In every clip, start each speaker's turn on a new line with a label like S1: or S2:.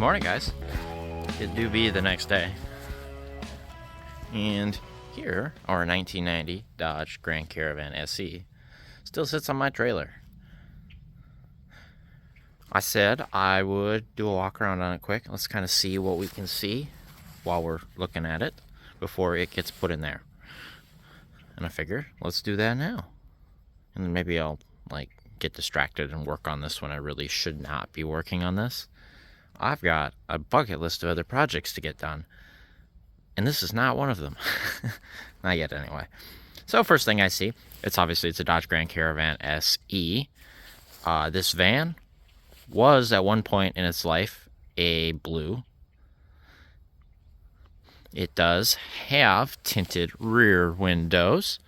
S1: morning, guys. It do be the next day. And here, our 1990 Dodge Grand Caravan SE still sits on my trailer. I said I would do a walk around on it quick. Let's kind of see what we can see while we're looking at it before it gets put in there. And I figure, let's do that now. And then maybe I'll get distracted and work on this when I really should not be working on this. I've got a bucket list of other projects to get done, and this is not one of them. Not yet, anyway. So first thing I see, it's a Dodge Grand Caravan SE. This van was at one point in its life a blue. It does have tinted rear windows,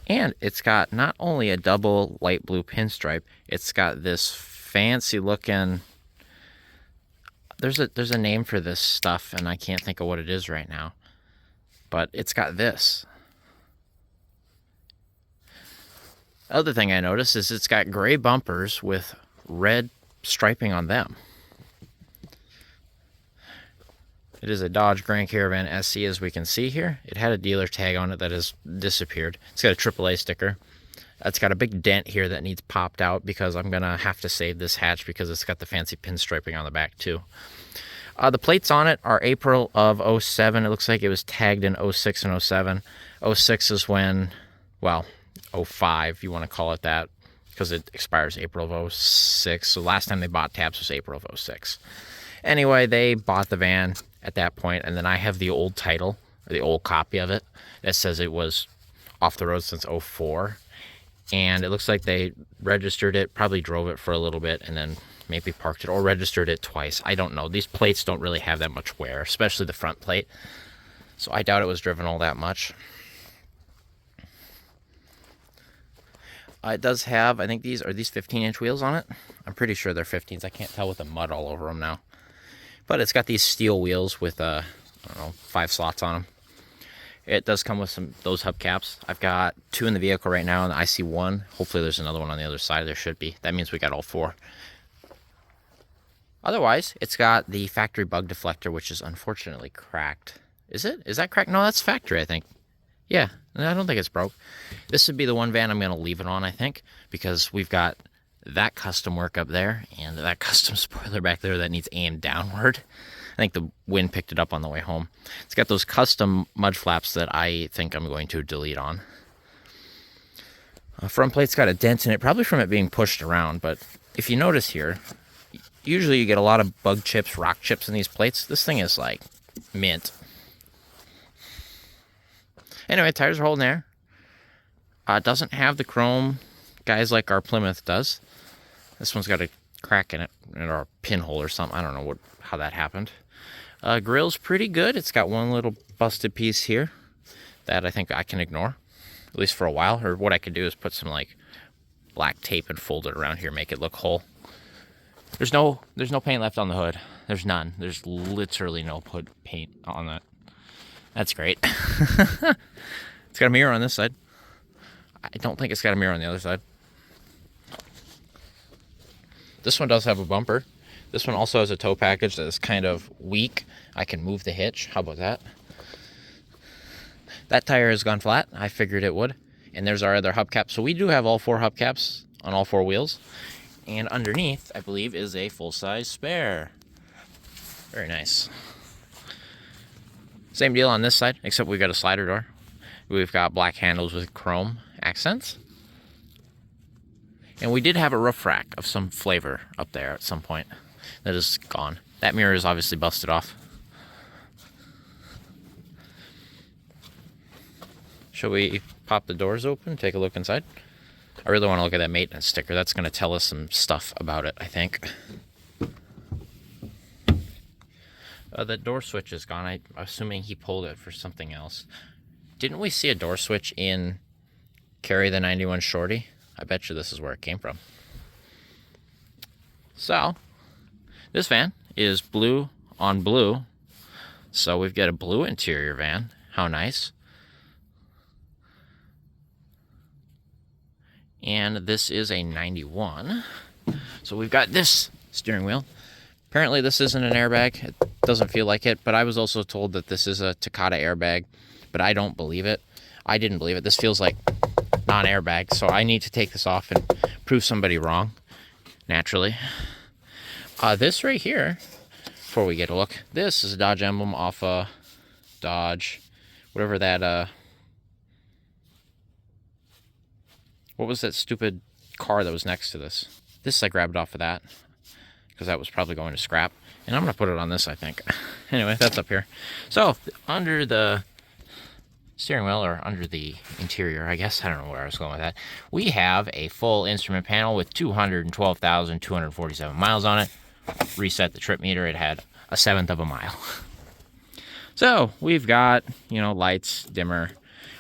S1: and it's got not only a double light blue pinstripe, it's got this fancy looking, there's a name for this stuff and I can't think of what it is right now, but it's got this. Other thing I noticed is it's got gray bumpers with red striping on them. It is a Dodge Grand Caravan SE, as we can see here. It had a dealer tag on it that has disappeared. It's got a AAA sticker. It's got a big dent here that needs popped out because I'm going to have to save this hatch because it's got the fancy pinstriping on the back too. The plates on it are April of 07. It looks like it was tagged in 06 and 07. 06 is when, well, 05, you want to call it that, because it expires April of 06. So last time they bought tabs was April of 06. Anyway, they bought the van at that point, and then I have the old title, or the old copy of it, that says it was off the road since 04. And it looks like they registered it, probably drove it for a little bit, and then maybe parked it, or registered it twice. I don't know. These plates don't really have that much wear, especially the front plate. So I doubt it was driven all that much. It does have, I think these 15-inch wheels on it. I'm pretty sure they're 15s. I can't tell with the mud all over them now. But it's got these steel wheels with, 5 slots on them. It does come with those hubcaps. I've got 2 in the vehicle right now, and I see 1. Hopefully there's another one on the other side. There should be. That means we got all 4. Otherwise, it's got the factory bug deflector, which is unfortunately cracked. Is it? Is that cracked? No, that's factory, I think. Yeah, I don't think it's broke. This would be the one van I'm going to leave it on, I think, because we've got that custom work up there and that custom spoiler back there that needs aimed downward. I think the wind picked it up on the way home. It's got those custom mud flaps that I think I'm going to delete on. Front plate's got a dent in it, probably from it being pushed around, but if you notice here, usually you get a lot of bug chips, rock chips in these plates. This thing is like mint. Anyway, tires are holding there. It doesn't have the chrome guys like our Plymouth does. This one's got a crack in it, or a pinhole or something. I don't know how that happened. Grill's pretty good. It's got one little busted piece here that I think I can ignore, at least for a while. Or what I could do is put some black tape and fold it around here, make it look whole. There's no paint left on the hood. There's none. There's literally no paint on that. That's great. It's got a mirror on this side. I don't think it's got a mirror on the other side. This one does have a bumper. This one also has a tow package that is kind of weak. I can move the hitch. How about that? That tire has gone flat. I figured it would. And there's our other hubcap. So we do have all 4 hubcaps on all 4 wheels. And underneath, I believe, is a full-size spare. Very nice. Same deal on this side, except we've got a slider door. We've got black handles with chrome accents. And we did have a roof rack of some flavor up there at some point that is gone. That mirror is obviously busted off. Shall we pop the doors open, take a look inside? I really want to look at that maintenance sticker. That's going to tell us some stuff about it, I think. The door switch is gone. I'm assuming he pulled it for something else. Didn't we see a door switch in Carry the 91 Shorty? I bet you this is where it came from. So, this van is blue on blue. So we've got a blue interior van. How nice. And this is a 91. So we've got this steering wheel. Apparently this isn't an airbag. It doesn't feel like it, but I was also told that this is a Takata airbag, but I don't believe it. I didn't believe it. This feels like non-airbag, so I need to take this off and prove somebody wrong, naturally. This right here, before we get a look, this is a Dodge emblem off a Dodge, whatever that, what was that stupid car that was next to this? This I grabbed off of that, because that was probably going to scrap. And I'm going to put it on this, I think. Anyway, that's up here. So, under the steering wheel, or under the interior, I guess, I don't know where I was going with that, we have a full instrument panel with 212,247 miles on it. Reset the trip meter, it had 1/7 of a mile. So, we've got, you know, lights, dimmer.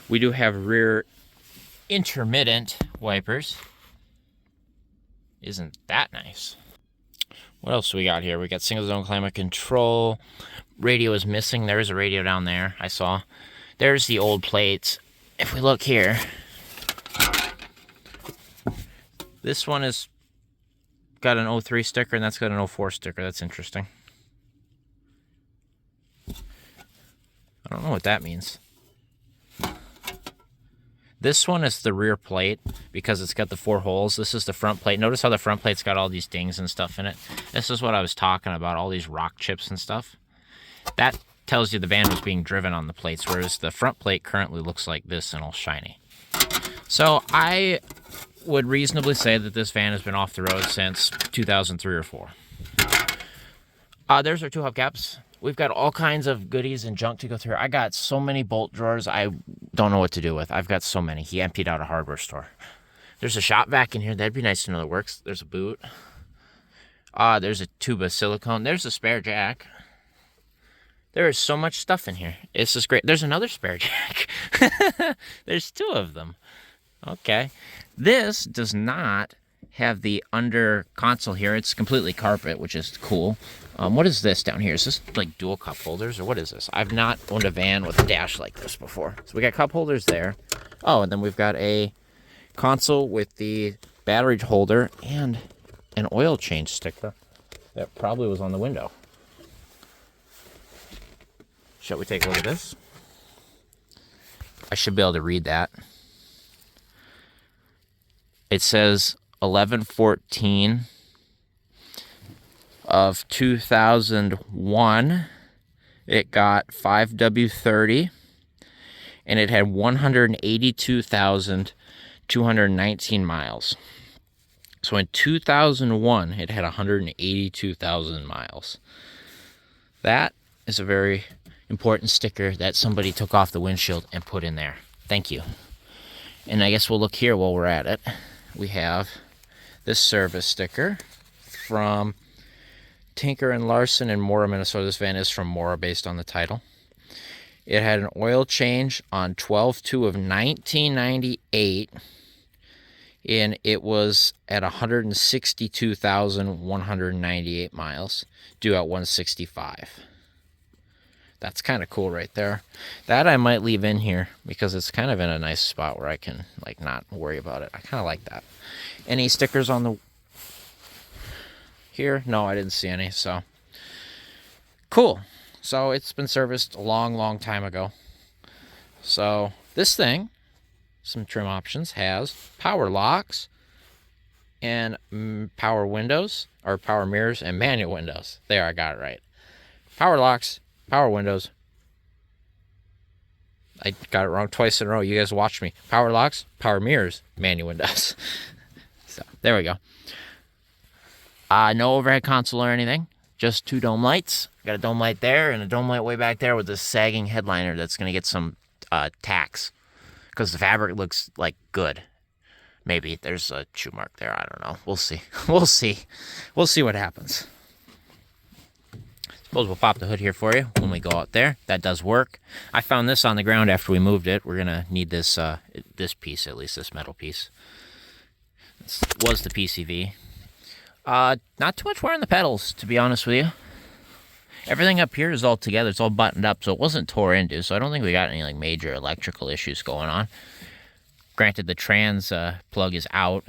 S1: We do have rear intermittent wipers. Isn't that nice? What else do we got here? We got single zone climate control. Radio is missing. There's a radio down there, I saw. There's the old plates. If we look here, this one is got an 03 sticker, and that's got an 04 sticker. That's interesting. I don't know what that means. This one is the rear plate because it's got the 4 holes. This is the front plate. Notice how the front plate's got all these dings and stuff in it. This is what I was talking about, all these rock chips and stuff. That tells you the van was being driven on the plates, whereas the front plate currently looks like this and all shiny. So I would reasonably say that this van has been off the road since 2003 or 4. There's our 2 hubcaps. We've got all kinds of goodies and junk to go through. I got so many bolt drawers I don't know what to do with. I've got so many. He emptied out a hardware store. There's a shop vac in here. That'd be nice to know that works. There's a boot. There's a tube of silicone. There's a spare jack. There is so much stuff in here. This is great. There's another spare jack. There's 2 of them. Okay. This does not have the under console here. It's completely carpet, which is cool. What is this down here? Is this like dual cup holders, or what is this? I've not owned a van with a dash like this before. So we got cup holders there. Oh, and then we've got a console with the battery holder and an oil change sticker that probably was on the window. Shall we take a look at this? I should be able to read that. It says 11/14 of 2001. It got 5W30, and it had 182,219 miles. So in 2001, it had 182,000 miles. That is a very important sticker that somebody took off the windshield and put in there. Thank you. And I guess we'll look here while we're at it. We have this service sticker from Tinker and Larson in Mora, Minnesota. This van is from Mora based on the title. It had an oil change on 12/2 of 1998, and it was at 162,198 miles, due at 165. That's kind of cool right there. That I might leave in here because it's kind of in a nice spot where I can like not worry about it. I kind of like that. Any stickers on the here? No, I didn't see any. So cool. So it's been serviced a long time ago. So this thing, some trim options, has power locks and power windows, or power mirrors and manual windows. There, I got it right. Power locks, power windows. I got it wrong twice in a row. You guys watched me. Power locks, power mirrors, manual windows. So there we go. No overhead console or anything. Just 2 dome lights. Got a dome light there and a dome light way back there with this sagging headliner that's going to get some tacks. Because the fabric looks like good. Maybe there's a chew mark there. I don't know. We'll see. We'll see. We'll see what happens. Suppose we'll pop the hood here for you when we go out there. That does work. I found this on the ground after we moved it. We're going to need this this piece, at least this metal piece. This was the PCV. Not too much wear on the pedals, to be honest with you. Everything up here is all together. It's all buttoned up, so it wasn't tore into. So I don't think we got any like major electrical issues going on. Granted, the trans plug is out.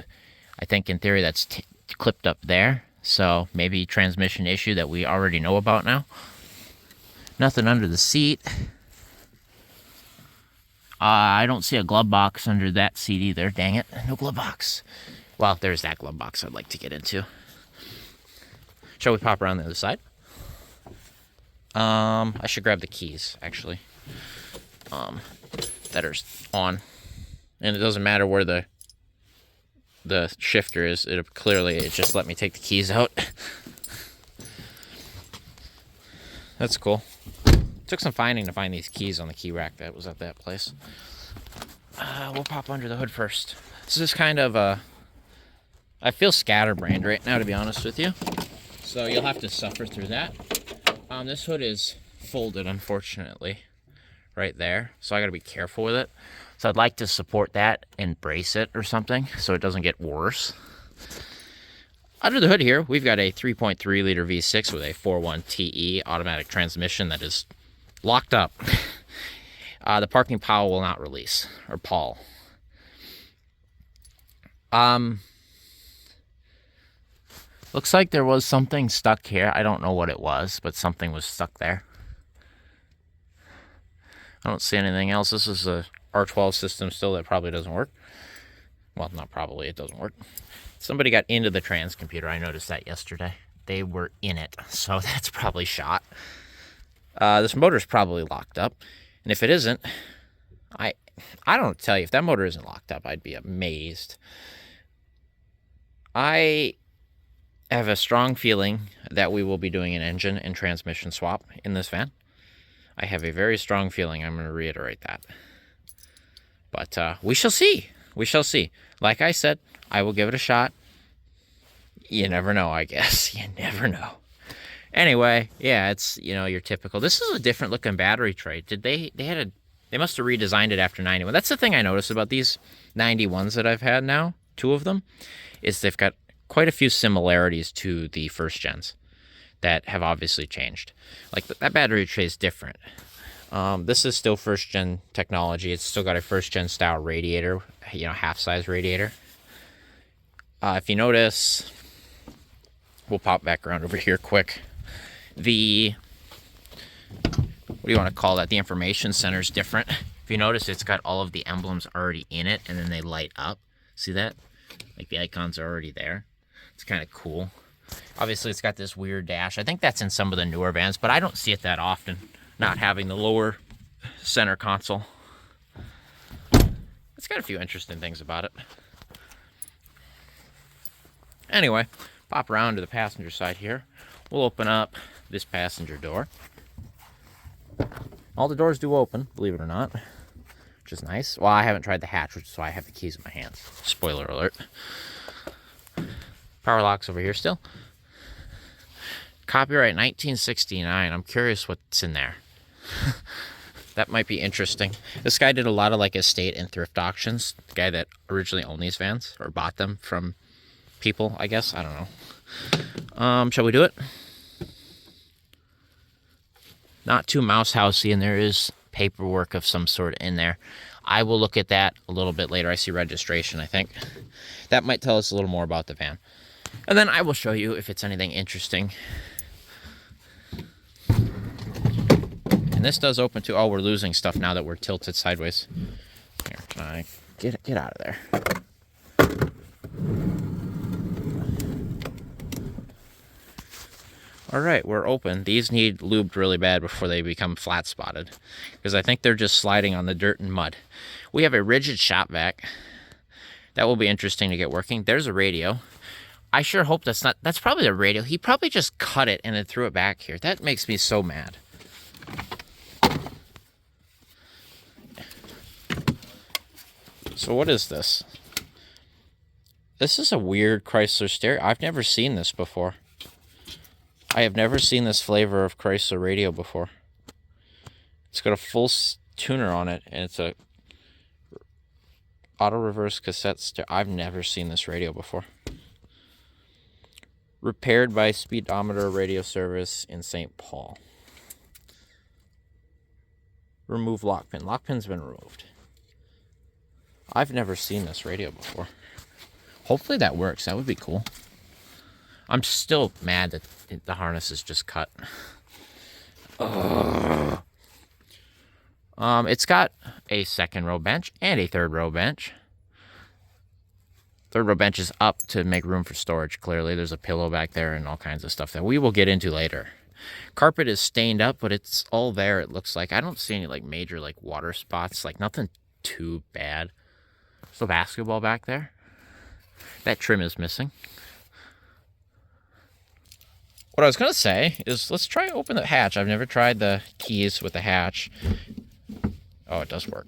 S1: I think in theory that's clipped up there. So maybe transmission issue that we already know about now. Nothing under the seat. I don't see a glove box under that seat either. Dang it. No glove box. Well, there's that glove box I'd like to get into. Shall we pop around the other side? I should grab the keys, actually. That are on. And it doesn't matter where the shifter is. It just let me take the keys out. That's cool. Took some finding to find these keys on the key rack that was at that place. We'll pop under the hood first. This is kind of I feel scatterbrained right now, to be honest with you. So you'll have to suffer through that. This hood is folded, unfortunately, right there. So I gotta be careful with it. So I'd like to support that and brace it or something so it doesn't get worse. Under the hood here, we've got a 3.3 liter V6 with a 4.1 TE automatic transmission that is locked up. The parking POW will not release, or PAL. Looks like there was something stuck here. I don't know what it was, but something was stuck there. I don't see anything else. This is a R12 system still that probably doesn't work. Well, not probably, it doesn't work. Somebody got into the trans computer. I noticed that yesterday. They were in it, so that's probably shot. This motor's probably locked up. And if it isn't, I don't tell you, if that motor isn't locked up, I'd be amazed. I have a strong feeling that we will be doing an engine and transmission swap in this van. I have a very strong feeling. I'm going to reiterate that. But we shall see. We shall see. Like I said, I will give it a shot. You never know, I guess. You never know. Anyway, yeah, it's, your typical. This is a different looking battery tray. They must have redesigned it after 91. That's the thing I noticed about these 91s that I've had now, 2 of them, is they've got quite a few similarities to the first gens that have obviously changed. Like that battery tray is different. This is still first gen technology. It's still got a first gen style radiator, half size radiator. If you notice, we'll pop back around over here quick. What do you want to call that? The information center is different. If you notice, it's got all of the emblems already in it, and then they light up. See that? Like the icons are already there. It's kind of cool. Obviously, it's got this weird dash. I think that's in some of the newer vans, but I don't see it that often, not having the lower center console. It's got a few interesting things about it. Anyway, pop around to the passenger side here. We'll open up this passenger door. All the doors do open, believe it or not, which is nice. Well, I haven't tried the hatch, which is why I have the keys in my hands. Spoiler alert. Power locks over here still. Copyright 1969. I'm curious what's in there. That might be interesting. This guy did a lot of estate and thrift auctions. The guy that originally owned these vans or bought them from people, I guess. I don't know. Shall we do it? Not too mouse housey, and there is paperwork of some sort in there. I will look at that a little bit later. I see registration, I think. That might tell us a little more about the van. And then I will show you if it's anything interesting. And this does open too. Oh, we're losing stuff now that we're tilted sideways. Here, can I get out of there? All right, we're open. These need lubed really bad before they become flat spotted, because I think they're just sliding on the dirt and mud. We have a rigid shop vac. That will be interesting to get working. There's a radio. I sure hope that's probably the radio. He probably just cut it and then threw it back here. That makes me so mad. So what is this? This is a weird Chrysler stereo. I've never seen this before. I have never seen this flavor of Chrysler radio before. It's got a full tuner on it, and it's a auto reverse cassette stereo. I've never seen this radio before. Repaired by Speedometer Radio Service in St. Paul. Remove lock pin. Lock pin's been removed. I've never seen this radio before. Hopefully that works. That would be cool. I'm still mad that the harness is just cut. Ugh. It's got a second row bench and a third row bench. Third row bench is up to make room for storage, clearly. There's a pillow back there and all kinds of stuff that we will get into later. Carpet is stained up, but it's all there, it looks like. I don't see any like major like water spots, like nothing too bad. There's a basketball back there. That trim is missing. What I was going to say is let's try open the hatch. I've never tried the keys with the hatch. Oh, it does work.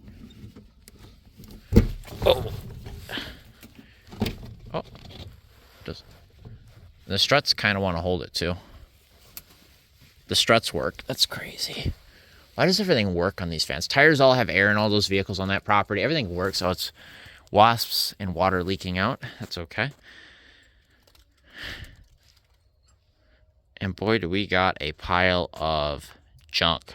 S1: Oh. Oh. Does. The struts kind of want to hold it too. The struts work. That's crazy. Why does everything work on these fans? Tires all have air in all those vehicles on that property. Everything works. So it's wasps and water leaking out. That's okay. And boy, do we got a pile of junk.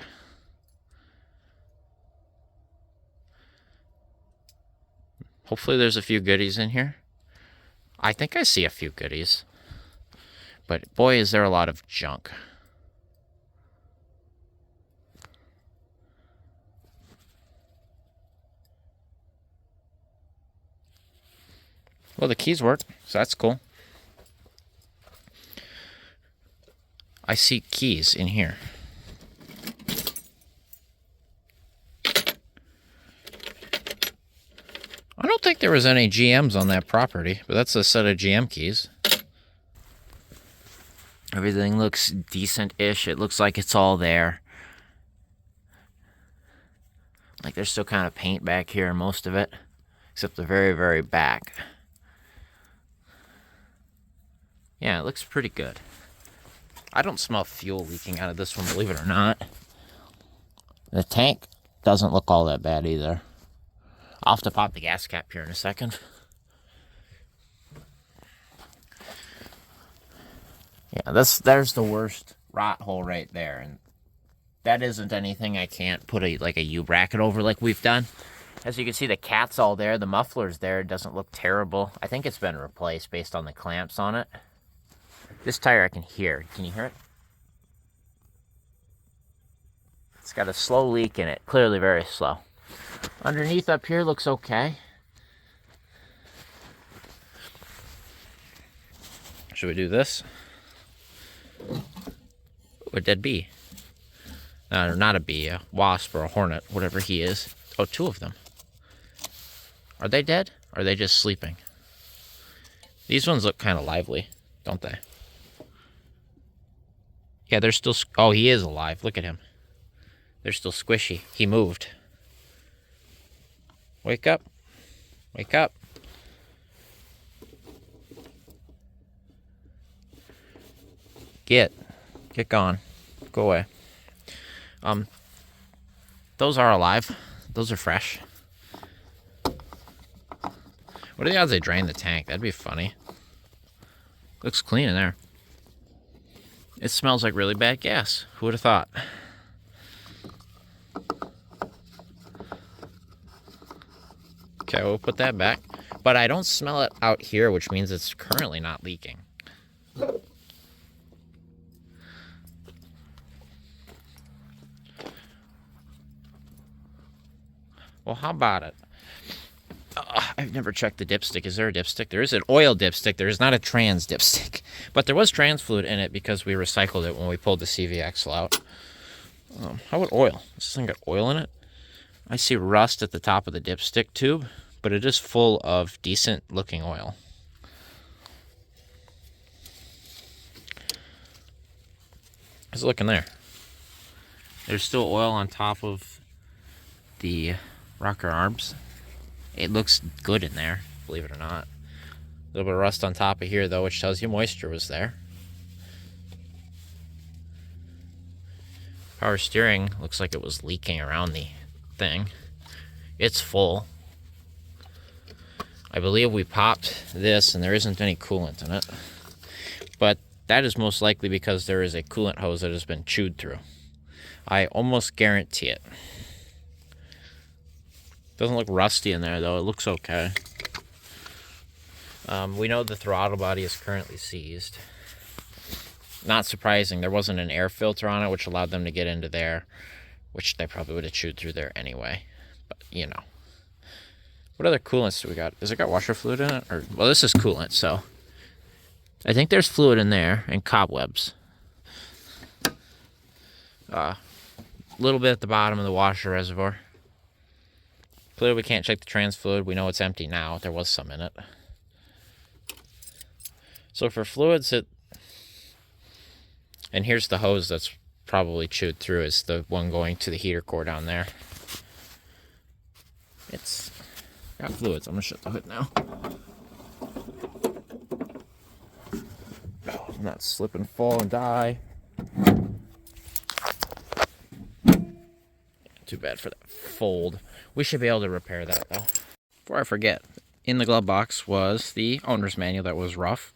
S1: Hopefully there's a few goodies in here. I think I see a few goodies. But boy, is there a lot of junk. Well, the keys work, so that's cool. I see keys in here. I don't think there was any GMs on that property, but that's a set of GM keys. Everything looks decent-ish. It looks like it's all there. Like there's still kind of paint back here, most of it, except the very, very back. Yeah, it looks pretty good. I don't smell fuel leaking out of this one, believe it or not. The tank doesn't look all that bad either. I'll have to pop the gas cap here in a second. Yeah, there's the worst rot hole right there. And that isn't anything I can't put a U-bracket over like we've done. As you can see, the cat's all there. The muffler's there. It doesn't look terrible. I think it's been replaced based on the clamps on it. This tire I can hear. Can you hear it? It's got a slow leak in it. Clearly very slow. Underneath up here looks okay. Should we do this? Would that be? Not a bee, a wasp or a hornet, whatever he is. Oh, two of them. Are they dead? Or are they just sleeping? These ones look kind of lively, don't they? Yeah, they're still... Oh, he is alive. Look at him. They're still squishy. He moved. Wake up. Wake up. Get gone. Go away. Those are alive. Those are fresh. What are the odds they drain the tank? That'd be funny. Looks clean in there. It smells like really bad gas. Who would have thought? Okay, we'll put that back. But I don't smell it out here, which means it's currently not leaking. Well, how about it? I've never checked the dipstick. Is there a dipstick? There is an oil dipstick. There is not a trans dipstick. But there was trans fluid in it because we recycled it when we pulled the CV axle out. How about oil? This thing got oil in it? I see rust at the top of the dipstick tube, but it is full of decent looking oil. How's it looking there? There's still oil on top of the rocker arms. It looks good in there, believe it or not. A little bit of rust on top of here, though, which tells you moisture was there. Power steering looks like it was leaking around the thing. It's full. I believe we popped this, and there isn't any coolant in it. But that is most likely because there is a coolant hose that has been chewed through. I almost guarantee it. Doesn't look rusty in there, though. It looks okay. We know the throttle body is currently seized. Not surprising, there wasn't an air filter on it, which allowed them to get into there, which they probably would have chewed through there anyway. But, you know. What other coolants do we got? Has it got washer fluid in it? Or, well, this is coolant, so I think there's fluid in there and cobwebs. A little bit at the bottom of the washer reservoir. Clearly we can't check the trans fluid. We know it's empty now. There was some in it. So for fluids, and here's the hose that's probably chewed through, is the one going to the heater core down there. It's got fluids. I'm gonna shut the hood now. Oh, not slip and fall and die. Too bad for that fold. We should be able to repair that though. Before I forget, in the glove box was the owner's manual that was rough.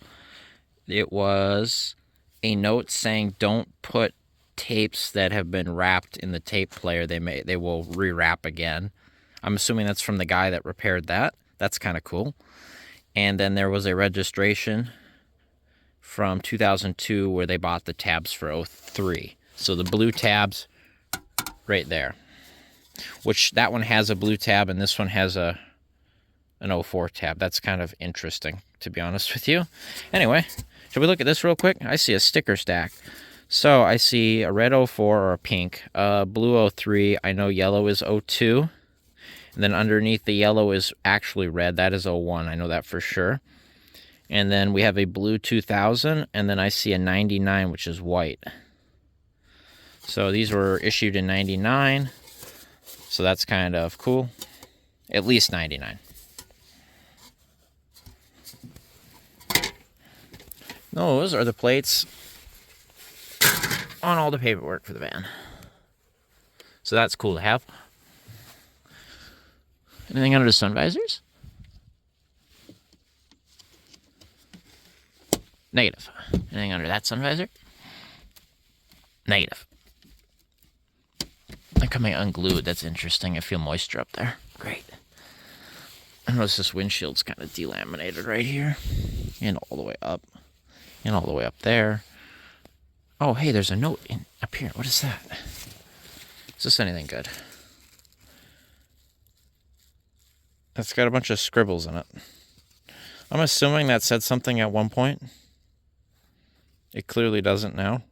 S1: It was a note saying don't put tapes that have been wrapped in the tape player. They will rewrap again. I'm assuming that's from the guy that repaired that. That's kind of cool. And then there was a registration from 2002 where they bought the tabs for 03. So the blue tabs right there. Which that one has a blue tab and this one has an 04 tab. That's kind of interesting, to be honest with you. Anyway, should we look at this real quick? I see a sticker stack. So I see a red 04 or a pink, blue 03. I know yellow is 02. And then underneath the yellow is actually red. That is 01. I know that for sure. And then we have a blue 2000. And then I see a 99, which is white. So these were issued in 99. So that's kind of cool. At least 99. Those are the plates on all the paperwork for the van. So that's cool to have. Anything under the sun visors? Negative. Anything under that sun visor? Negative. They're coming unglued. That's interesting. I feel moisture up there. Great. I notice this windshield's kind of delaminated right here. And all the way up. And all the way up there. Oh, hey, there's a note up here. What is that? Is this anything good? It's got a bunch of scribbles in it. I'm assuming that said something at one point. It clearly doesn't now.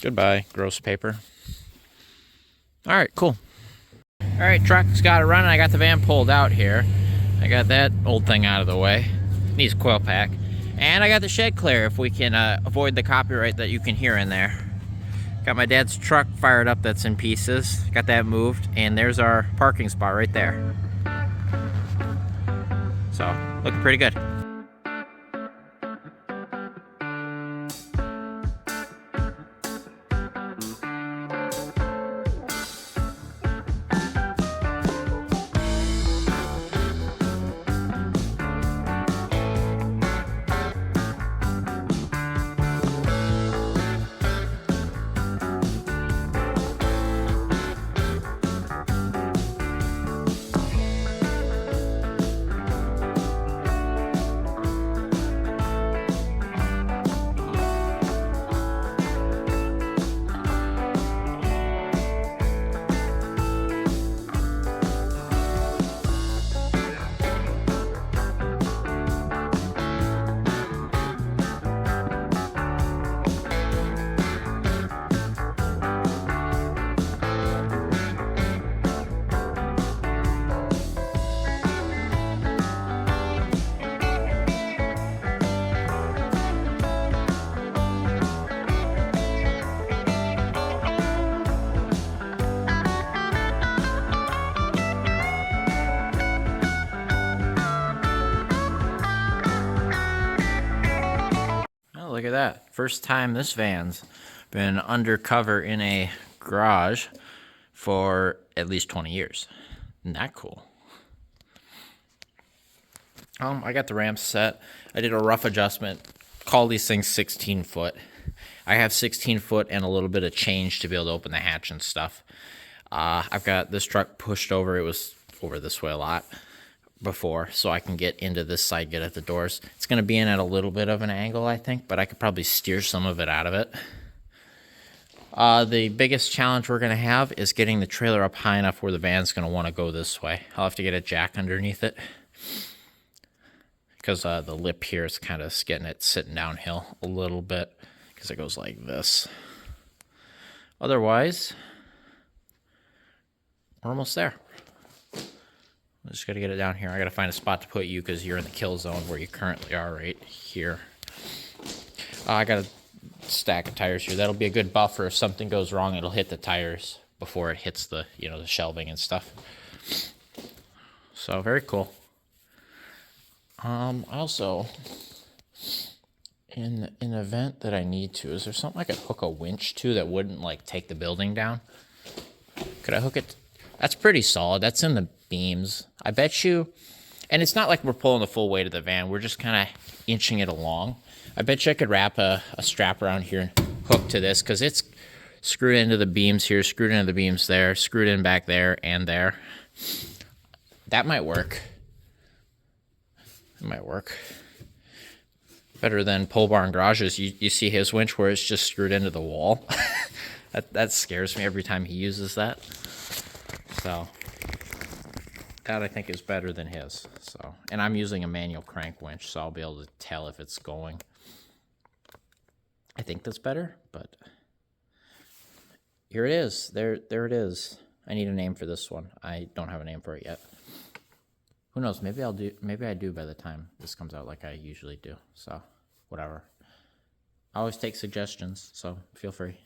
S1: Goodbye, gross paper. Alright, cool. Alright, truck's got it running. I got the van pulled out here. I got that old thing out of the way. Needs a coil pack. And I got the shed clear if we can avoid the copyright that you can hear in there. Got my dad's truck fired up that's in pieces. Got that moved. And there's our parking spot right there. So, looking pretty good. Look at that. First time this van's been undercover in a garage for at least 20 years. Isn't that cool? I got the ramps set. I did a rough adjustment. Call these things 16 foot. I have 16 foot and a little bit of change to be able to open the hatch and stuff. I've got this truck pushed over. It was over this way a lot. before so I can get into this side, get at the doors. It's going to be in at a little bit of an angle, I think, but I could probably steer some of it out of it. The biggest challenge we're going to have is getting the trailer up high enough where the van's going to want to go this way. I'll have to get a jack underneath it because the lip here is kind of getting it sitting downhill a little bit because it goes like this. Otherwise, we're almost there. I just got to get it down here. I got to find a spot to put you because you're in the kill zone where you currently are right here. I got a stack of tires here. That'll be a good buffer. If something goes wrong, it'll hit the tires before it hits the, the shelving and stuff. So very cool. Also, in an event that I need to, is there something I could hook a winch to that wouldn't like take the building down? Could I hook it? That's pretty solid. That's in the beams. I bet you, and it's not like we're pulling the full weight of the van. We're just kind of inching it along. I bet you I could wrap a strap around here and hook to this because it's screwed into the beams here, screwed into the beams there, screwed in back there and there. That might work. It might work. Better than pole barn garages. You see his winch where it's just screwed into the wall. that scares me every time he uses that. So that I think is better than his. So, and I'm using a manual crank winch, so I'll be able to tell if it's going. I think that's better, but here it is. There it is. I need a name for this one. I don't have a name for it yet. Who knows? Maybe I do by the time this comes out like I usually do. So, whatever. I always take suggestions, so feel free.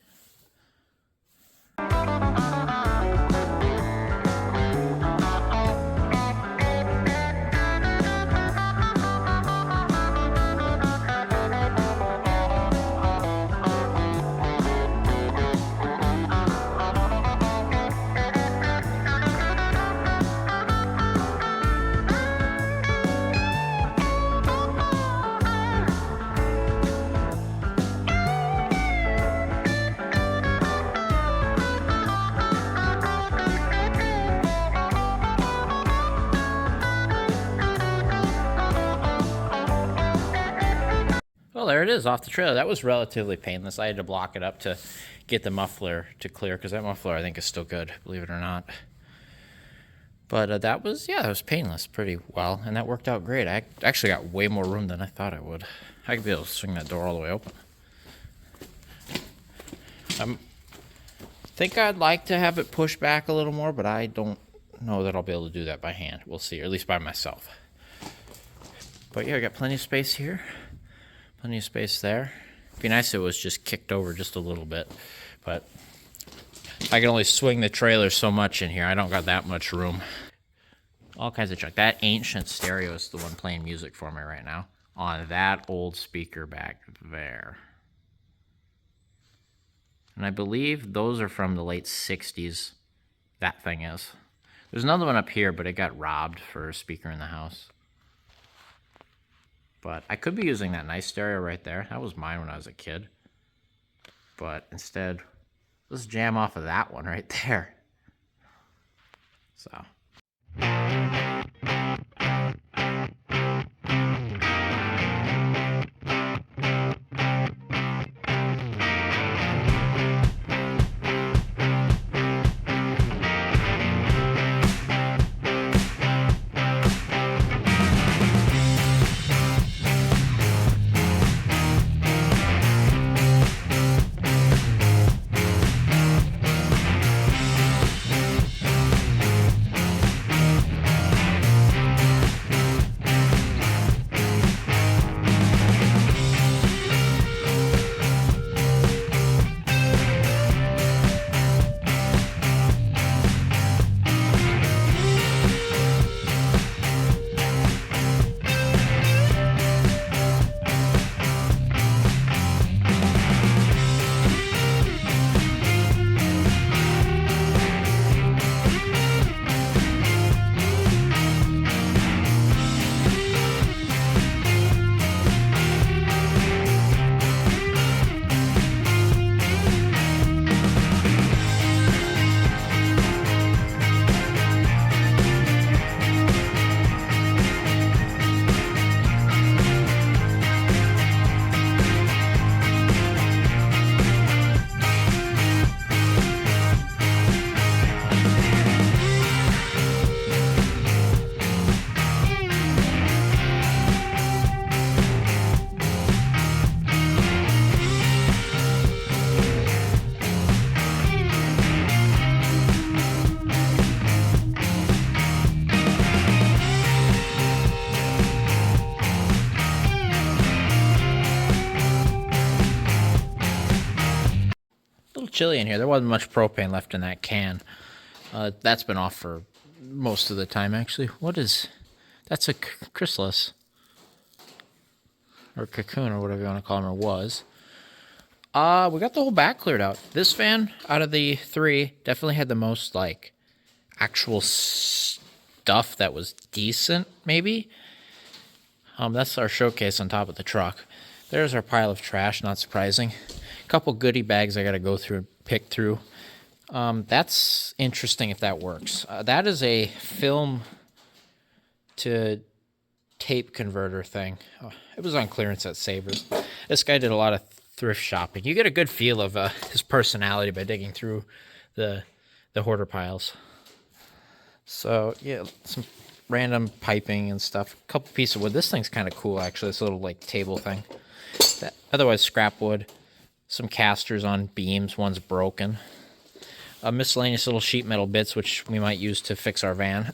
S1: Well, there it is off the trailer. That was relatively painless. I had to block it up to get the muffler to clear because that muffler I think is still good, believe it or not. But that was painless pretty well, and that worked out great. I actually got way more room than I thought I would. I could be able to swing that door all the way open. I think I'd like to have it pushed back a little more, but I don't know that I'll be able to do that by hand. We'll see, or at least by myself. But yeah, I got plenty of space here. Plenty of space there. It'd be nice if it was just kicked over just a little bit, but I can only swing the trailer so much in here. I don't got that much room. All kinds of junk. That ancient stereo is the one playing music for me right now on that old speaker back there. And I believe those are from the late 60s. That thing is. There's another one up here, but it got robbed for a speaker in the house. But I could be using that nice stereo right there. That was mine when I was a kid. But instead, let's jam off of that one right there. So. little chilly in here. There wasn't much propane left in that can. That's been off for most of the time, actually. What is... That's a chrysalis. Or cocoon, or whatever you want to call them, or was. We got the whole back cleared out. This fan, out of the 3, definitely had the most, like, actual stuff that was decent, maybe. That's our showcase on top of the truck. There's our pile of trash, not surprising. A couple goodie bags I got to go through and pick through. That's interesting if that works. That is a film to tape converter thing. Oh, it was on clearance at Savers. This guy did a lot of thrift shopping. You get a good feel of his personality by digging through the hoarder piles. So yeah, some random piping and stuff. A couple pieces of wood. This thing's kind of cool actually. This little like table thing. Otherwise scrap wood. Some casters on beams. One's broken. Miscellaneous little sheet metal bits which we might use to fix our van.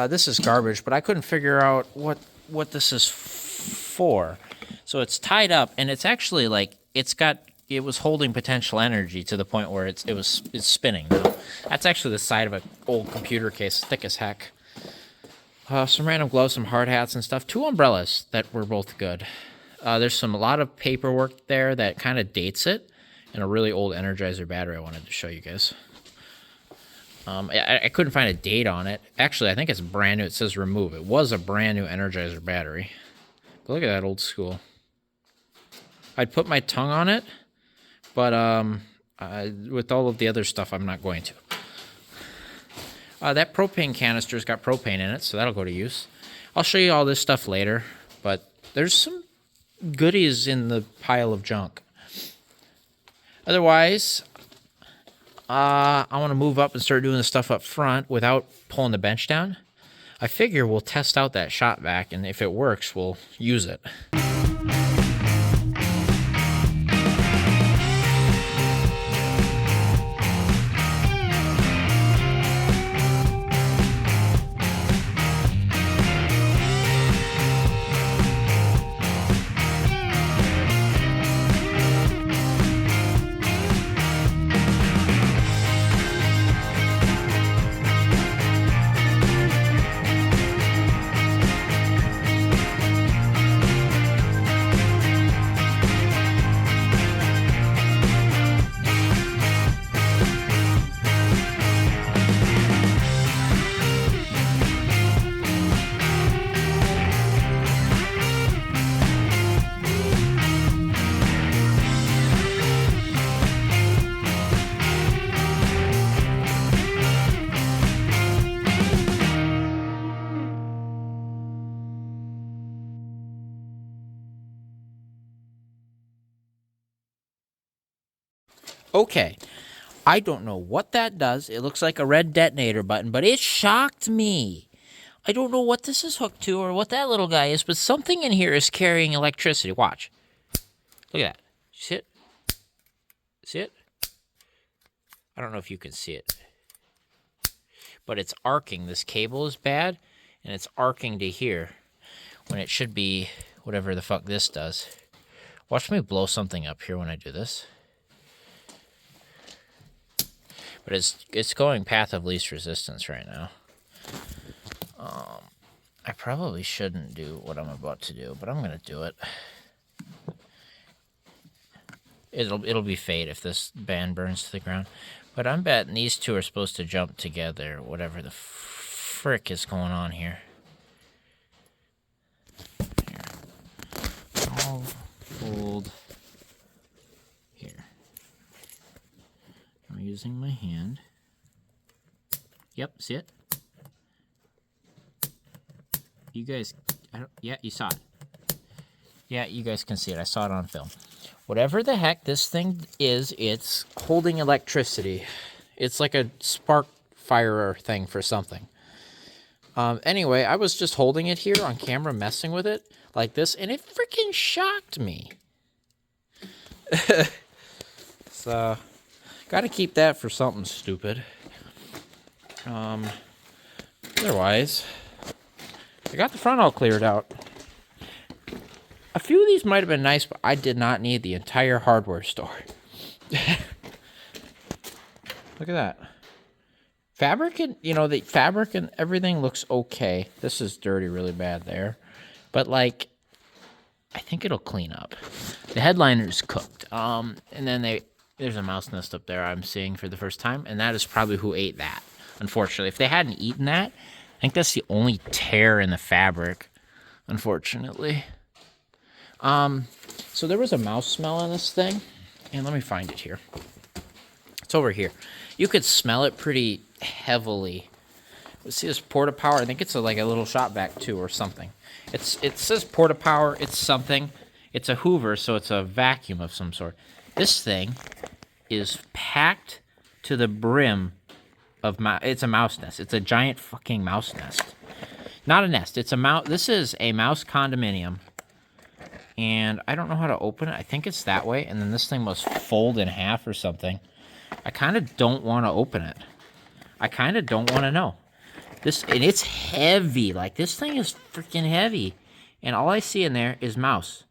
S1: This is garbage, but I couldn't figure out what this is for. So it's tied up, and it's actually like it was holding potential energy to the point where it's spinning now. That's actually the side of an old computer case, thick as heck. Some random gloves, some hard hats and stuff. 2 umbrellas that were both good. There's a lot of paperwork there that kind of dates it, and a really old Energizer battery I wanted to show you guys. I couldn't find a date on it. Actually, I think it's brand new. It says remove. It was a brand new Energizer battery. But look at that old school. I'd put my tongue on it, but with all of the other stuff, I'm not going to. That propane canister's got propane in it, so that'll go to use. I'll show you all this stuff later, but there's some goodies in the pile of junk. Otherwise... I want to move up and start doing the stuff up front without pulling the bench down. I figure we'll test out that shot vac, and if it works, we'll use it. Okay, I don't know what that does. It looks like a red detonator button, but it shocked me. I don't know what this is hooked to or what that little guy is, but something in here is carrying electricity. Watch. Look at that. See it? See it? I don't know if you can see it. But it's arcing. This cable is bad, and it's arcing to here when it should be whatever the fuck this does. Watch me blow something up here when I do this. But it's going path of least resistance right now. I probably shouldn't do what I'm about to do, but I'm gonna do it. It'll be fate if this band burns to the ground. But I'm betting these two are supposed to jump together, whatever the frick is going on here. I'll hold here. I'm using my hand. Yep, see it? You guys, yeah, you saw it. Yeah, you guys can see it. I saw it on film. Whatever the heck this thing is, it's holding electricity. It's like a spark fire thing for something. Anyway, I was just holding it here on camera, messing with it like this, and it freaking shocked me. So, gotta keep that for something stupid. Otherwise, I got the front all cleared out. A few of these might have been nice, but I did not need the entire hardware store. Look at that. Fabric and, the fabric and everything looks okay. This is dirty really bad there. But, like, I think it'll clean up. The headliner's cooked. And then there's a mouse nest up there I'm seeing for the first time, and that is probably who ate that, unfortunately. If they hadn't eaten that, I think that's the only tear in the fabric, unfortunately. So there was a mouse smell on this thing, and let me find it here. It's over here. You could smell it pretty heavily. See this Porta Power? I think it's like a little shop vac too or something. It says Porta Power. It's something. It's a Hoover, so it's a vacuum of some sort. This thing is packed to the brim of it's a mouse nest. It's a giant fucking mouse nest. Not a nest. It's a mouse. This is a mouse condominium. And I don't know how to open it. I think it's that way. And then this thing must fold in half or something. I kind of don't want to open it. I kind of don't want to know. And it's heavy. Like, this thing is freaking heavy. And all I see in there is mouse.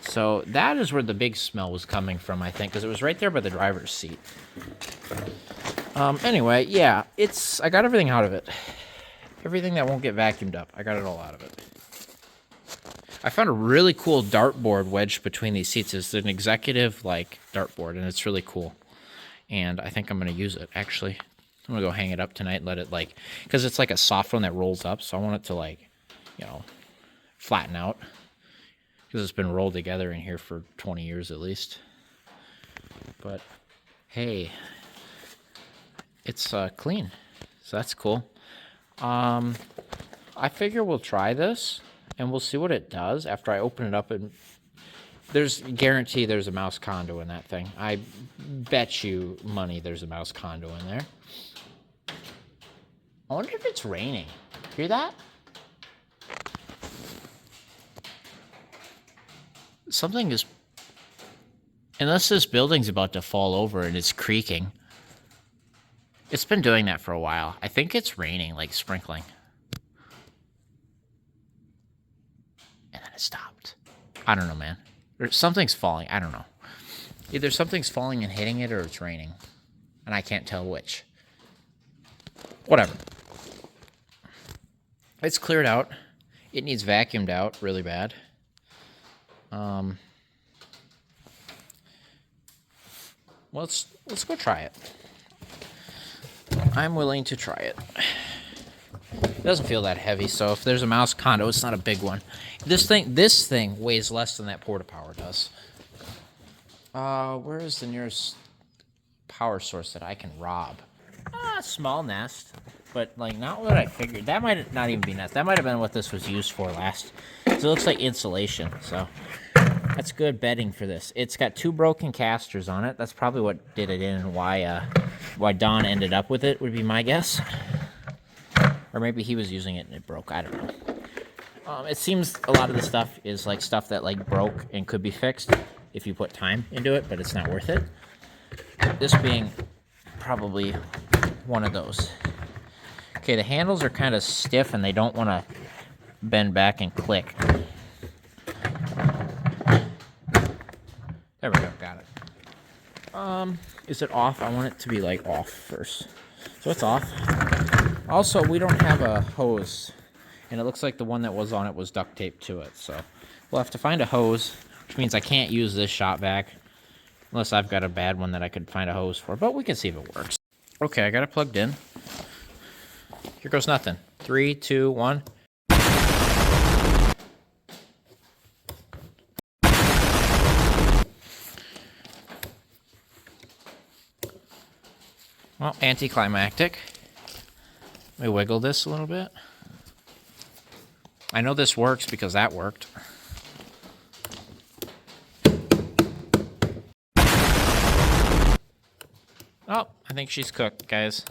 S1: So that is where the big smell was coming from, I think, because it was right there by the driver's seat. Anyway, yeah, I got everything out of it. Everything that won't get vacuumed up, I got it all out of it. I found a really cool dartboard wedged between these seats. It's an executive, like, dartboard, and it's really cool. And I think I'm going to use it, actually. I'm going to go hang it up tonight and let it, like, because it's like a soft one that rolls up, so I want it to, like, flatten out. Because it's been rolled together in here for 20 years at least. But, hey, it's clean, so that's cool. I figure we'll try this, and we'll see what it does after I open it up. And there's a mouse condo in that thing. I bet you money there's a mouse condo in there. I wonder if it's raining. Hear that? Something is... Unless this building's about to fall over and it's creaking. It's been doing that for a while. I think it's raining, like sprinkling. And then it stopped. I don't know, man. Or something's falling. I don't know. Either something's falling and hitting it or it's raining. And I can't tell which. Whatever. It's cleared out. It needs vacuumed out really bad. Let's go try it. I'm willing to try it. It doesn't feel that heavy, so if there's a mouse condo, it's not a big one. This thing weighs less than that Porta Power does. Where is the nearest power source that I can rob? Small nest, but like not what I figured. That might not even be nest. That might have been what this was used for last. So it looks like insulation. So that's good bedding for this. It's got 2 broken casters on it. That's probably what did it in, and why Don ended up with it would be my guess. Or maybe he was using it and it broke. I don't know. It seems a lot of the stuff is like stuff that like broke and could be fixed if you put time into it, but it's not worth it. This being probably one of those. Okay, the handles are kind of stiff and they don't want to bend back and click. There we go, got it. Is it off? I want it to be like off first. So it's off. Also, we don't have a hose, and it looks like the one that was on it was duct taped to it, so we'll have to find a hose, which means I can't use this shop vac unless I've got a bad one that I could find a hose for, but we can see if it works. Okay, I got it plugged in. Here goes nothing. 3, 2, 1. Well, anticlimactic. Let me wiggle this a little bit. I know this works because that worked. Oh, I think she's cooked, guys.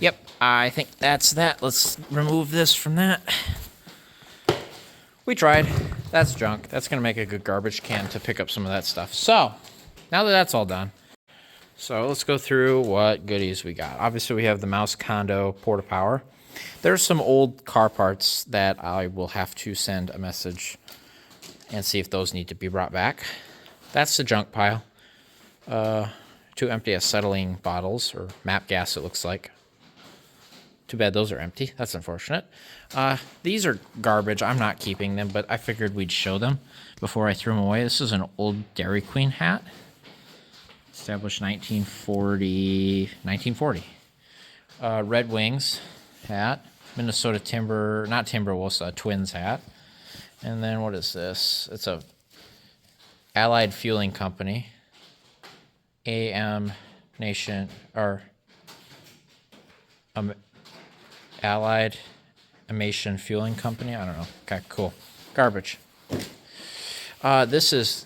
S1: Yep, I think that's that. Let's remove this from that. We tried. That's junk. That's going to make a good garbage can to pick up some of that stuff. So, now that that's all done, So let's go through what goodies we got. Obviously, we have the Mouse Condo Porta Power. There's some old car parts that I will have to send a message and see if those need to be brought back. That's the junk pile. 2 empty acetylene bottles, or MAP gas it looks like. Too bad those are empty. That's unfortunate. These are garbage. I'm not keeping them, but I figured we'd show them before I threw them away. This is an old Dairy Queen hat. Established 1940. Red Wings hat. Minnesota Timber, not Timberwolves, Twins hat. And then what is this? It's a Allied Fueling Company. AM Nation, or Allied Amation Fueling Company. I don't know. Okay, cool. Garbage. This is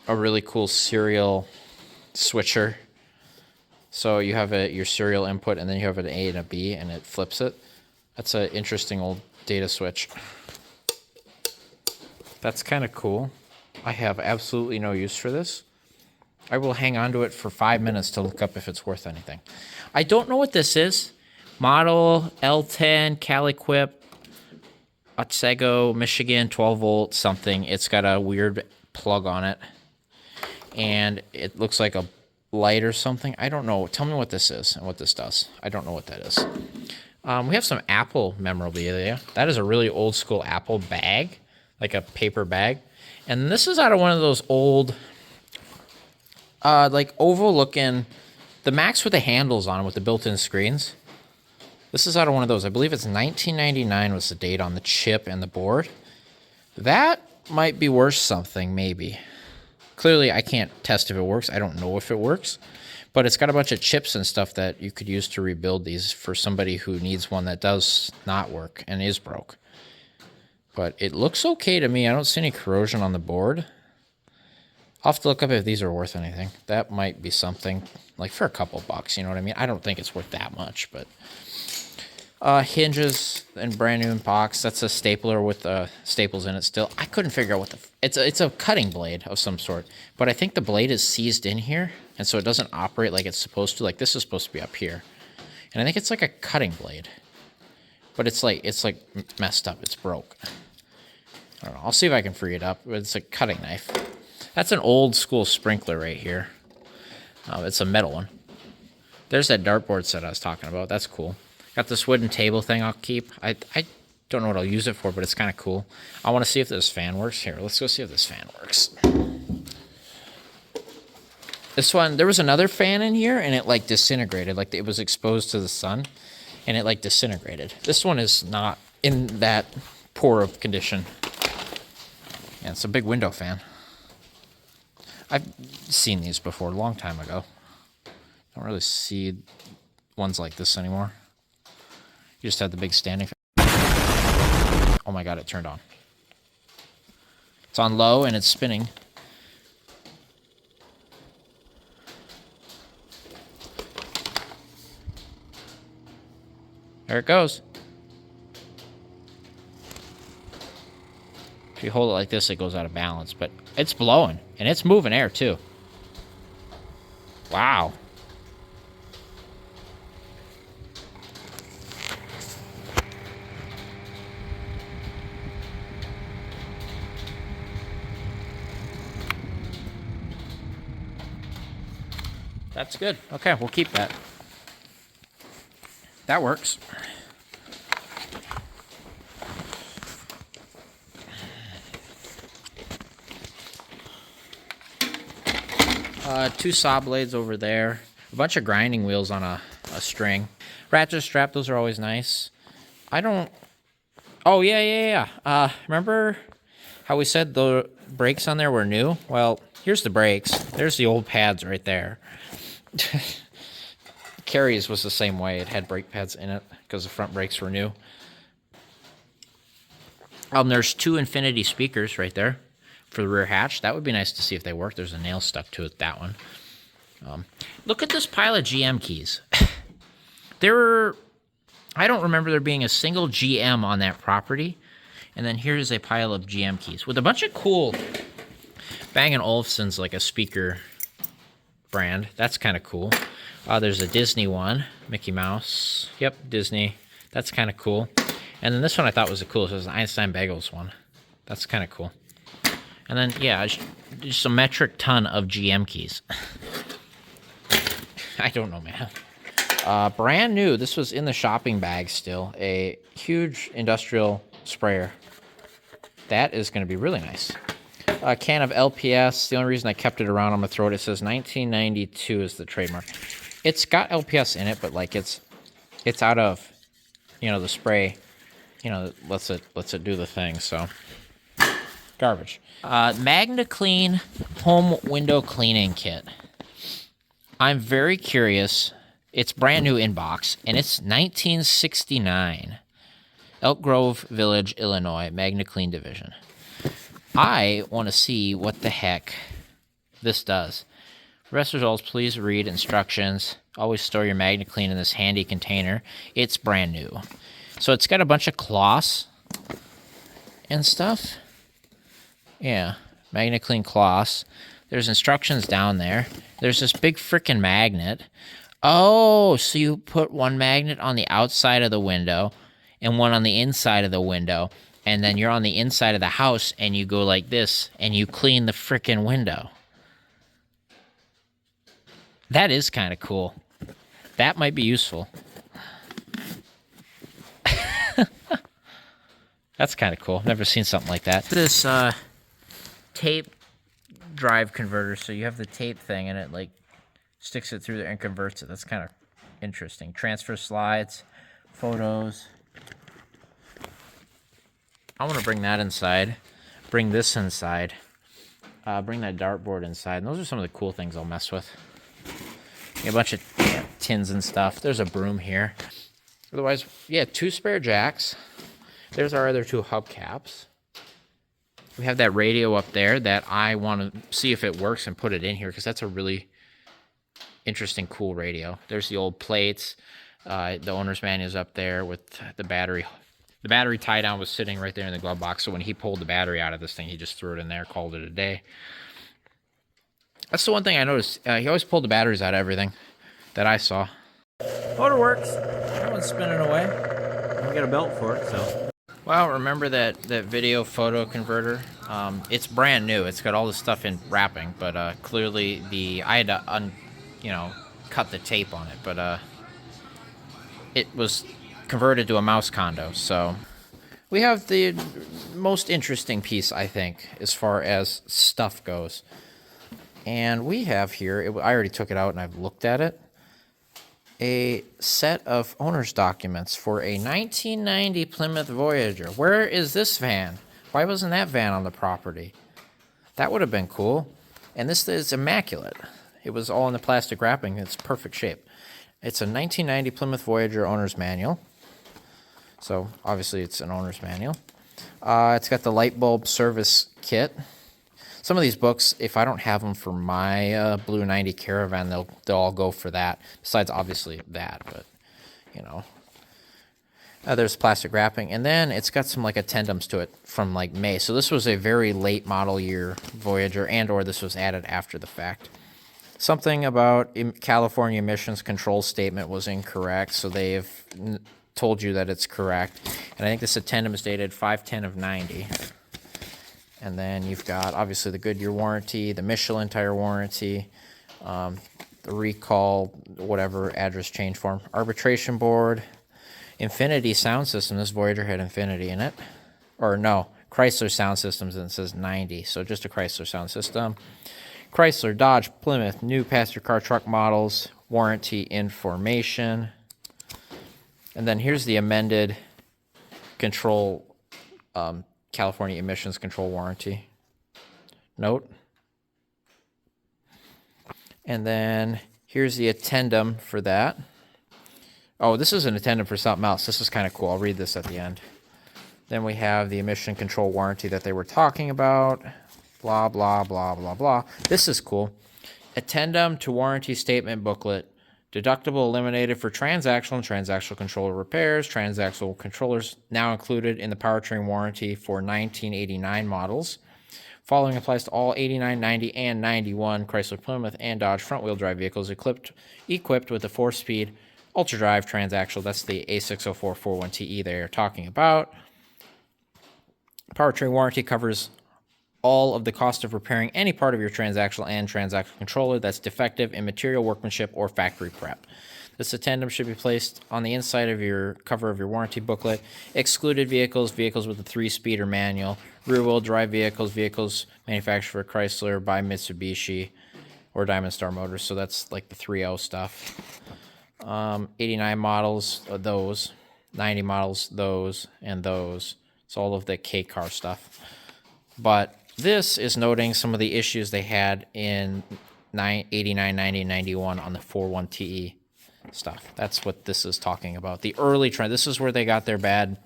S1: a really cool serial switcher. So you have your serial input, and then you have an A and a B, and it flips it. That's an interesting old data switch. That's kind of cool. I have absolutely no use for this. I will hang on to it for 5 minutes to look up if it's worth anything. I don't know what this is. Model L10 Caliquip Otsego, Michigan, 12 volt something. It's got a weird plug on it. And it looks like a light or something. I don't know. Tell me what this is and what this does. I don't know what that is. We have some Apple memorabilia. That is a really old school Apple bag, like a paper bag. And this is out of one of those old, like oval looking, the Macs with the handles on them with the built-in screens. This is out of one of those. I believe it's 1999 was the date on the chip and the board. That might be worth something, maybe. Clearly, I can't test if it works. I don't know if it works. But it's got a bunch of chips and stuff that you could use to rebuild these for somebody who needs one that does not work and is broke. But it looks okay to me. I don't see any corrosion on the board. I'll have to look up if these are worth anything. That might be something, like for a couple bucks, you know what I mean? I don't think it's worth that much, but... hinges and brand new in box. That's a stapler with staples in it still. I couldn't figure out what the... It's a cutting blade of some sort, but I think the blade is seized in here, and so it doesn't operate like it's supposed to. Like, this is supposed to be up here. And I think it's like a cutting blade. But it's like messed up. It's broke. I don't know. I'll see if I can free it up. It's a cutting knife. That's an old school sprinkler right here. It's a metal one. There's that dartboard set I was talking about. That's cool. Got this wooden table thing I'll keep. I don't know what I'll use it for, but it's kind of cool. I want to see if this fan works. Here, let's go see if this fan works. This one, there was another fan in here, and it, like, disintegrated. Like, it was exposed to the sun, and it, like, disintegrated. This one is not in that poor of condition. Yeah, it's a big window fan. I've seen these before, a long time ago. Don't really see ones like this anymore. You just had the big standing fan. Oh my god, it turned on. It's on low and it's spinning. There it goes. If you hold it like this, it goes out of balance, but it's blowing and it's moving air too. Wow. That's good. Okay, we'll keep that. That works. Two saw blades over there. A bunch of grinding wheels on a string. Ratchet strap, those are always nice. I don't... Oh, yeah. Remember how we said the brakes on there were new? Well, here's the brakes. There's the old pads right there. Carrie's was the same way. It had brake pads in it because the front brakes were new. There's two Infinity speakers right there for the rear hatch. That would be nice to see if they work. There's a nail stuck to it, that one. Look at this pile of GM keys. I don't remember there being a single GM on that property. And then here's a pile of GM keys with a bunch of cool Bang & Olufsen's, like a speaker brand. That's kind of cool. There's a Disney one, Mickey Mouse. Yep, Disney. That's kind of cool. And then this one I thought was the coolest. It was the Einstein Bagels one. That's kind of cool. And then, yeah, just a metric ton of GM keys. I don't know, man. Brand new. This was in the shopping bag still. A huge industrial sprayer. That is going to be really nice. A can of LPS. The only reason I kept it around, I'm going to throw it. It says 1992 is the trademark. It's got LPS in it, but like it's out of, the spray, lets it do the thing. So garbage. Magna Clean home window cleaning kit. I'm very curious. It's brand new in box, and it's 1969. Elk Grove Village, Illinois, Magna Clean Division. I want to see what the heck this does. For best results, please read instructions. Always store your Magna Clean in this handy container. It's brand new. So it's got a bunch of cloths and stuff. Yeah, Magna Clean cloths. There's instructions down there. There's this big freaking magnet. Oh, so you put one magnet on the outside of the window and one on the inside of the window, and then you're on the inside of the house and you go like this and you clean the freaking window. That is kind of cool. That might be useful. That's kind of cool. Never seen something like that. This tape drive converter, so you have the tape thing and it like sticks it through there and converts it. That's kind of interesting. Transfer slides, photos. I want to bring that inside. Bring this inside. Bring that dartboard inside. And those are some of the cool things I'll mess with. A bunch of tins and stuff. There's a broom here. Otherwise, yeah, 2 spare jacks. There's our other 2 hubcaps. We have that radio up there that I want to see if it works and put it in here because that's a really interesting, cool radio. There's the old plates. The owner's manual's up there with the battery. The battery tie down was sitting right there in the glove box, so when he pulled the battery out of this thing, he just threw it in there, called it a day. That's the one thing I noticed. He always pulled the batteries out of everything that I saw. Motor works. That one's spinning away. I got a belt for it, so. Well, remember that video photo converter? It's brand new. It's got all the stuff in wrapping, but clearly I had to cut the tape on it, but it was converted to a mouse condo. So we have the most interesting piece, I think, as far as stuff goes. And we have here, I already took it out and I've looked at it, a set of owner's documents for a 1990 Plymouth Voyager. Where is this van? Why wasn't that van on the property? That would have been cool. And this is immaculate. It was all in the plastic wrapping. It's perfect shape. It's a 1990 Plymouth Voyager owner's manual. So obviously it's an owner's manual. It's got the light bulb service kit. Some of these books, if I don't have them for my Blue 90 Caravan, they'll all go for that. Besides, obviously, that, but, there's plastic wrapping. And then it's got some, addendums to it from, May. So this was a very late model year Voyager, or this was added after the fact. Something about California emissions control statement was incorrect, so they've told you that it's correct. And I think this addendum is dated 5/10 of 90. And then you've got, obviously, the Goodyear warranty, the Michelin tire warranty, the recall, whatever, address change form, arbitration board, Infinity sound system. This Voyager had Infinity in it. Or no, Chrysler sound systems, and it says 90. So just a Chrysler sound system. Chrysler, Dodge, Plymouth, new passenger car truck models, warranty information. And then here's the amended control California emissions control warranty note. And then here's the addendum for that. Oh, this is an addendum for something else. This is kind of cool. I'll read this at the end. Then we have the emission control warranty that they were talking about. Blah, blah, blah, blah, blah. This is cool. Addendum to warranty statement booklet. Deductible eliminated for transactional and transactional controller repairs. Transactional controllers now included in the powertrain warranty for 1989 models. Following applies to all 89, 90, and 91 Chrysler, Plymouth, and Dodge front-wheel drive vehicles equipped with a 4-speed ultra-drive transaxle. That's the A60441TE they're talking about. Powertrain warranty covers all of the cost of repairing any part of your transaxle and transaxle controller that's defective in material, workmanship, or factory prep. This addendum should be placed on the inside of your cover of your warranty booklet. Excluded vehicles, vehicles with a 3-speed or manual, rear-wheel drive vehicles, vehicles manufactured for Chrysler by Mitsubishi or Diamond Star Motors. So that's like the 3.0 stuff. 89 models, those. 90 models, those, and those. It's all of the K-car stuff. But this is noting some of the issues they had in 89, 90, and 91 on the 41TE stuff. That's what this is talking about. The early trend. This is where they got their bad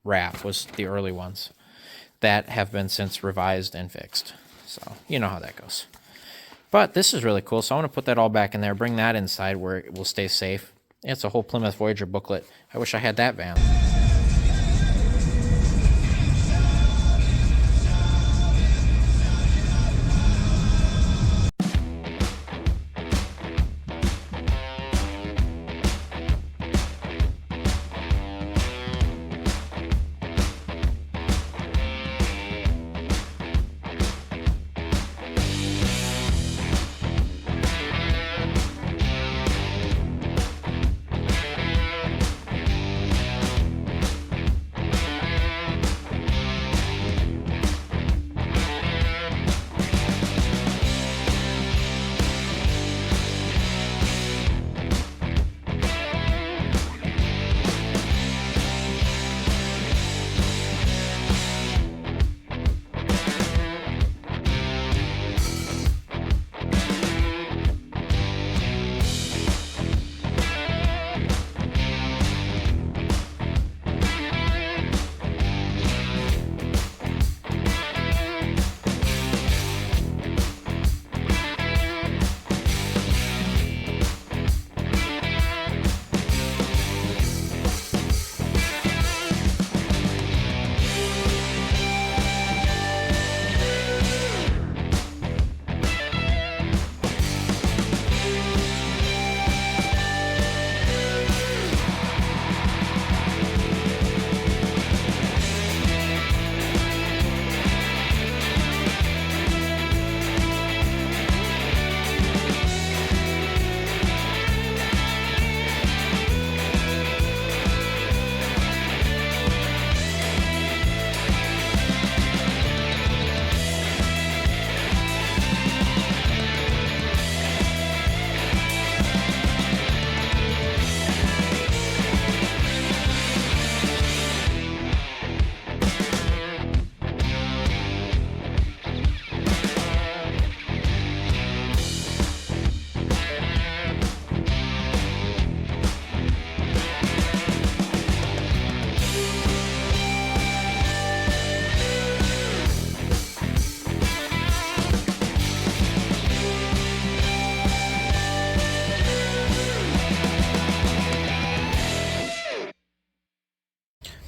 S1: rap, was the early ones that have been since revised and fixed. So you know how that goes. But this is really cool. So I want to put that all back in there, bring that inside where it will stay safe. It's a whole Plymouth Voyager booklet. I wish I had that van.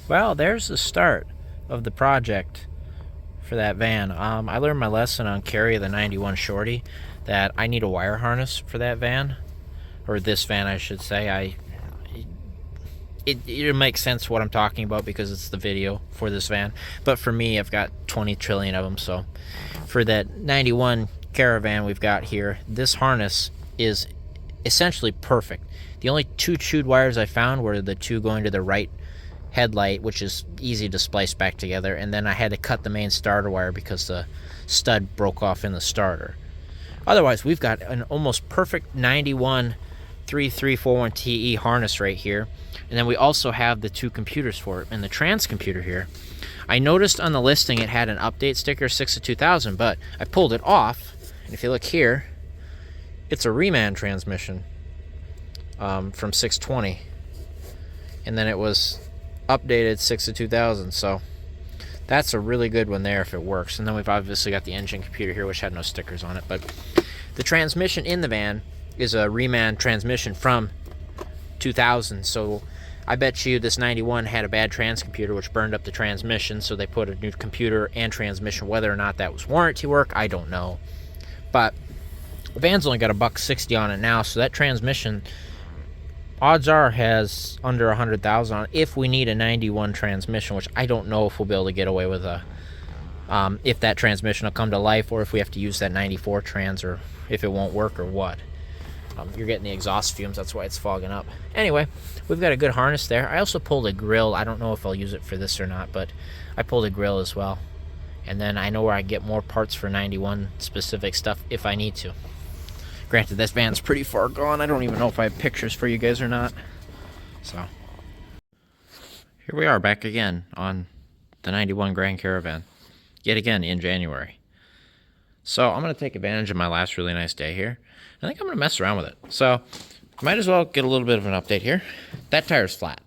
S1: Well, there's the start of the project for that van. I learned my lesson on Carry the 91 Shorty that I need a wire harness for that van, or this van I should say. It makes sense what I'm talking about because it's the video for this van, but for me I've got 20 trillion of them. So for that 91 Caravan we've got here, this harness is essentially perfect. The only two chewed wires I found were the two going to the right headlight, which is easy to splice back together, and then I had to cut the main starter wire because the stud broke off in the starter. Otherwise, we've got an almost perfect 91 3341TE harness right here, and then we also have the two computers for it. And the trans computer here, I noticed on the listing it had an update sticker 6 of 2000, but I pulled it off, and if you look here, it's a reman transmission from 620, and then it was updated 6 of 2000. So that's a really good one there if it works. And then we've obviously got the engine computer here, which had no stickers on it, but the transmission in the van is a reman transmission from 2000. So I bet you this 91 had a bad trans computer which burned up the transmission, so they put a new computer and transmission. Whether or not that was warranty work, I don't know. But the van's only got $160 on it now, so that transmission, odds are, has under 100,000 on it if we need a 91 transmission, which I don't know if we'll be able to get away with if that transmission will come to life, or if we have to use that 94 trans, or if it won't work or what. You're getting the exhaust fumes, that's why it's fogging up. Anyway, we've got a good harness there. I also pulled a grill. I don't know if I'll use it for this or not, but I pulled a grill as well. And then I know where I get more parts for 91 specific stuff if I need to. Granted, this van's pretty far gone. I don't even know if I have pictures for you guys or not. So, here we are back again on the 91 Grand Caravan. Yet again in January. So I'm going to take advantage of my last really nice day here. I think I'm going to mess around with it. So might as well get a little bit of an update here. That tire's flat.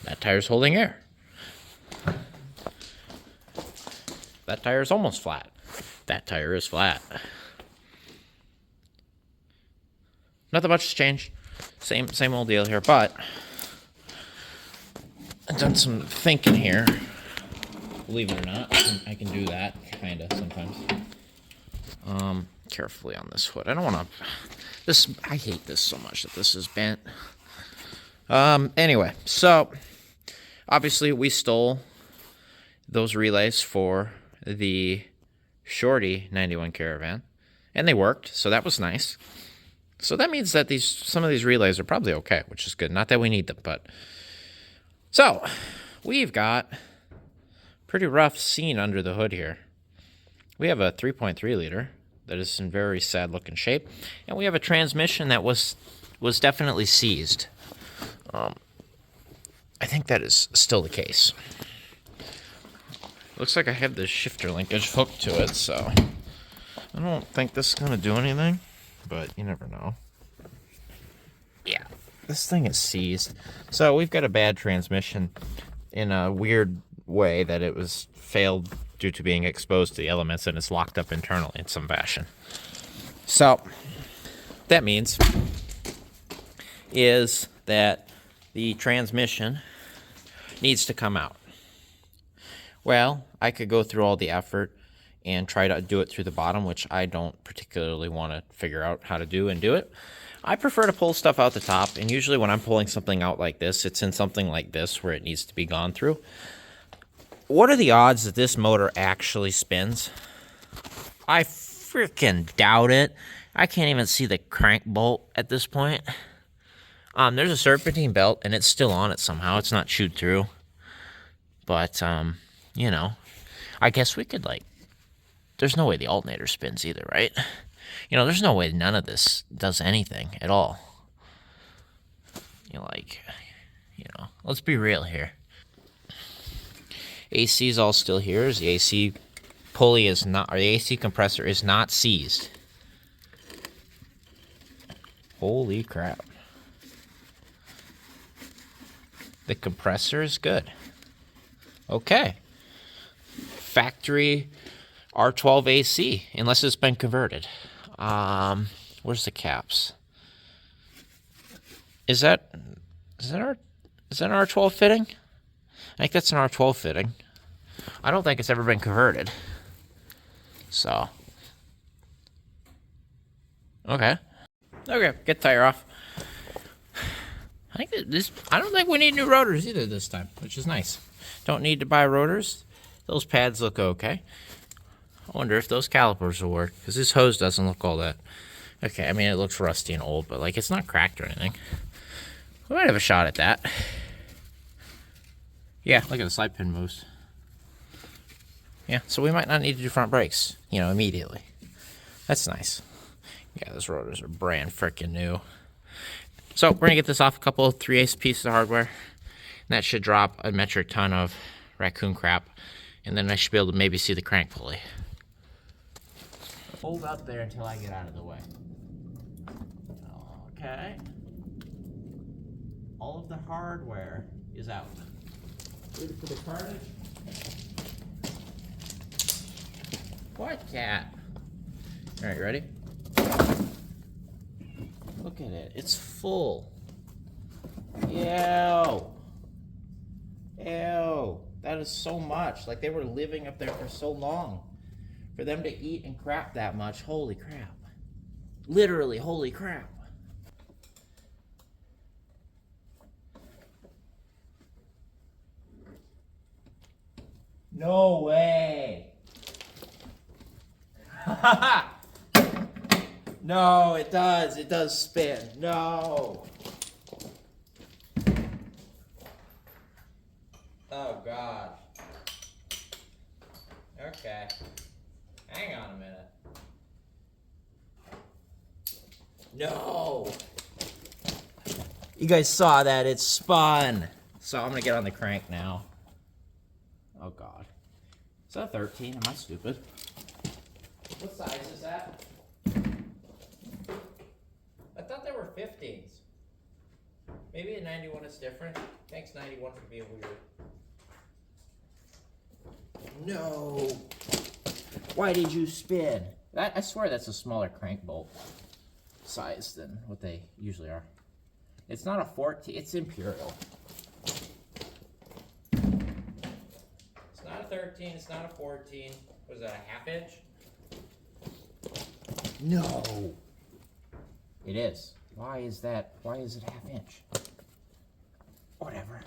S1: That tire's holding air. That tire's almost flat. That tire is flat. Nothing much has changed. Same old deal here, but I've done some thinking here. Believe it or not, I can do that, kind of, sometimes. Carefully on this hood. I don't want to... I hate this so much that this is bent. Anyway, so, obviously we stole those relays for the Shorty 91 Caravan, and they worked, so that was nice. So that means that some of these relays are probably okay, which is good. Not that we need them, but... So, we've got pretty rough scene under the hood here. We have a 3.3 liter that is in very sad looking shape, and we have a transmission that was definitely seized. I think that is still the case. Looks like I have the shifter linkage hooked to it, so I don't think this is going to do anything, but you never know. Yeah, this thing is seized. So we've got a bad transmission in a weird way that it was failed due to being exposed to the elements, and it's locked up internally in some fashion. So that means is that the transmission needs to come out. Well, I could go through all the effort and try to do it through the bottom, which I don't particularly want to figure out how to do and do it. I prefer to pull stuff out the top, and usually when I'm pulling something out like this, it's in something like this where it needs to be gone through. What are the odds that this motor actually spins? I freaking doubt it. I can't even see the crank bolt at this point. There's a serpentine belt, and it's still on it somehow. It's not chewed through. But, you know, I guess we could, there's no way the alternator spins either, right? You know, there's no way none of this does anything at all. Let's be real here. AC is all still here. The AC pulley is not, or the AC compressor is not seized. Holy crap. The compressor is good. Okay. Factory R12 AC, unless it's been converted. Where's the caps? Is that an R12 fitting? I think that's an R12 fitting. I don't think it's ever been converted. So. Okay, get tire off. I don't think we need new rotors either this time, which is nice. Don't need to buy rotors. Those pads look okay. I wonder if those calipers will work, because this hose doesn't look all that. Okay, I mean, it looks rusty and old, but it's not cracked or anything. We might have a shot at that. Yeah, look at the slide pin moves. Yeah, so we might not need to do front brakes, immediately. That's nice. Yeah, those rotors are brand freaking new. So we're going to get this off a couple of 3/8 pieces of hardware. And that should drop a metric ton of raccoon crap. And then I should be able to maybe see the crank pulley. Hold up there until I get out of the way. Okay. All of the hardware is out. Ready for the carnage? What cat? Alright, ready? Look at it. It's full. Ew. Ew. That is so much. Like, they were living up there for so long. For them to eat and crap that much, holy crap. Literally, holy crap. No way. No, it does. It does spin. No. Oh, God. Okay. Hang on a minute. No. You guys saw that. It spun. So I'm going to get on the crank now. Oh, God. Is that a 13? Am I stupid? What size is that? I thought they were 15s. Maybe a 91 is different. Thanks, 91, for being weird. No. Why did you spin? I swear that's a smaller crank bolt size than what they usually are. It's not a 14. It's imperial. It's not a 13. It's not a 14. Was that a half inch? No. It is. Why is that? Why is it half inch? Whatever.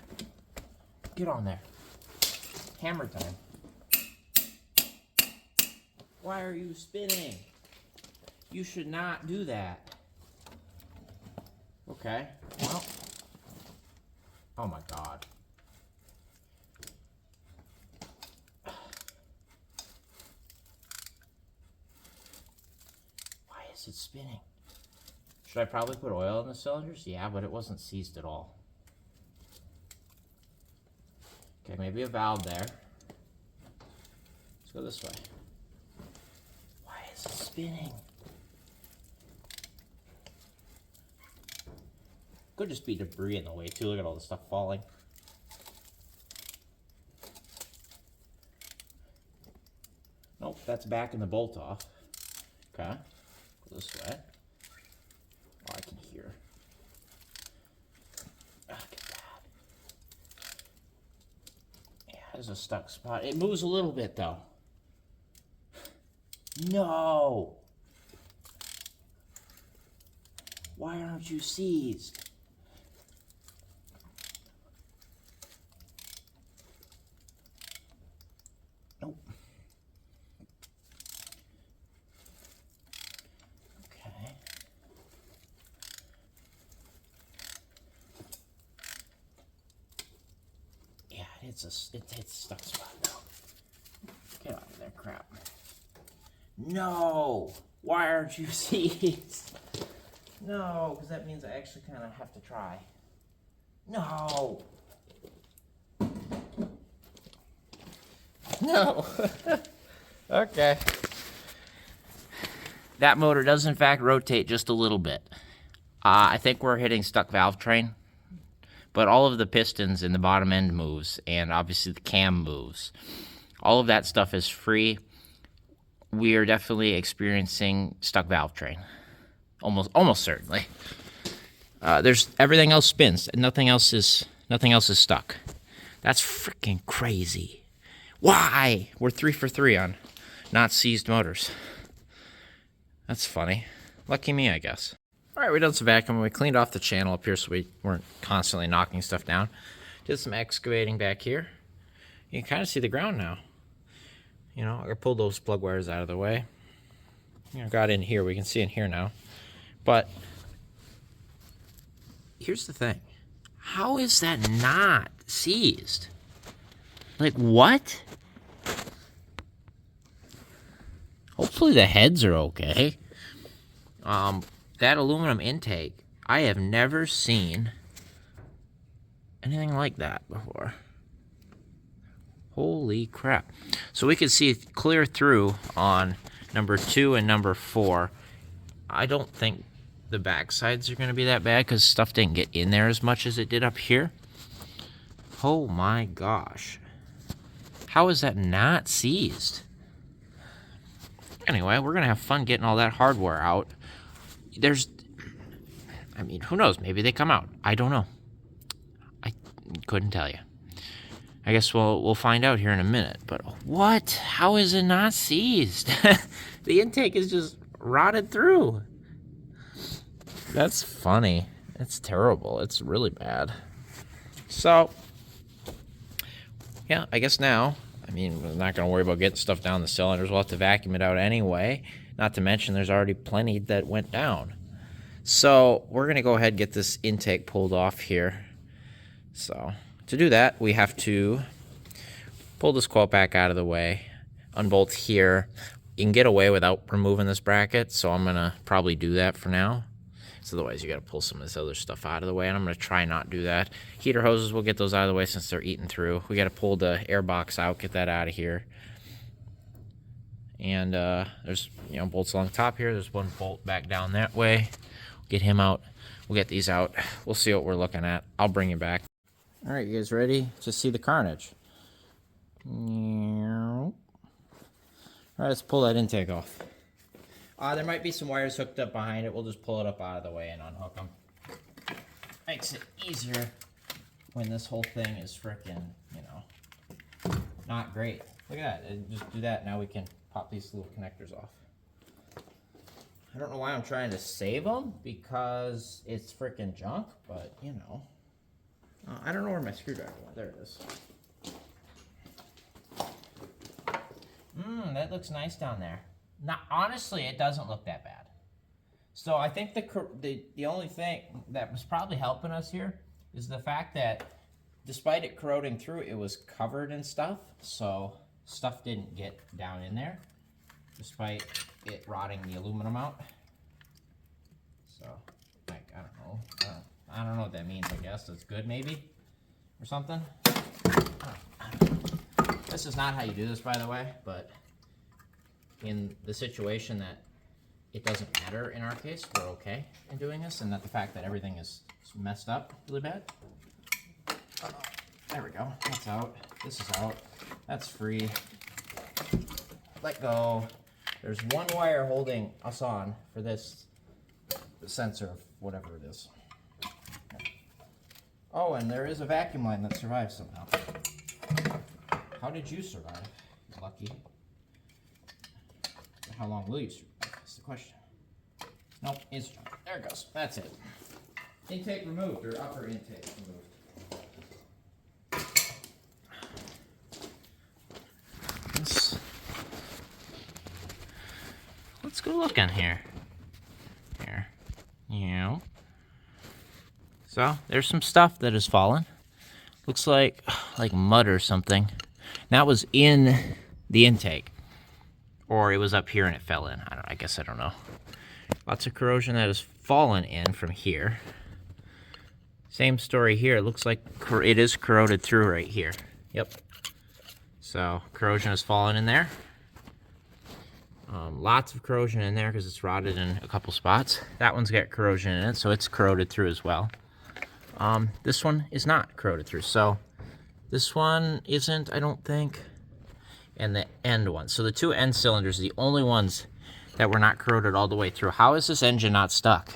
S1: Get on there. Hammer time. Why are you spinning? You should not do that. Okay. Well. Oh my God. Why is it spinning? Should I probably put oil in the cylinders? Yeah, but it wasn't seized at all. Okay, maybe a valve there. Let's go this way. Why is it spinning? Could just be debris in the way too. Look at all the stuff falling. Nope, that's backing the bolt off. Okay, go this way. Oh, I can hear. Look at that. Yeah, there's a stuck spot. It moves a little bit though. No. Why aren't you seized? Nope. Okay. Yeah, it's stuck spot now. Get out of there, crap. No. Why aren't you seized? No, because that means I actually kind of have to try. No. No. Okay. That motor does in fact rotate just a little bit. I think we're hitting stuck valve train, but all of the pistons in the bottom end moves, and obviously the cam moves. All of that stuff is free. We are definitely experiencing stuck valve train. Almost certainly. There's everything else spins. Nothing else is stuck. That's freaking crazy. Why? We're 3 for 3 on not seized motors. That's funny. Lucky me, I guess. All right, we done some vacuuming. We cleaned off the channel up here so we weren't constantly knocking stuff down. Did some excavating back here. You can kind of see the ground now. You know, I pulled those plug wires out of the way. You know, got in here. We can see in here now. But here's the thing. How is that not seized? Like, what? Hopefully the heads are okay. That aluminum intake, I have never seen anything like that before. Holy crap. So we can see clear through on number 2 and number 4. I don't think the back sides are going to be that bad because stuff didn't get in there as much as it did up here. Oh my gosh. How is that not seized? Anyway, we're going to have fun getting all that hardware out. I mean, who knows? Maybe they come out. I don't know. Couldn't tell you. I guess we'll find out here in a minute. But what? How is it not seized? The intake is just rotted through. That's funny. It's terrible. It's really bad. So, yeah, I guess now, I mean, we're not going to worry about getting stuff down the cylinders. We'll have to vacuum it out anyway. Not to mention there's already plenty that went down. So we're going to go ahead and get this intake pulled off here. So to do that, we have to pull this coil back out of the way, unbolt here. You can get away without removing this bracket, so I'm going to probably do that for now. So otherwise you got to pull some of this other stuff out of the way, and I'm going to try not do that. Heater hoses, we'll get those out of the way since they're eating through. We got to pull the air box out, get that out of here. And there's, bolts along the top here. There's one bolt back down that way. Get him out. We'll get these out. We'll see what we're looking at. I'll bring you back. All right, you guys ready to see the carnage? All right, let's pull that intake off. There might be some wires hooked up behind it. We'll just pull it up out of the way and unhook them. Makes it easier when this whole thing is frickin', not great. Look at that. Just do that. Now we can pop these little connectors off. I don't know why I'm trying to save them, because it's freaking junk, but, I don't know where my screwdriver went. There it is. That looks nice down there. Now, honestly, it doesn't look that bad. So I think the only thing that was probably helping us here is the fact that despite it corroding through, it was covered in stuff, so stuff didn't get down in there, despite it rotting the aluminum out. So, I don't know. I don't know what that means, I guess. That's good, maybe? Or something? This is not how you do this, by the way, but in the situation that it doesn't matter in our case, we're okay in doing this, and that the fact that everything is messed up really bad. There we go. That's out. This is out. That's free. Let go. There's one wire holding us on for this sensor of whatever it is. Oh, and there is a vacuum line that survives somehow. How did you survive? Lucky. How long will you survive? That's the question. Nope, it's junk. There it goes. That's it. Intake removed, or upper intake removed. Let's go look in here. So there's some stuff that has fallen. Looks like mud or something. That was in the intake, or it was up here and it fell in. I guess I don't know. Lots of corrosion that has fallen in from here. Same story here. It looks like it is corroded through right here. Yep. So corrosion has fallen in there. Lots of corrosion in there because it's rotted in a couple spots. That one's got corrosion in it, so it's corroded through as well. This one is not corroded through, so this one isn't, I don't think, and the end one. So the two end cylinders are the only ones that were not corroded all the way through. How is this engine not stuck?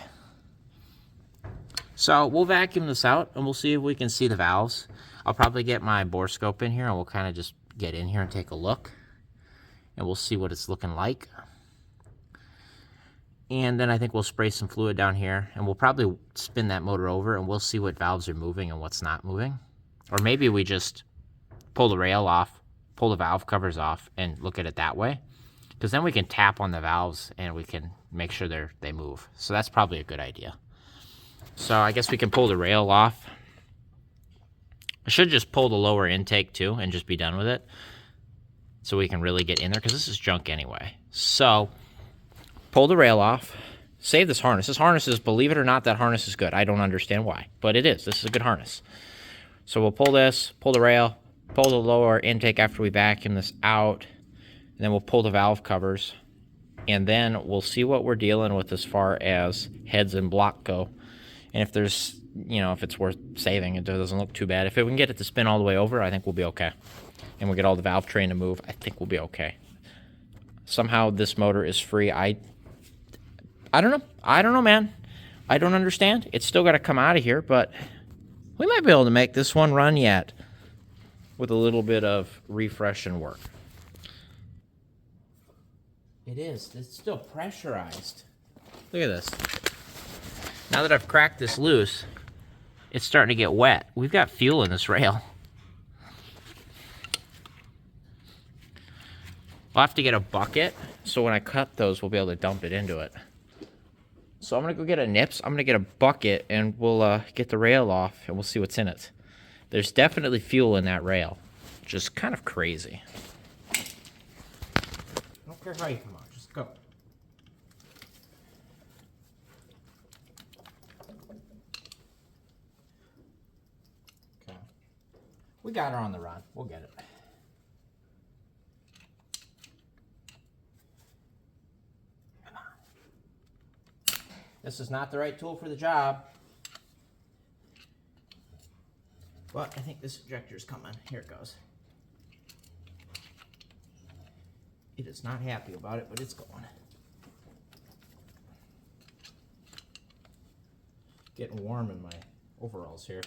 S1: So we'll vacuum this out, and we'll see if we can see the valves. I'll probably get my bore scope in here, and we'll kind of just get in here and take a look. And we'll see what it's looking like. And then I think we'll spray some fluid down here, and we'll probably spin that motor over, and we'll see what valves are moving and what's not moving. Or maybe we just pull the rail off, pull the valve covers off, and look at it that way. Because then we can tap on the valves, and we can make sure they move. So that's probably a good idea. So I guess we can pull the rail off. I should just pull the lower intake too, and just be done with it, so we can really get in there, because this is junk anyway. So pull the rail off, save this harness. This harness is, believe it or not, that harness is good. I don't understand why, but it is. This is a good harness. So we'll pull this, pull the rail, pull the lower intake after we vacuum this out, and then we'll pull the valve covers, and then we'll see what we're dealing with as far as heads and block go. And if there's, if it's worth saving, it doesn't look too bad. If we can get it to spin all the way over, I think we'll be okay. And we'll get all the valve train to move, I think we'll be okay. Somehow this motor is free. I don't know. I don't know, man. I don't understand. It's still got to come out of here, but We might be able to make this one run yet with a little bit of refresh and work. It is. It's still pressurized. Look at this. Now that I've cracked this loose, it's starting to get wet. We've got fuel in this rail. I'll have to get a bucket, so when I cut those, we'll be able to dump it into it. So I'm gonna go get a nips, I'm gonna get a bucket, and we'll get the rail off, and we'll see what's in it. There's definitely fuel in that rail. Just kind of crazy. I don't care how you come out, just go. Okay. We got her on the run. We'll get it. This is not the right tool for the job. But I think this ejector's coming. Here it goes. It is not happy about it, but it's going. Getting warm in my overalls here.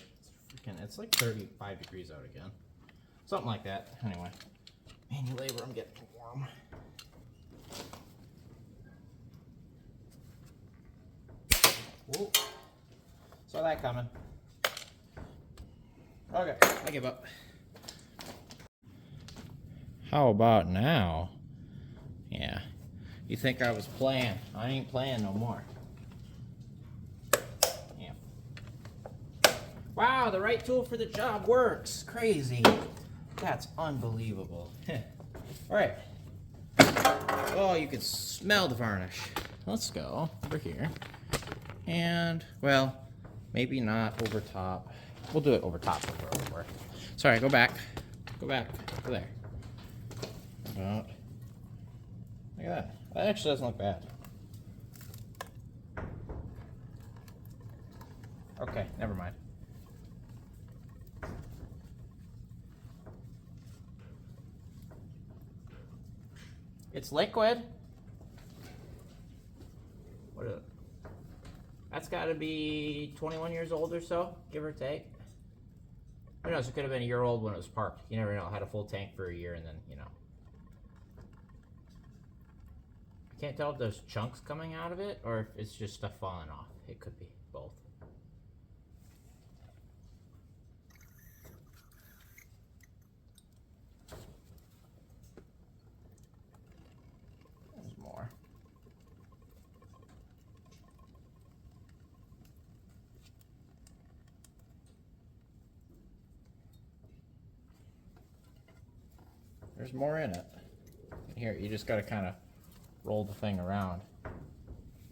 S1: It's like 35 degrees out again. Something like that. Anyway. Manual labor, I'm getting warm. Whoa. Saw that coming. Okay, I give up. How about now? Yeah. You think I was playing? I ain't playing no more. Yeah. Wow, the right tool for the job works. Crazy. That's unbelievable. Alright. Oh, you can smell the varnish. Let's go over here. And, well, maybe not over top. We'll do it over top over. Sorry, go back. Go back. Go there. About. Look at that. That actually doesn't look bad. Okay, never mind. It's liquid. What is it? That's got to be 21 years old or so, give or take. Who knows? It could have been a year old when it was parked. You never know. I had a full tank for a year and then, you know. I can't tell if there's chunks coming out of it or if it's just stuff falling off. It could be both. There's more. There's more in it. Here, you just gotta kind of roll the thing around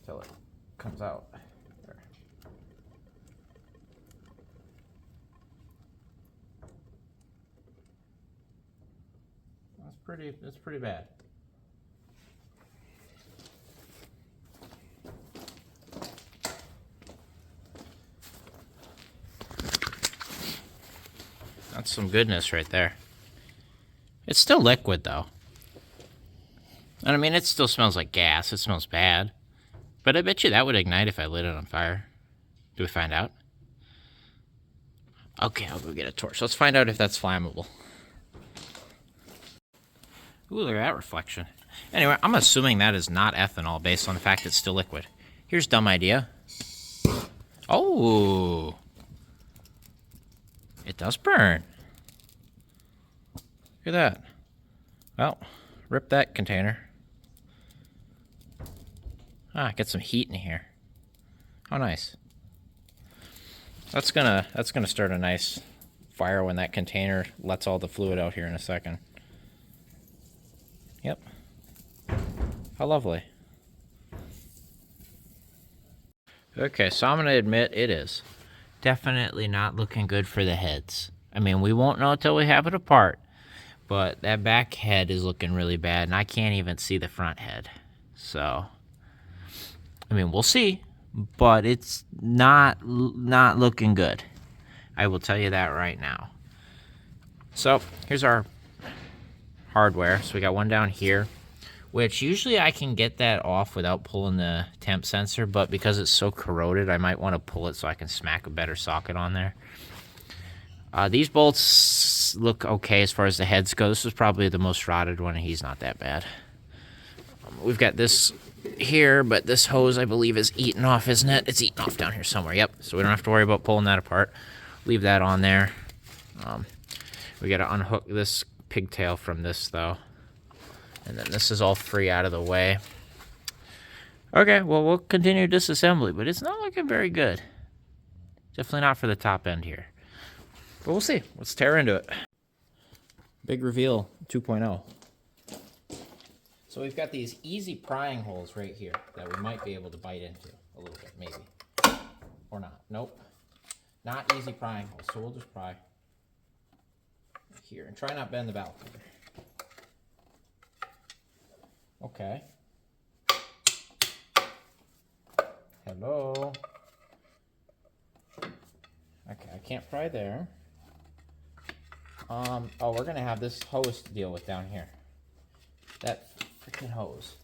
S1: until it comes out. There. That's pretty bad. That's some goodness right there. It's still liquid, though. And I mean, it still smells like gas. It smells bad. But I bet you that would ignite if I lit it on fire. Do we find out? Okay, I'll go get a torch. Let's find out if that's flammable. Ooh, look at that reflection. Anyway, I'm assuming that is not ethanol based on the fact it's still liquid. Here's a dumb idea. Oh! It does burn. Look at that. Well, rip that container. Ah, get some heat in here. How nice. That's gonna start a nice fire when that container lets all the fluid out here in a second. Yep. How lovely. Okay, so I'm gonna admit it is definitely not looking good for the heads. I mean, we won't know until we have it apart. But that back head is looking really bad, and I can't even see the front head. So, I mean, we'll see, but it's not looking good. I will tell you that right now. So, here's our hardware. So we got one down here, which usually I can get that off without pulling the temp sensor, but because it's so corroded, I might want to pull it so I can smack a better socket on there. These bolts look okay as far as the heads go. This is probably the most rotted one, and he's not that bad. We've got this here, but this hose, I believe, is eaten off, isn't it? It's eaten off down here somewhere. Yep, so we don't have to worry about pulling that apart. Leave that on there. We got to unhook this pigtail from this, though. And then this is all free out of the way. Okay, well, we'll continue disassembly, but it's not looking very good. Definitely not for the top end here. But we'll see. Let's tear into it. Big reveal 2.0. So we've got these easy prying holes right here that we might be able to bite into a little bit, maybe. Or not. Nope. Not easy prying holes, so we'll just pry here. And try not bend the valve cover. Okay. Hello. Okay, I can't pry there. Oh, we're gonna have this hose to deal with down here. That freaking hose.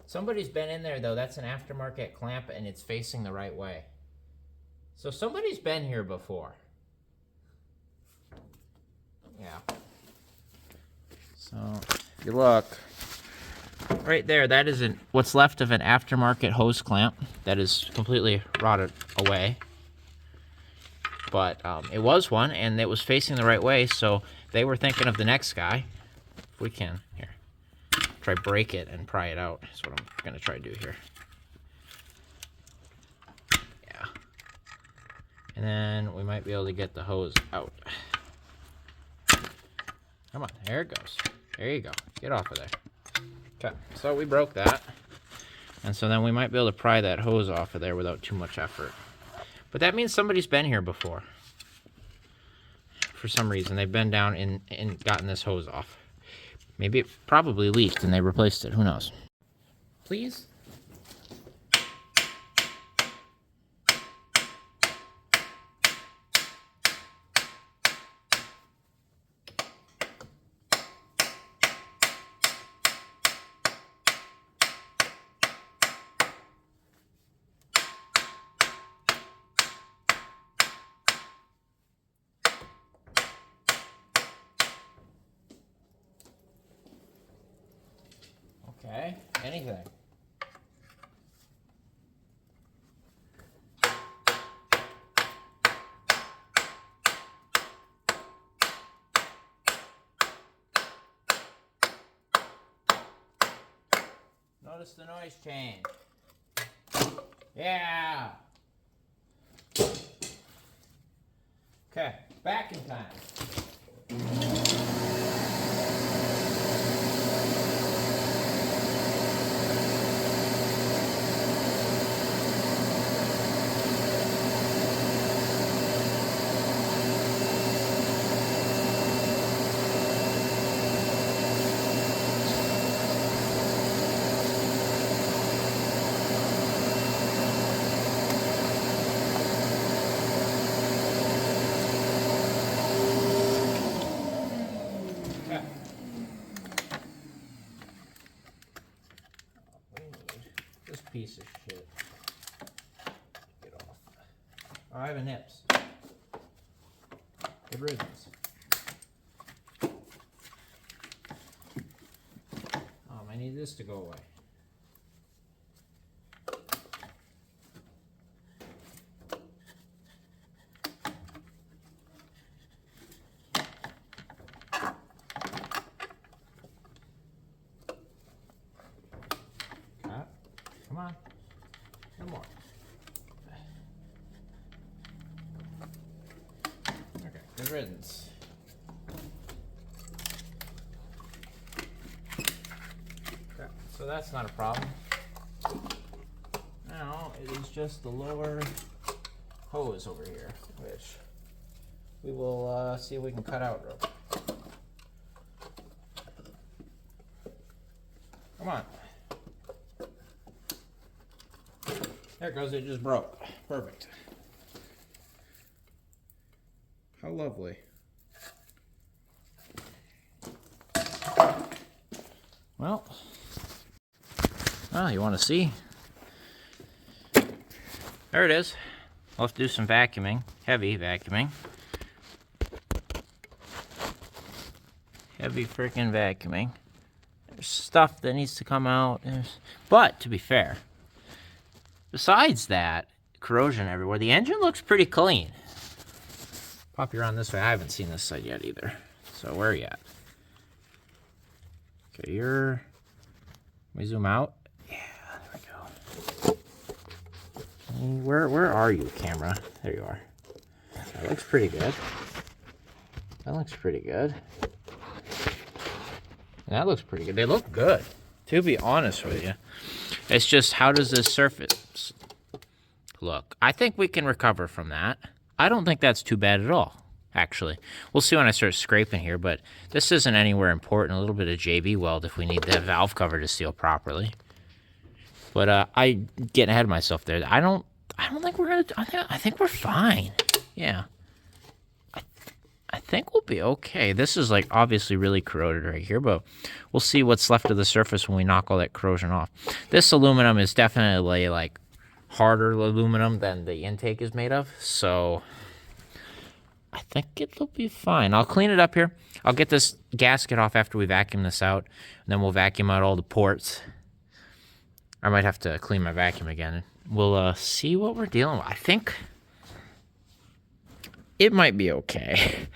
S1: Somebody's been in there though. That's an aftermarket clamp and it's facing the right way. So somebody's been here before. Yeah. So if you look right there, that is what's left of an aftermarket hose clamp that is completely rotted away. But it was one, and it was facing the right way, so they were thinking of the next guy. If we can, here, try break it and pry it out. That's what I'm going to try to do here. Yeah. And then we might be able to get the hose out. Come on, there it goes. There you go. Get off of there. Okay, so we broke that. And so then we might be able to pry that hose off of there without too much effort. But that means somebody's been here before. For some reason, they've been down and gotten this hose off. Maybe it probably leaked and they replaced it. Who knows? Please? Okay, anything. Notice the noise change. Yeah. Okay, back in time. Piece of shit. Get off. Oh, I have a nips. Good riddance. I need this to go away. Come on. One more. Okay, good riddance. Okay, so that's not a problem. Now it is just the lower hose over here, which we will see if we can cut out real quick. Come on. There it goes, it just broke. Perfect. How lovely. Well, you want to see? There it is. I'll have to do some vacuuming, heavy vacuuming. Heavy freaking vacuuming. There's stuff that needs to come out. But, to be fair, besides that, corrosion everywhere, the engine looks pretty clean. Pop you around this way. I haven't seen this side yet either. So, where are you at? Okay, let me zoom out. Yeah, there we go. Where are you, camera? There you are. That looks pretty good. That looks pretty good. That looks pretty good. They look good, to be honest with you. It's just, how does this surface look? I think we can recover from that. I don't think that's too bad at all, actually. We'll see when I start scraping here, but this isn't anywhere important. A little bit of JB weld if we need the valve cover to seal properly. But I getting ahead of myself there. I don't think we're gonna. I think we're fine. Yeah. I think we'll be okay. This is like obviously really corroded right here, but we'll see what's left of the surface when we knock all that corrosion off. This aluminum is definitely like harder aluminum than the intake is made of, so I think it'll be fine. I'll clean it up here. I'll get this gasket off after we vacuum this out, and then we'll vacuum out all the ports. I might have to clean my vacuum again. We'll see what we're dealing with. I think it might be okay.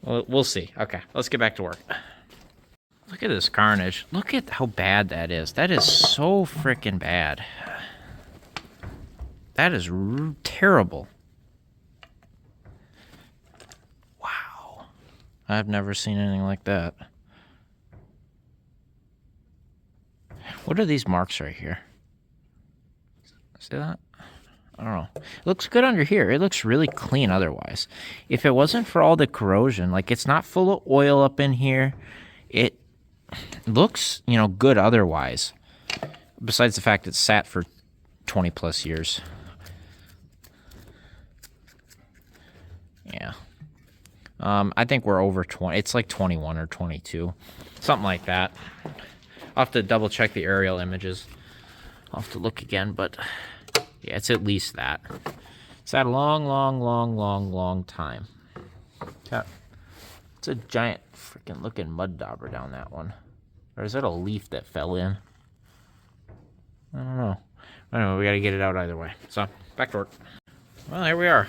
S1: We'll see. Okay, let's get back to work. Look at this carnage. Look at how bad that is. That is so freaking bad. That is terrible. Wow. I've never seen anything like that. What are these marks right here? See that? I don't know. It looks good under here. It looks really clean otherwise. If it wasn't for all the corrosion, like it's not full of oil up in here, it looks, good otherwise. Besides the fact it's sat for 20 plus years. Yeah. I think we're over 20. It's like 21 or 22. Something like that. I'll have to double check the aerial images. I'll have to look again, but yeah, it's at least that. It's that long time. It's a giant freaking looking mud dauber down that one. Or is that a leaf that fell in? I don't know. Anyway, we gotta get it out either way. So, back to work. Well, here we are.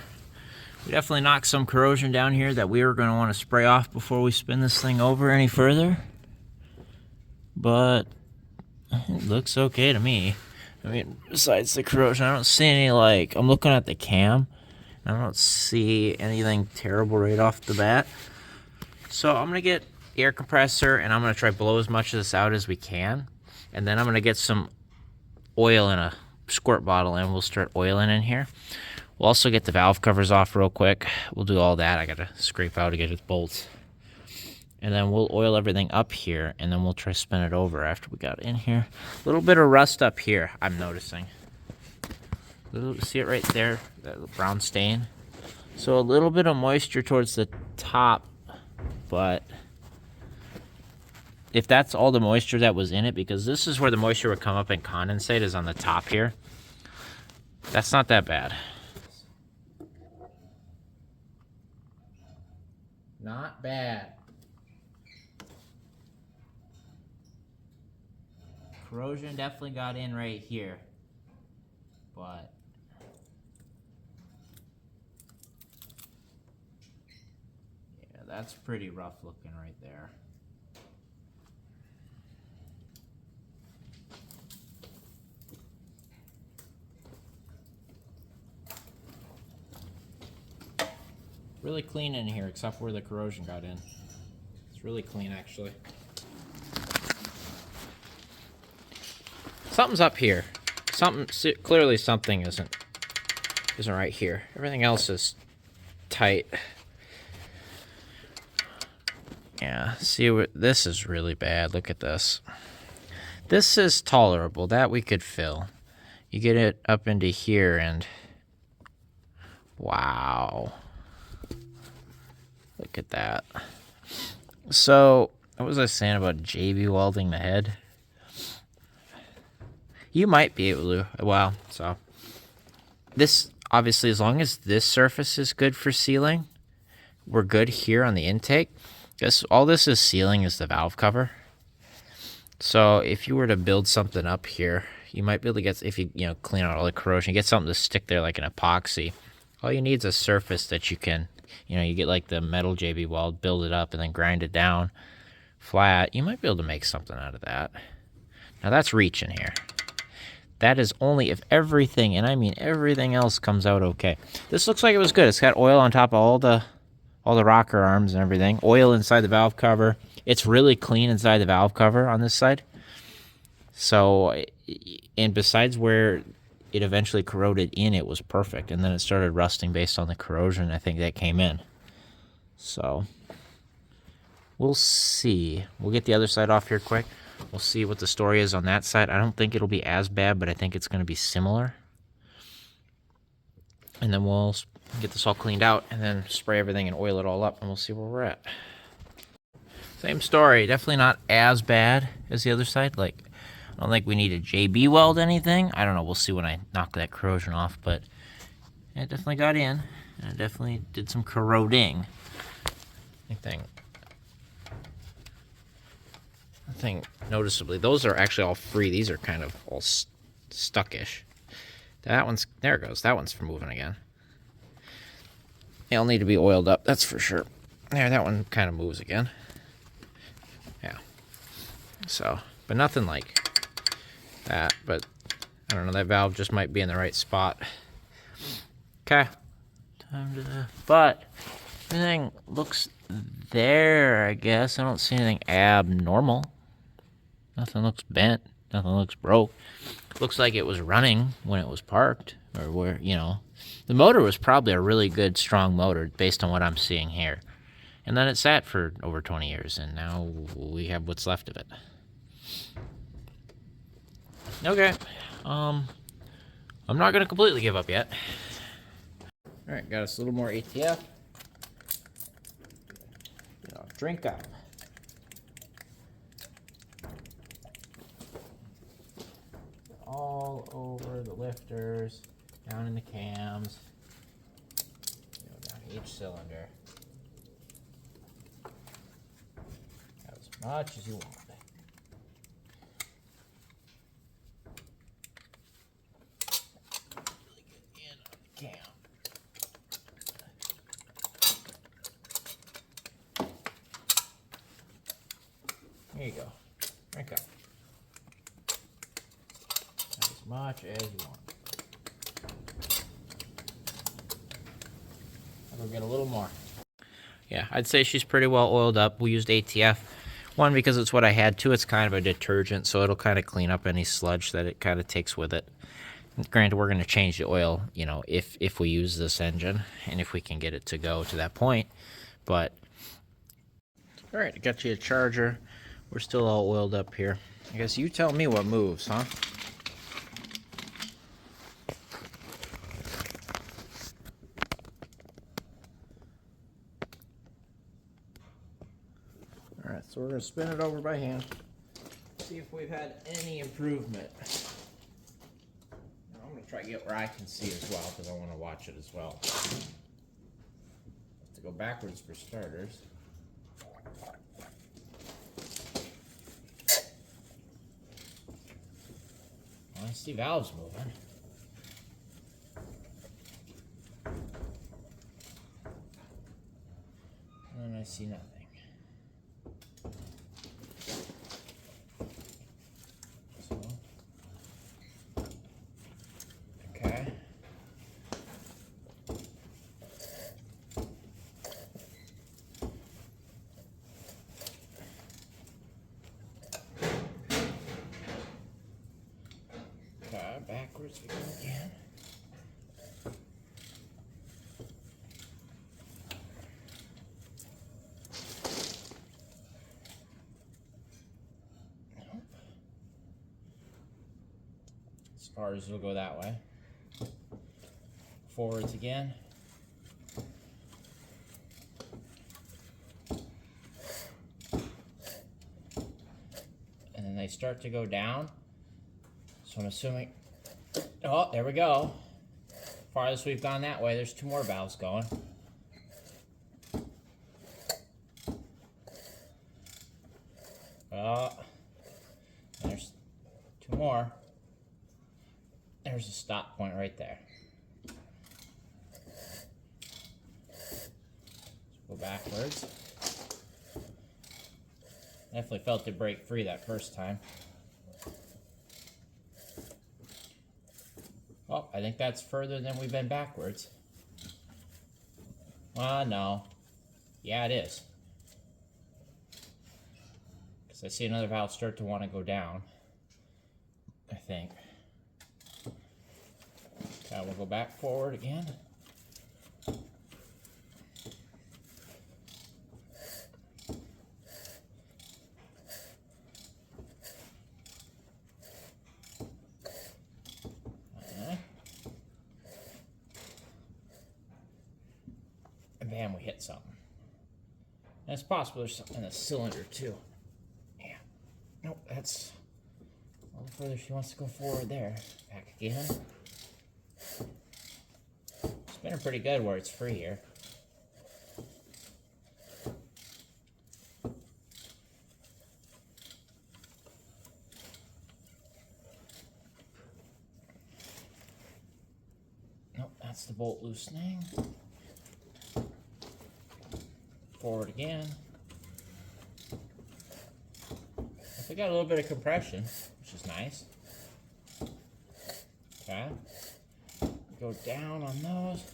S1: We definitely knocked some corrosion down here that we were gonna want to spray off before we spin this thing over any further. But it looks okay to me. I mean, besides the corrosion, I don't see any, I'm looking at the cam, and I don't see anything terrible right off the bat. So I'm going to get the air compressor, and I'm going to try to blow as much of this out as we can. And then I'm going to get some oil in a squirt bottle, and we'll start oiling in here. We'll also get the valve covers off real quick. We'll do all that. I got to scrape out to get its bolts. And then we'll oil everything up here, and then we'll try to spin it over after we got in here. A little bit of rust up here, I'm noticing. See it right there, that brown stain? So a little bit of moisture towards the top, but if that's all the moisture that was in it, because this is where the moisture would come up and condensate, is on the top here. That's not that bad. Not bad. Corrosion definitely got in right here, but yeah, that's pretty rough looking right there. Really clean in here, except where the corrosion got in. It's really clean, actually. Something's up here. Clearly something isn't right here. Everything else is tight. Yeah, see, this is really bad. Look at this. This is tolerable. That we could fill. You get it up into here and wow. Look at that. So, what was I saying about JB welding the head? You might be able to. Well, so this, obviously, as long as this surface is good for sealing, we're good here on the intake. all this is sealing is the valve cover. So if you were to build something up here, you might be able to get, if you clean out all the corrosion, get something to stick there like an epoxy. All you need is a surface that you can, you get like the metal JB weld, build it up, and then grind it down flat. You might be able to make something out of that. Now that's reaching here. That is only if everything, and I mean everything else, comes out okay. This looks like it was good. It's got oil on top of all the rocker arms and everything. Oil inside the valve cover. It's really clean inside the valve cover on this side. So, and besides where it eventually corroded in, it was perfect. And then it started rusting based on the corrosion, I think, that came in. So, we'll see. We'll get the other side off here quick. We'll see what the story is on that side. I don't think it'll be as bad, but I think it's going to be similar. And then we'll get this all cleaned out and then spray everything and oil it all up, and we'll see where we're at. Same story. Definitely not as bad as the other side. Like, I don't think we need a JB weld anything. I don't know. We'll see when I knock that corrosion off, but it definitely got in. And it definitely did some corroding. I think noticeably, those are actually all free. These are kind of all stuckish. That one's, there it goes. That one's for moving again. They'll need to be oiled up, that's for sure. There, that one kind of moves again. Yeah. So, but nothing like that. But I don't know, that valve just might be in the right spot. Okay. Time to, but everything looks there, I guess. I don't see anything abnormal. Nothing looks bent. Nothing looks broke. Looks like it was running when it was parked, or where, the motor was probably a really good, strong motor based on what I'm seeing here. And then it sat for over 20 years, and now we have what's left of it. Okay. I'm not going to completely give up yet. All right, got us a little more ATF. Drink up. All over the lifters, down in the cams, down each cylinder. As much as you want. Really get in on the cam. There you go. Drink up. As much as you want. I'll go get a little more. Yeah, I'd say she's pretty well oiled up. We used ATF. One, because it's what I had. Two, it's kind of a detergent, so it'll kind of clean up any sludge that it kind of takes with it. Granted, we're going to change the oil, if we use this engine, and if we can get it to go to that point. But, all right, I got you a charger. We're still all oiled up here. I guess you tell me what moves, huh? All right, so we're going to spin it over by hand. See if we've had any improvement. Now I'm going to try to get where I can see as well, because I want to watch it as well. Have to go backwards for starters. I see valves moving. And I see nothing. So, okay. Backwards we go again. Nope. As far as we'll go that way. Forwards again. And then they start to go down. So I'm assuming, oh, there we go. Farthest we've gone that way, there's two more valves going. There's two more. There's a stop point right there. Let's go backwards. Definitely felt it break free that first time. Oh, I think that's further than we've been backwards. No. Yeah, it is. Because I see another valve start to want to go down, I think. Okay, we'll go back forward again. And bam, we hit something. And it's possible there's something in the cylinder too. Yeah. Nope, that's a little further. She wants to go forward there. Back again. Spinning pretty good where it's free here. Nope, that's the bolt loosening. Forward again. We got a little bit of compression, which is nice. Okay. Go down on those.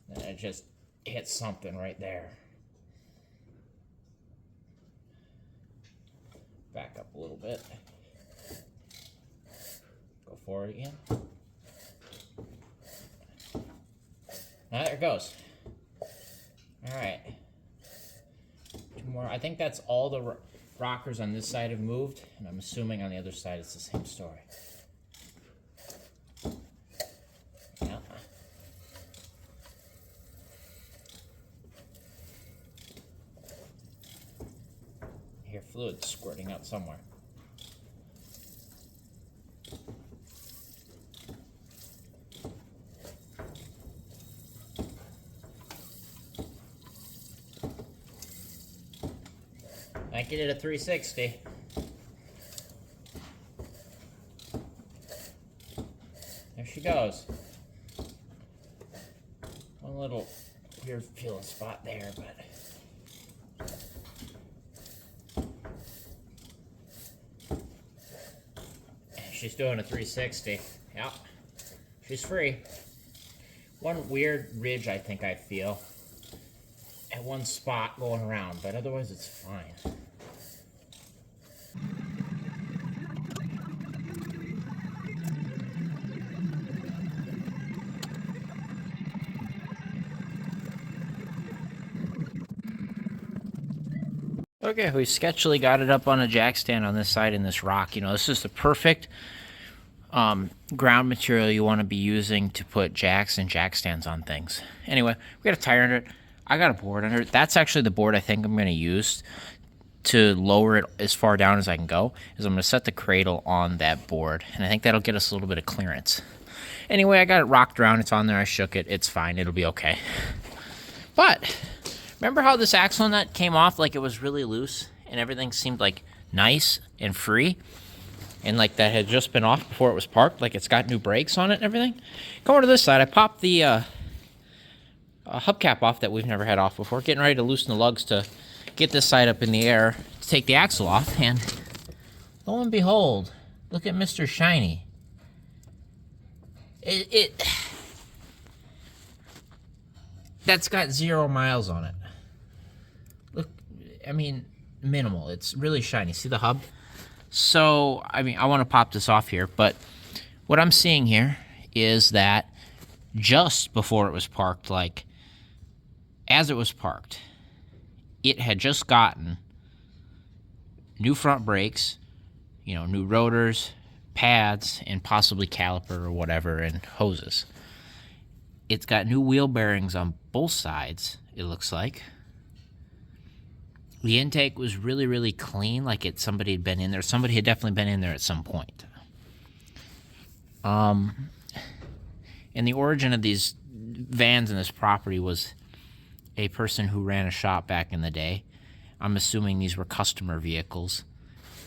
S1: And it just hits something right there. Back up a little bit. Go forward again. There it goes. Alright. Two more. I think that's all the rockers on this side have moved, and I'm assuming on the other side it's the same story. Yeah. I hear fluid squirting out somewhere. I get it at 360. There she goes. One little weird feeling spot there, but she's doing a 360. Yeah, she's free. One weird ridge I think I feel at one spot going around, but otherwise it's fine. Okay, we sketchily got it up on a jack stand on this side in this rock. You know, this is the perfect ground material you want to be using to put jacks and jack stands on things. Anyway, we got a tire under it. I got a board under it. That's actually the board I think I'm going to use to lower it as far down as I can go. Is I'm going to set the cradle on that board, and I think that'll get us a little bit of clearance. Anyway, I got it rocked around. It's on there. I shook it. It's fine. It'll be okay. But remember how this axle nut came off like it was really loose and everything seemed like nice and free? And like that had just been off before it was parked, like it's got new brakes on it and everything? Come over to this side. I popped the hubcap off that we've never had off before, getting ready to loosen the lugs to get this side up in the air to take the axle off, and lo and behold, look at Mr. Shiny. That's got 0 miles on it. Look, I mean, minimal. It's really shiny. See the hub? So, I mean, I want to pop this off here, but what I'm seeing here is that just before it was parked, like, as it was parked, it had just gotten new front brakes, you know, new rotors, pads, and possibly caliper or whatever, and hoses. It's got new wheel bearings on both sides, it looks like. The intake was really, really clean, like somebody had been in there. Somebody had definitely been in there at some point. And the origin of these vans in this property was a person who ran a shop back in the day. I'm assuming these were customer vehicles.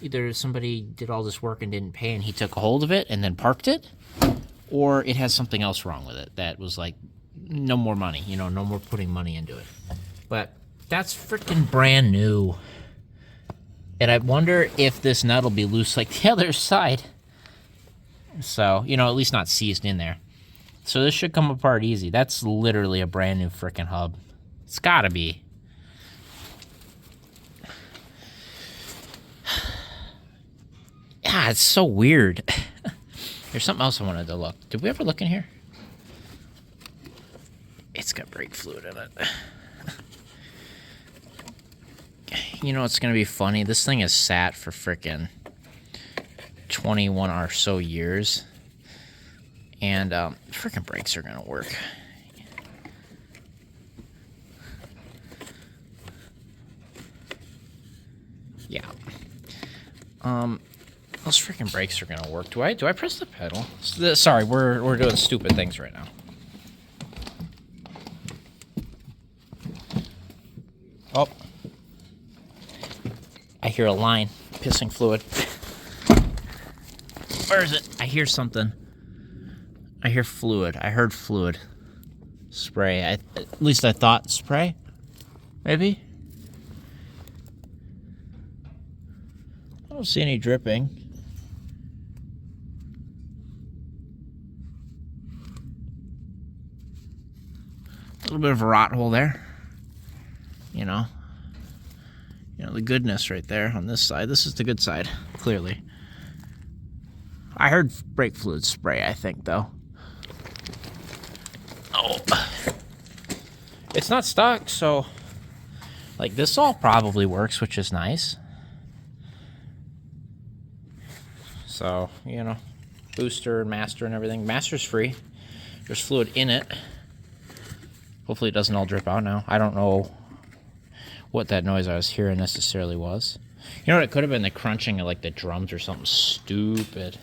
S1: Either somebody did all this work and didn't pay and he took a hold of it and then parked it, or it has something else wrong with it that was like, no more money, you know, no more putting money into it. But that's freaking brand new. And I wonder if this nut will be loose like the other side. So, you know, at least not seized in there. So this should come apart easy. That's literally a brand new freaking hub. It's gotta be. Yeah, it's so weird. There's something else I wanted to look. Did we ever look in here? It's got brake fluid in it. You know what's going to be funny? This thing has sat for frickin' 21 or so years. And frickin' brakes are going to work. Yeah. Those freaking brakes are going to work. Do I press the pedal? Sorry, we're doing stupid things right now. Oh. I hear a line. Pissing fluid. Where is it? I hear something. I hear fluid. I heard fluid. Spray. At least I thought spray. Maybe? I don't see any dripping. A little bit of a rot hole there. You know, the goodness right there on this side. This is the good side, clearly. I heard brake fluid spray, I think, though. Oh. It's not stuck, so, like, this all probably works, which is nice. So, you know, booster and master and everything. Master's free. There's fluid in it. Hopefully it doesn't all drip out now. I don't know what that noise I was hearing necessarily was. You know what? It could have been the crunching of like the drums or something stupid.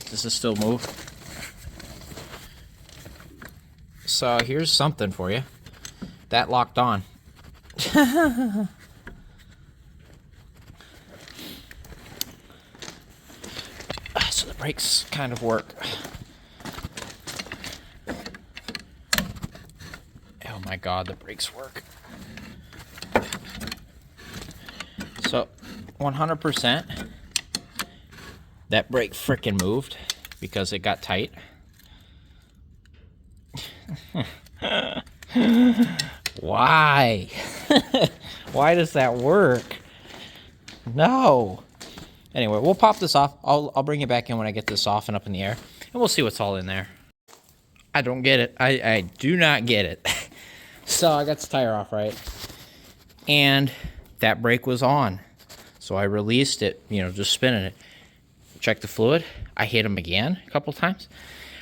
S1: Does this still move? So here's something for you. That locked on. So the brakes kind of work. Oh my god, the brakes work. So 100% that brake frickin' moved because it got tight. Why? Why does that work? No. Anyway, we'll pop this off. I'll bring it back in when I get this off and up in the air, and we'll see what's all in there. I don't get it. I do not get it. So I got the tire off, right? And that brake was on. So I released it, you know, just spinning it. Check the fluid. I hit him again a couple times.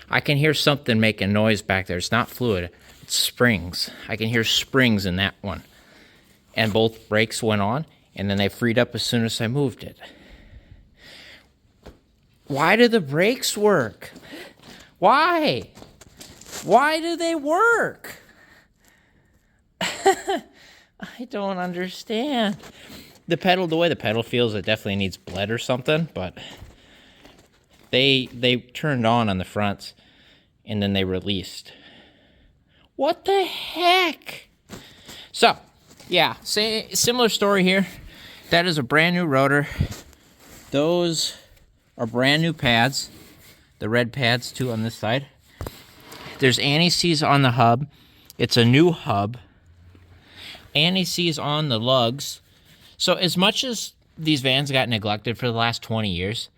S1: I can hear something making noise back there. It's not fluid. It's springs. I can hear springs in that one. And both brakes went on, and then they freed up as soon as I moved it. Why do the brakes work? Why? Why do they work? I don't understand. The way the pedal feels, it definitely needs bled or something, but they turned on the fronts and then they released. What the heck? So, yeah, similar story here. That is a brand new rotor. Those are brand new pads. The red pads too on this side. There's anti-seize on the hub. It's a new hub. Anti-seize on the lugs. So as much as these vans got neglected for the last 20 years,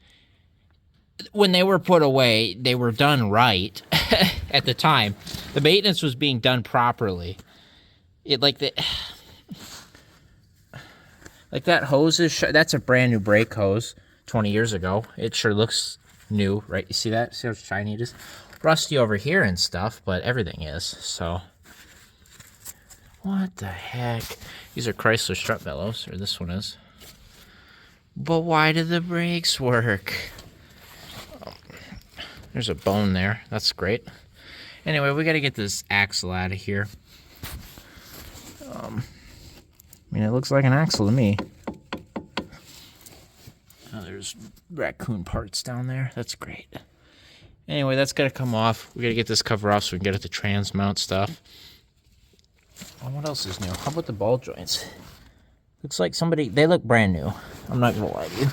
S1: when they were put away, they were done right at the time. The maintenance was being done properly. Like that hose that's a brand new brake hose 20 years ago. It sure looks new, right? You see that? See how shiny it is? Rusty over here and stuff, but everything is, so. What the heck? These are Chrysler strut bellows, or this one is. But why do the brakes work? Oh, there's a bone there. That's great. Anyway, we got to get this axle out of here. Let mean, it looks like an axle to me. Oh, there's raccoon parts down there. That's great. Anyway, that's got to come off. We got to get this cover off so we can get at the trans mount stuff. Oh, what else is new? How about the ball joints? Looks like somebody... They look brand new. I'm not going to lie to you.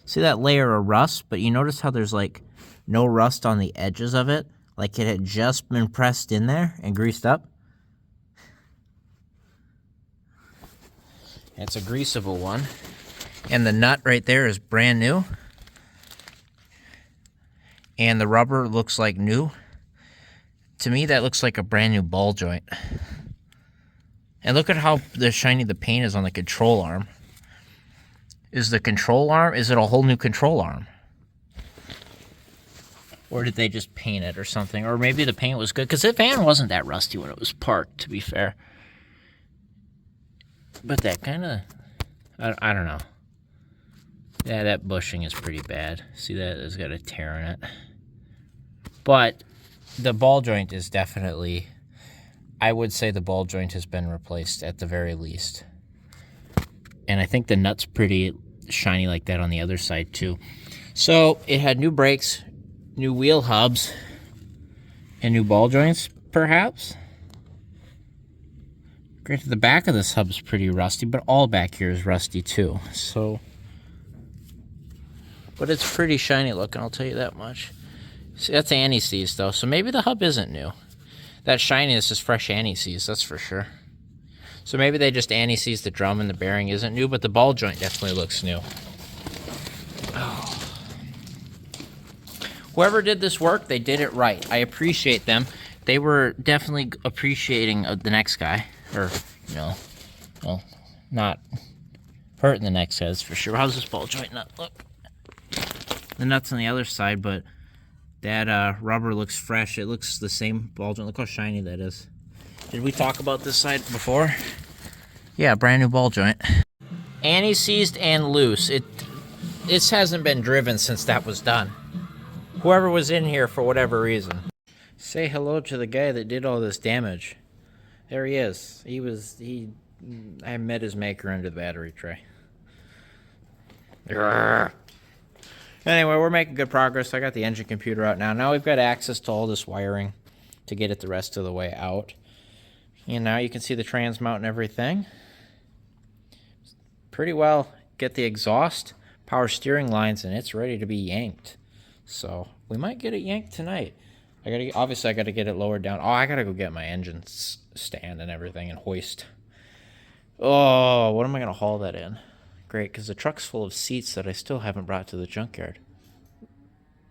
S1: See that layer of rust? But you notice how there's, like, no rust on the edges of it? Like it had just been pressed in there and greased up? It's a greasable one. And the nut right there is brand new. And the rubber looks like new. To me, that looks like a brand new ball joint. And look at how shiny the paint is on the control arm. Is the control arm, is it a whole new control arm? Or did they just paint it or something? Or maybe the paint was good, because the van wasn't that rusty when it was parked, to be fair. But that kind of, I don't know. Yeah, that bushing is pretty bad. See that? It's got a tear in it. But the ball joint is definitely, I would say the ball joint has been replaced at the very least. And I think the nut's pretty shiny like that on the other side too. So it had new brakes, new wheel hubs, and new ball joints, perhaps. Granted, the back of this hub's pretty rusty, but all back here is rusty too. So, but it's pretty shiny looking, I'll tell you that much. See, that's anti-seize though, so maybe the hub isn't new. That shininess is fresh anti-seize, that's for sure. So maybe they just anti-seize the drum and the bearing isn't new, but the ball joint definitely looks new. Oh. Whoever did this work, they did it right. I appreciate them. They were definitely appreciating the next guy. Or, you know, well, not hurting the next guy, that's for sure. How's this ball joint nut look? The nut's on the other side, but that rubber looks fresh. It looks the same ball joint. Look how shiny that is. Did we talk about this side before? Yeah, brand new ball joint. Anti-seized and loose. This hasn't been driven since that was done. Whoever was in here for whatever reason. Say hello to the guy that did all this damage. There he is. I met his maker under the battery tray. Arrgh. Anyway, we're making good progress. I got the engine computer out now. Now we've got access to all this wiring to get it the rest of the way out. And now you can see the trans mount and everything. Pretty well get the exhaust, power steering lines, and it's ready to be yanked. So we might get it yanked tonight. Obviously I gotta get it lowered down. Oh, I gotta go get my engine stand and everything and hoist. Oh, what am I gonna haul that in? Great, because the truck's full of seats that I still haven't brought to the junkyard.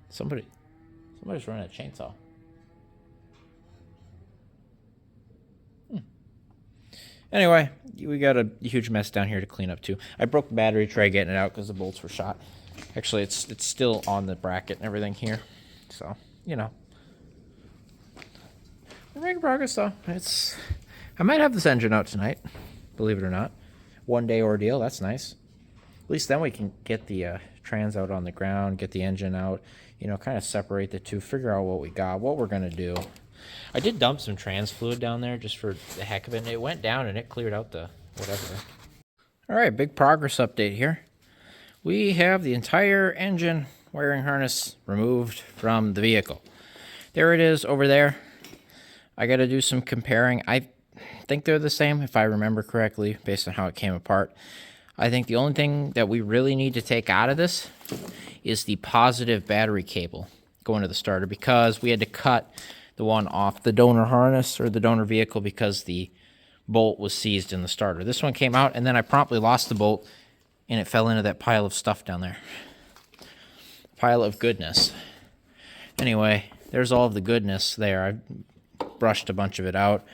S1: Somebody's running a chainsaw. Anyway, we got a huge mess down here to clean up too. I broke the battery tray getting it out because the bolts were shot. Actually, it's still on the bracket and everything here. So, you know. We're making progress though. I might have this engine out tonight, believe it or not. 1 day ordeal, that's nice. At least then we can get the trans out on the ground, get the engine out, you know, kind of separate the two, figure out what we got, what we're going to do. I did dump some trans fluid down there just for the heck of it, and it went down and it cleared out the whatever. All right, big progress update here. We have the entire engine wiring harness removed from the vehicle. There it is over there. I got to do some comparing. I think they're the same, if I remember correctly, based on how it came apart. I think the only thing that we really need to take out of this is the positive battery cable going to the starter, because we had to cut the one off the donor harness or the donor vehicle because the bolt was seized in the starter. This one came out, and then I promptly lost the bolt, and it fell into that pile of stuff down there. Pile of goodness. Anyway, there's all of the goodness there. I brushed a bunch of it out.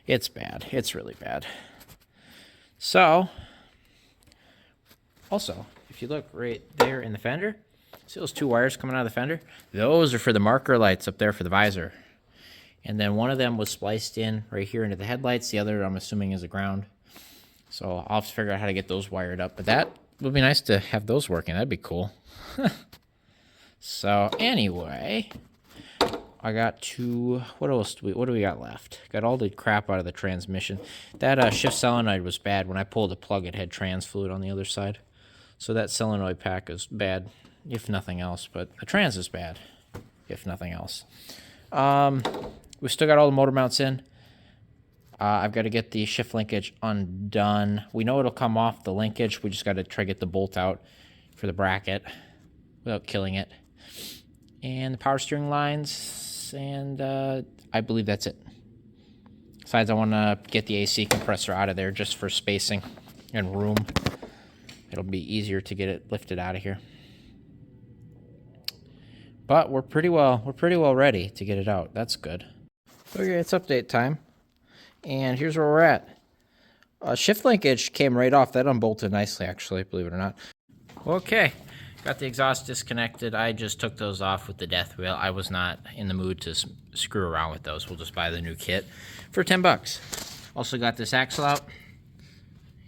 S1: It's bad. It's really bad. So, also, if you look right there in the fender, see those two wires coming out of the fender? Those are for the marker lights up there for the visor. And then one of them was spliced in right here into the headlights. The other, I'm assuming, is a ground. So I'll have to figure out how to get those wired up. But that would be nice to have those working. That'd be cool. So anyway, I got what do we got left? Got all the crap out of the transmission. That shift solenoid was bad. When I pulled the plug, it had trans fluid on the other side. So that solenoid pack is bad, if nothing else. But the trans is bad, if nothing else. We still got all the motor mounts in. I've got to get the shift linkage undone. We know it'll come off the linkage. We just got to try to get the bolt out for the bracket without killing it. And the power steering lines, and I believe that's it. Besides, I want to get the AC compressor out of there just for spacing and room. It'll be easier to get it lifted out of here. But we're pretty well ready to get it out. That's good. Okay, it's update time. And here's where we're at. Shift linkage came right off. That unbolted nicely, actually, believe it or not. Okay, got the exhaust disconnected. I just took those off with the death wheel. I was not in the mood to screw around with those. We'll just buy the new kit for $10. Also got this axle out.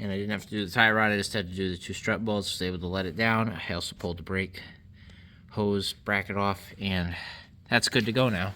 S1: And I didn't have to do the tie rod. I just had to do the 2 strut bolts. Was able to let it down. I also pulled the brake hose bracket off. And that's good to go now.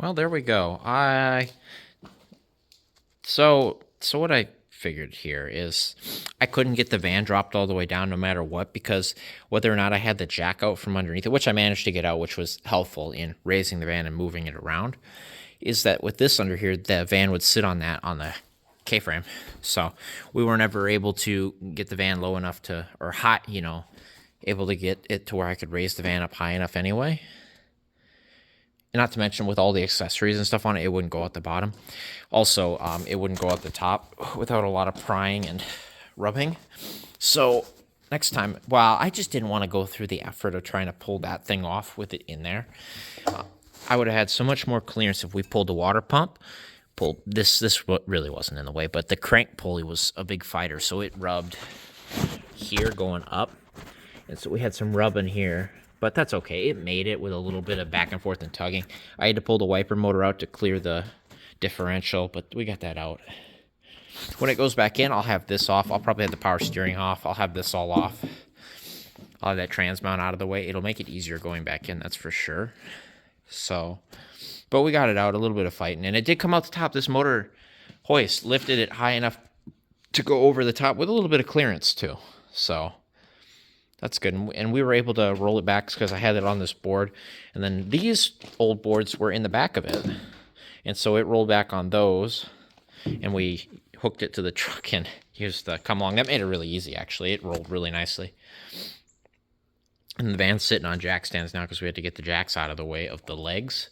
S1: Well, there we go. So what I figured here is I couldn't get the van dropped all the way down no matter what, because whether or not I had the jack out from underneath it, which I managed to get out, which was helpful in raising the van and moving it around, is that with this under here, the van would sit on the K-frame. So we were never able to get the van low enough to, or high, able to get it to where I could raise the van up high enough anyway. And not to mention, with all the accessories and stuff on it, it wouldn't go out the bottom. Also, it wouldn't go out the top without a lot of prying and rubbing. So next time, well, I just didn't want to go through the effort of trying to pull that thing off with it in there. I would have had so much more clearance if we pulled the water pump. Pulled this really wasn't in the way, but the crank pulley was a big fighter, so it rubbed here going up. And so we had some rubbing here. But that's okay. It made it with a little bit of back and forth and tugging. I had to pull the wiper motor out to clear the differential, but we got that out. When it goes back in, I'll have this off. I'll probably have the power steering off. I'll have this all off. I'll have that trans mount out of the way. It'll make it easier going back in, that's for sure. So, but we got it out, a little bit of fighting. And it did come out the top. This motor hoist lifted it high enough to go over the top with a little bit of clearance too. So that's good. And we were able to roll it back because I had it on this board. And then these old boards were in the back of it. And so it rolled back on those. And we hooked it to the truck and used the come along. That made it really easy, actually. It rolled really nicely. And the van's sitting on jack stands now because we had to get the jacks out of the way of the legs.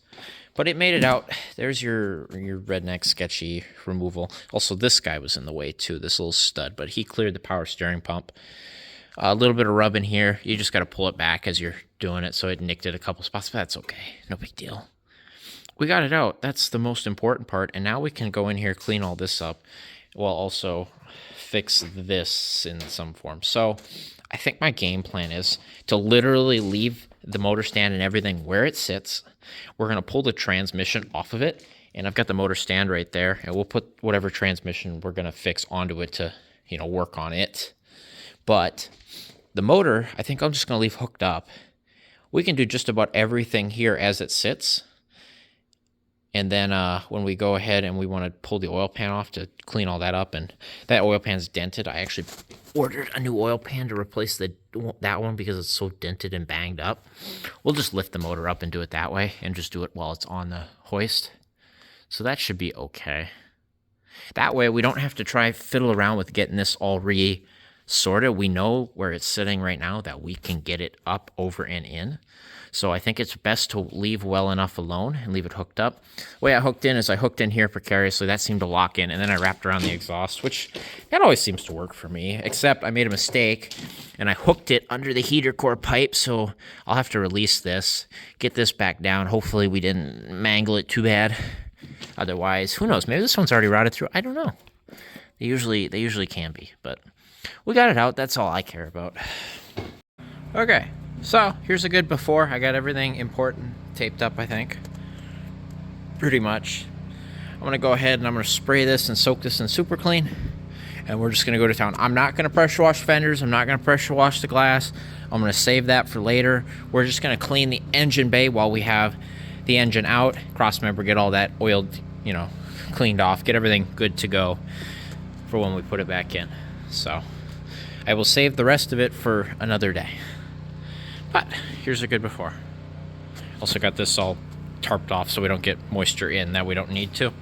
S1: But it made it out. There's your redneck sketchy removal. Also, this guy was in the way too, this little stud. But he cleared the power steering pump. A little bit of rub in here. You just got to pull it back as you're doing it. So it nicked it a couple spots, but that's okay. No big deal. We got it out. That's the most important part. And now we can go in here, clean all this up, while also fix this in some form. So I think my game plan is to literally leave the motor stand and everything where it sits. We're going to pull the transmission off of it. And I've got the motor stand right there. And we'll put whatever transmission we're going to fix onto it to, work on it. But the motor, I think I'm just going to leave hooked up. We can do just about everything here as it sits. And then when we go ahead and we want to pull the oil pan off to clean all that up, and that oil pan's dented. I actually ordered a new oil pan to replace that one because it's so dented and banged up. We'll just lift the motor up and do it that way and just do it while it's on the hoist. So that should be okay. That way we don't have to try fiddle around with getting this all sorted. We know where it's sitting right now that we can get it up, over, and in. So I think it's best to leave well enough alone and leave it hooked up. The way I hooked in is I hooked in here precariously. That seemed to lock in, and then I wrapped around the exhaust, which that always seems to work for me, except I made a mistake, and I hooked it under the heater core pipe, so I'll have to release this, get this back down. Hopefully we didn't mangle it too bad. Otherwise, who knows? Maybe this one's already routed through. I don't know. They usually can be, but we got it out. That's all I care about. Okay, so here's a good before. I got everything important taped up, I think. Pretty much. I'm going to go ahead and I'm going to spray this and soak this in super clean. And we're just going to go to town. I'm not going to pressure wash fenders. I'm not going to pressure wash the glass. I'm going to save that for later. We're just going to clean the engine bay while we have the engine out. Cross member, get all that oiled, cleaned off. Get everything good to go for when we put it back in. So I will save the rest of it for another day. But here's a good before. Also got this all tarped off so we don't get moisture in that we don't need to.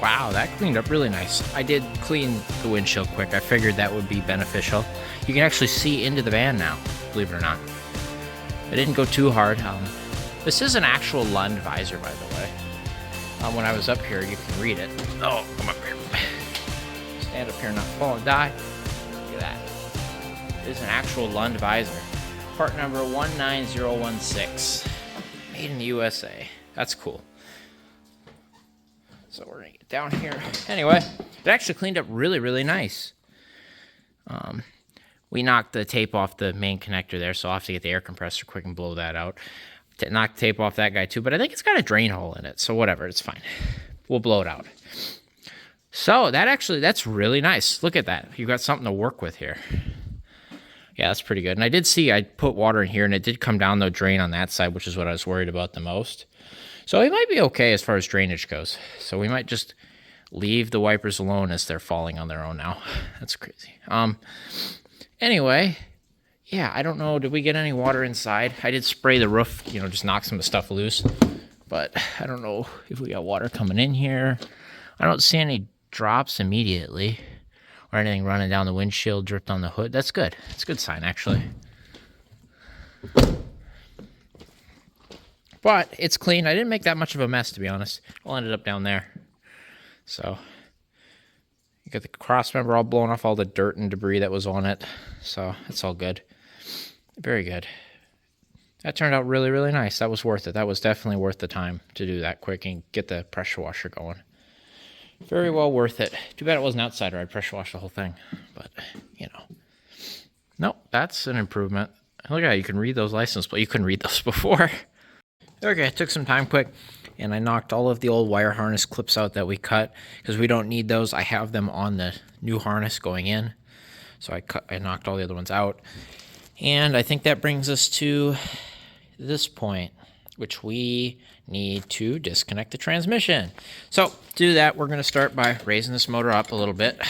S1: Wow, that cleaned up really nice. I did clean the windshield quick. I figured that would be beneficial. You can actually see into the van now, believe it or not. I didn't go too hard. This is an actual Lund visor, by the way. When I was up here, you can read it. Oh, come up here. Stand up here and not fall and die. Look at that. It is an actual Lund visor. Part number 19016. Made in the USA. That's cool. So we're gonna get down here. Anyway, it actually cleaned up really, really nice. We knocked the tape off the main connector there, so I'll have to get the air compressor quick and blow that out. Knock the tape off that guy too, but I think it's got a drain hole in it, so whatever, it's fine. We'll blow it out. So that's really nice. Look at that. You've got something to work with here. Yeah, that's pretty good. And I did see I put water in here, and it did come down the drain on that side, which is what I was worried about the most. So it might be okay as far as drainage goes. So we might just leave the wipers alone as they're falling on their own now. That's crazy. Anyway, yeah, I don't know. Did we get any water inside? I did spray the roof, just knock some of the stuff loose. But I don't know if we got water coming in here. I don't see any drops immediately or anything running down the windshield, dripped on the hood. That's good. It's a good sign, actually. But it's clean. I didn't make that much of a mess, to be honest. It all ended up down there. So you got the cross member all blown off, all the dirt and debris that was on it. So it's all good. Very good. That turned out really, really nice. That was worth it. That was definitely worth the time to do that quick and get the pressure washer going. Very well worth it. Too bad it wasn't outside or I'd pressure wash the whole thing. But, Nope, that's an improvement. Look at how you can read those license plates. You couldn't read those before. Okay, it took some time quick, and I knocked all of the old wire harness clips out that we cut because we don't need those. I have them on the new harness going in, so I knocked all the other ones out. And I think that brings us to this point, which we need to disconnect the transmission. So to do that, we're going to start by raising this motor up a little bit.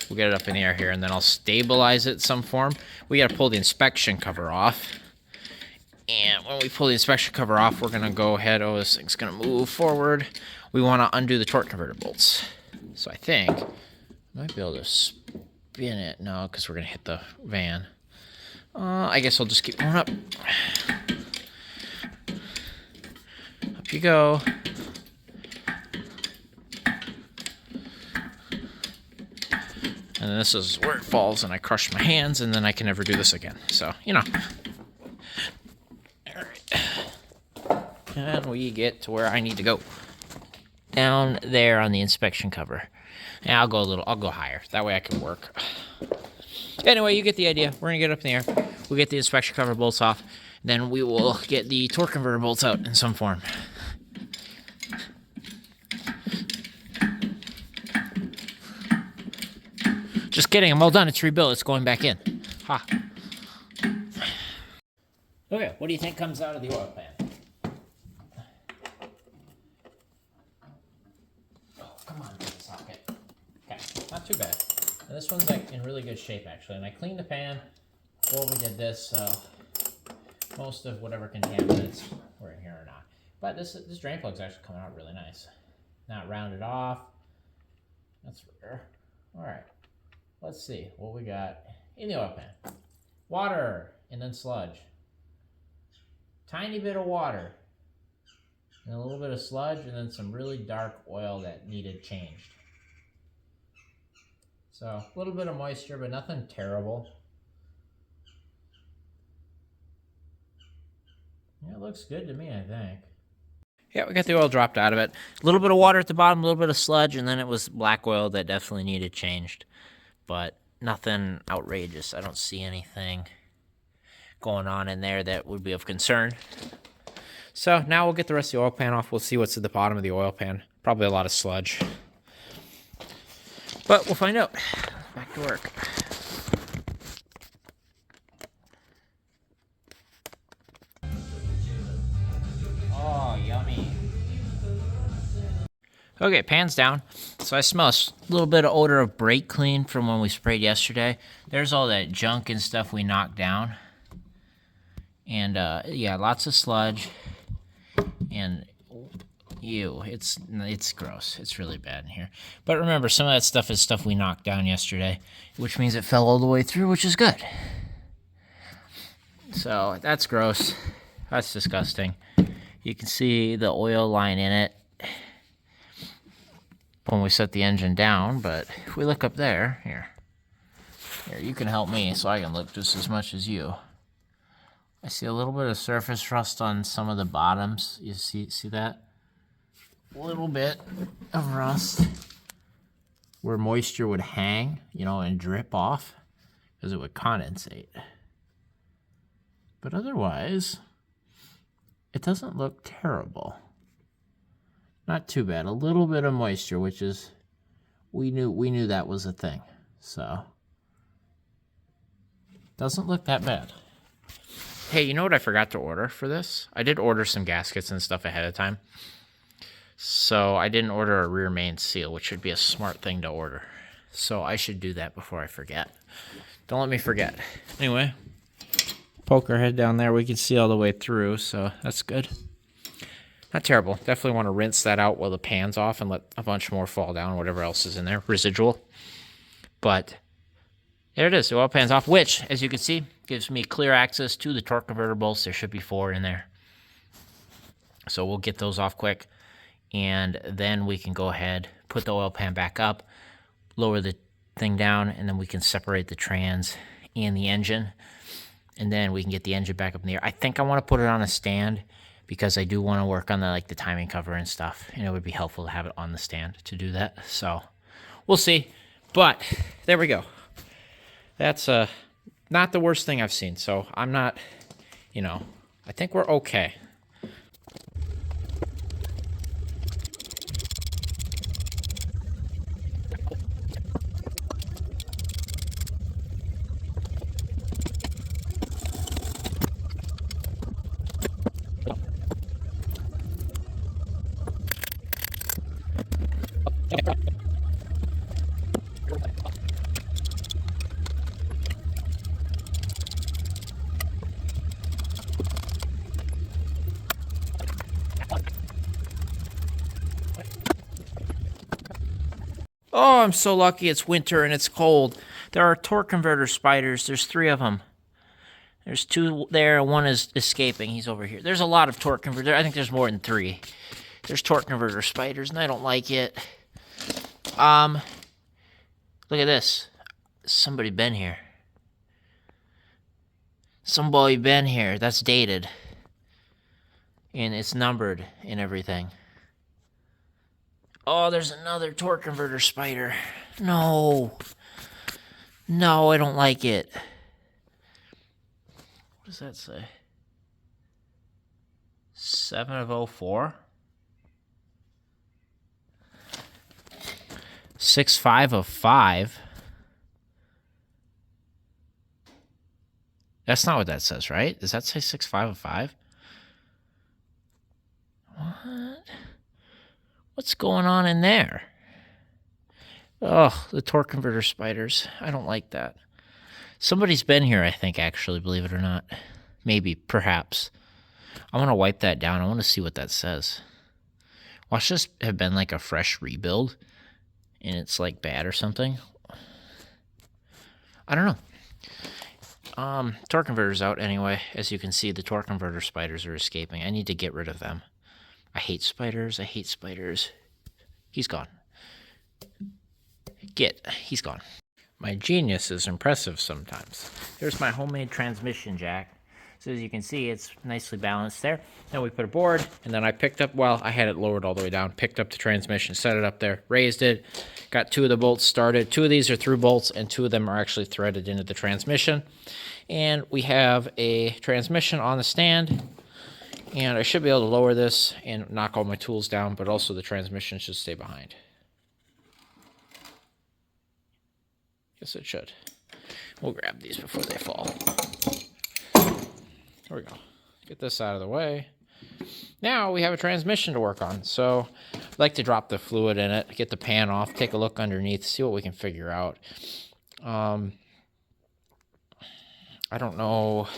S1: We'll get it up in the air here, and then I'll stabilize it in some form. We got to pull the inspection cover off. And when we pull the inspection cover off, we're going to go ahead. Oh, this thing's going to move forward. We want to undo the torque converter bolts. So I think I might be able to spin it. No, because we're going to hit the van. I guess I'll just keep going up. Up you go. And then this is where it falls, and I crush my hands, and then I can never do this again. So, And we get to where I need to go. Down there on the inspection cover. Yeah, I'll go higher. That way I can work. Anyway, you get the idea. We're going to get up in the air. We'll get the inspection cover bolts off. Then we will get the torque converter bolts out in some form. Just kidding. I'm all done. It's rebuilt. It's going back in. Ha. Okay, what do you think comes out of the oil pan? Come on, socket. Okay, not too bad. And this one's in really good shape actually. And I cleaned the pan before we did this, so most of whatever contaminants were in here or not. But this drain plug's actually coming out really nice. Not rounded off. That's rare. All right, let's see what we got in the oil pan. Water and then sludge. Tiny bit of water. And a little bit of sludge, and then some really dark oil that needed changed. So a little bit of moisture, but nothing terrible. Yeah, it looks good to me, I think. Yeah, we got the oil dropped out of it. A little bit of water at the bottom, a little bit of sludge, and then it was black oil that definitely needed changed. But nothing outrageous. I don't see anything going on in there that would be of concern. So now we'll get the rest of the oil pan off. We'll see what's at the bottom of the oil pan. Probably a lot of sludge. But we'll find out. Back to work. Oh, yummy. Okay, pan's down. So I smell a little bit of odor of brake clean from when we sprayed yesterday. There's all that junk and stuff we knocked down. And yeah, lots of sludge. And Ew, it's gross. It's really bad in here. But remember, some of that stuff is stuff we knocked down yesterday, which means it fell all the way through, which is good. So that's gross. That's disgusting. You can see the oil line in it when we set the engine down, but if we look up there, here, you can help me so I can look just as much as you. I see a little bit of surface rust on some of the bottoms. You see that? A little bit of rust where moisture would hang, and drip off because it would condensate. But otherwise, it doesn't look terrible. Not too bad. A little bit of moisture, which is we knew that was a thing. So doesn't look that bad. Hey, you know what I forgot to order for this? I did order some gaskets and stuff ahead of time. So I didn't order a rear main seal, which would be a smart thing to order. So I should do that before I forget. Don't let me forget. Anyway, poke our head down there. We can see all the way through, so that's good. Not terrible. Definitely want to rinse that out while the pan's off and let a bunch more fall down, whatever else is in there, residual. But there it is. The oil pan's off, which, as you can see, gives me clear access to the torque converter bolts. There should be 4 in there. So we'll get those off quick. And then we can go ahead, put the oil pan back up, lower the thing down, and then we can separate the trans and the engine. And then we can get the engine back up in the air. I think I want to put it on a stand because I do want to work on the timing cover and stuff. And it would be helpful to have it on the stand to do that. So we'll see. But there we go. That's not the worst thing I've seen. So I'm not, I think we're okay. Oh, I'm so lucky it's winter and it's cold. There are torque converter spiders. There's 3 of them. There's 2 there, and 1 is escaping. He's over here. There's a lot of torque converter. I think there's more than 3. There's torque converter spiders, and I don't like it. Look at this. Somebody been here. Somebody been here. That's dated. And it's numbered and everything. Oh, there's another torque converter spider. No. No, I don't like it. What does that say? 7 of 04? 6.5 of 5? That's not what that says, right? Does that say 6.5 of 5? What? What's going on in there? Oh, the torque converter spiders. I don't like that. Somebody's been here, I think, actually, believe it or not. Maybe, perhaps. I want to wipe that down. I want to see what that says. Watch this have been like a fresh rebuild, and it's like bad or something. I don't know. Torque converter's out anyway. As you can see, the torque converter spiders are escaping. I need to get rid of them. I hate spiders. I hate spiders. He's gone. He's gone. My genius is impressive sometimes. Here's my homemade transmission jack. So as you can see, it's nicely balanced there. Then we put a board, and then I picked up, well, I had it lowered all the way down, picked up the transmission, set it up there, raised it, got 2 of the bolts started. 2 of these are through bolts, and 2 of them are actually threaded into the transmission. And we have a transmission on the stand, and I should be able to lower this and knock all my tools down, but also the transmission should stay behind. Guess it should. We'll grab these before they fall. There we go. Get this out of the way. Now we have a transmission to work on. So I'd like to drop the fluid in it, get the pan off, take a look underneath, see what we can figure out. I don't know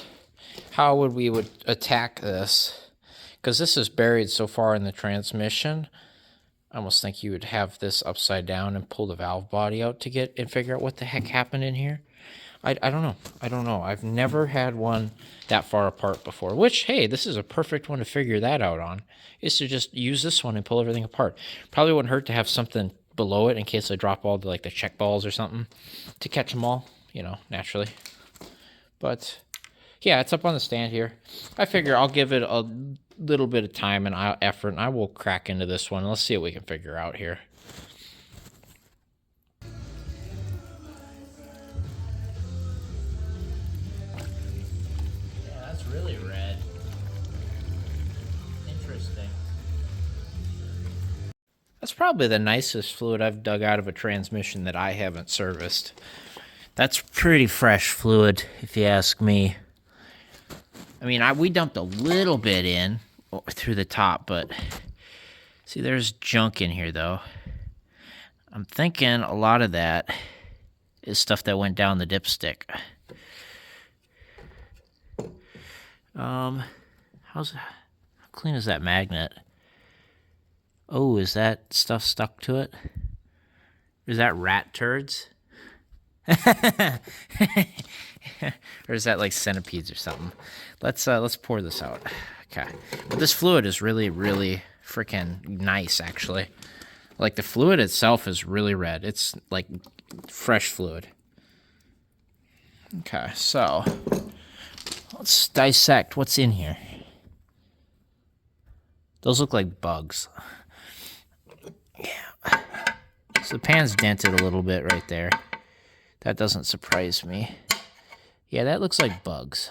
S1: how we would attack this, because this is buried so far in the transmission. I almost think you would have this upside down and pull the valve body out to get and figure out what the heck happened in here. I don't know. I don't know. I've never had one that far apart before, which, hey, this is a perfect one to figure that out on, is to just use this one and pull everything apart. Probably wouldn't hurt to have something below it in case I drop all the, like, the check balls or something to catch them all, you know, naturally. But yeah, it's up on the stand here. I figure I'll give it a little bit of time and effort, and I will crack into this one. Let's see what we can figure out here. Yeah, that's really red. Interesting. That's probably the nicest fluid I've dug out of a transmission that I haven't serviced. That's pretty fresh fluid, if you ask me. I mean, we dumped a little bit in through the top, but see, there's junk in here, though. I'm thinking a lot of that is stuff that went down the dipstick. How clean is that magnet? Oh, is that stuff stuck to it? Is that rat turds? Or is that like centipedes or something? Let's pour this out. Okay. But this fluid is really, really freaking nice, actually. Like, the fluid itself is really red. It's like fresh fluid. Okay, so let's dissect what's in here. Those look like bugs. Yeah. So the pan's dented a little bit right there. That doesn't surprise me. Yeah, that looks like bugs.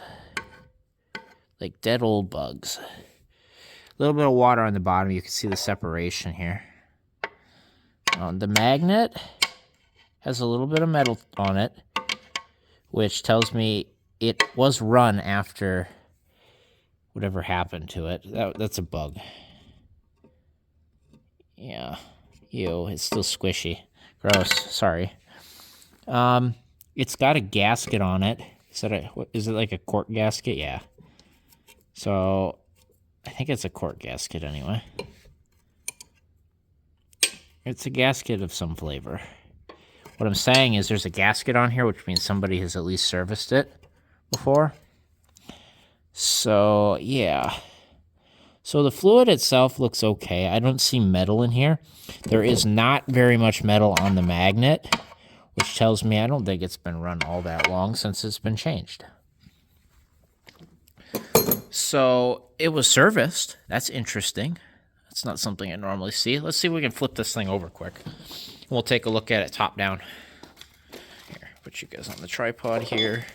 S1: Like dead old bugs. A little bit of water on the bottom. You can see the separation here. The magnet has a little bit of metal on it, which tells me it was run after whatever happened to it. That's a bug. Yeah. Ew, it's still squishy. Gross. Sorry. It's got a gasket on it. Is it like a cork gasket? Yeah. So, I think it's a cork gasket anyway. It's a gasket of some flavor. What I'm saying is there's a gasket on here, which means somebody has at least serviced it before. So, yeah. So the fluid itself looks okay. I don't see metal in here. There is not very much metal on the magnet, which tells me I don't think it's been run all that long since it's been changed. So it was serviced. That's interesting. That's not something I normally see. Let's see if we can flip this thing over quick. We'll take a look at it top down. Here, put you guys on the tripod here.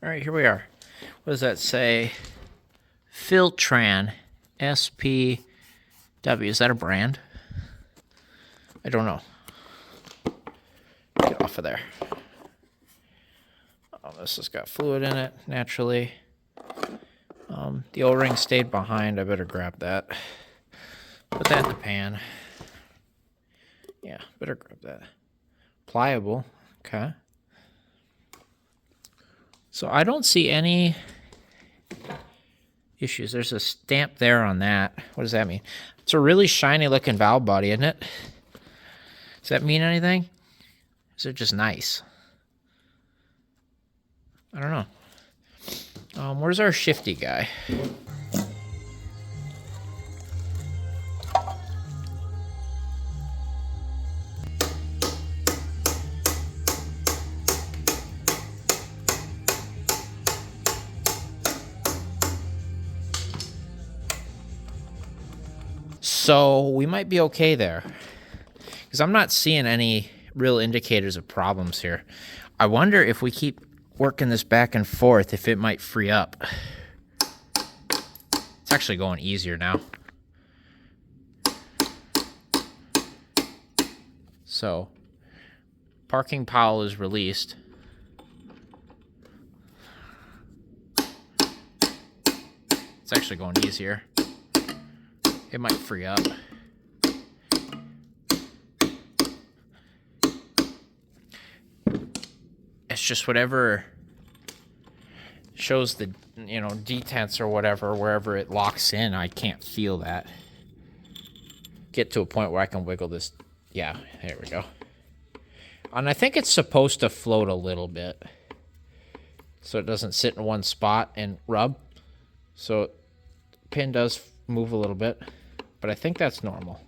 S1: All right, here we are. What does that say? Filtran SPW. Is that a brand? I don't know. Get off of there. Oh, this has got fluid in it, naturally. The O-ring stayed behind. I better grab that. Put that in the pan. Yeah, better grab that. Pliable. Okay. So I don't see any issues. There's a stamp there on that. What does that mean? It's a really shiny looking valve body, isn't it? Does that mean anything? Is it just nice? I don't know. Where's our shifty guy? So we might be okay there, because I'm not seeing any real indicators of problems here. I wonder if we keep working this back and forth, if it might free up. It's actually going easier now. So, parking pile is released. It's actually going easier. It might free up. It's just whatever shows the, detents or whatever, wherever it locks in, I can't feel that. Get to a point where I can wiggle this. Yeah, there we go. And I think it's supposed to float a little bit, so it doesn't sit in one spot and rub. So the pin does move a little bit, but I think that's normal.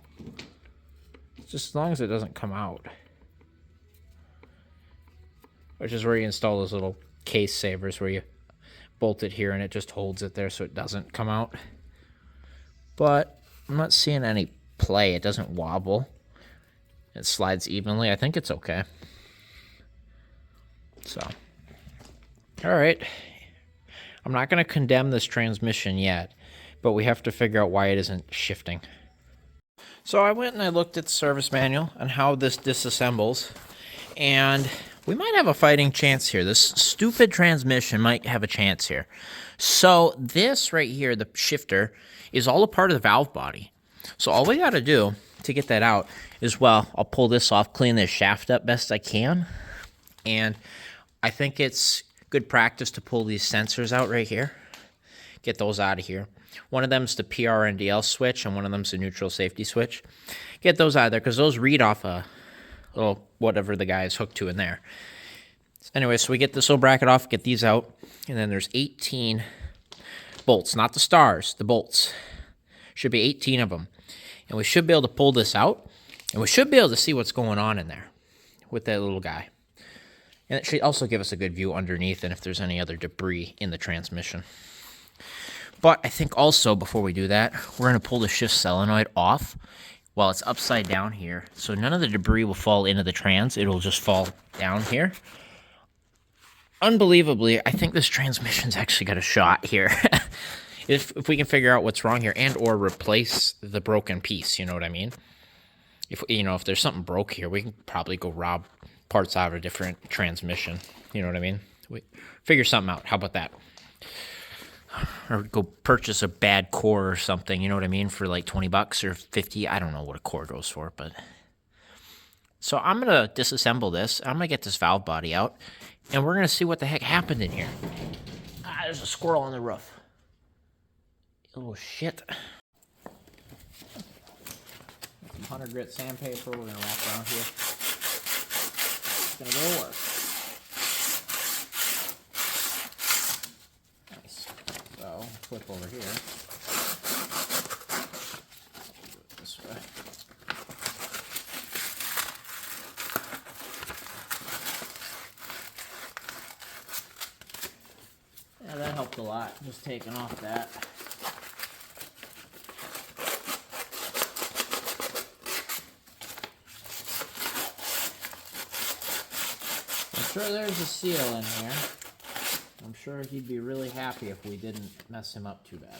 S1: Just as long as it doesn't come out. Which is where you install those little case savers where you bolt it here and it just holds it there so it doesn't come out. But I'm not seeing any play. It doesn't wobble. It slides evenly. I think it's okay. So, all right. I'm not going to condemn this transmission yet, but we have to figure out why it isn't shifting. So I went and I looked at the service manual and how this disassembles, and we might have a fighting chance here. This stupid transmission might have a chance here. So this right here, the shifter, is all a part of the valve body. So all we got to do to get that out is, well, I'll pull this off, clean this shaft up best I can, and I think it's good practice to pull these sensors out right here. Get those out of here. One of them's the PRNDL switch, and one of them's the neutral safety switch. Get those out of there, because those read off a little whatever the guy is hooked to in there. Anyway, so we get this little bracket off, get these out, and then there's 18 bolts, not the stars, the bolts. Should be 18 of them. And we should be able to pull this out, and we should be able to see what's going on in there with that little guy. And it should also give us a good view underneath and if there's any other debris in the transmission. But I think also, before we do that, we're going to pull the shift solenoid off while it's upside down here. So none of the debris will fall into the trans. It'll just fall down here. Unbelievably, I think this transmission's actually got a shot here. If we can figure out what's wrong here and or replace the broken piece, you know what I mean? If there's something broke here, we can probably go rob parts out of a different transmission. You know what I mean? We figure something out. How about that? Or go purchase a bad core or something, you know what I mean, for like $20 or $50. I don't know what a core goes for, but. So I'm going to disassemble this. I'm going to get this valve body out, and we're going to see what the heck happened in here. There's a squirrel on the roof. Oh, shit. 100 grit sandpaper we're going to wrap around here. It's going to go to work. Nice. So, flip over here. Do it this way. Yeah, that helped a lot, just taking off that. I'm sure there's a seal in here. I'm sure he'd be really happy if we didn't mess him up too bad.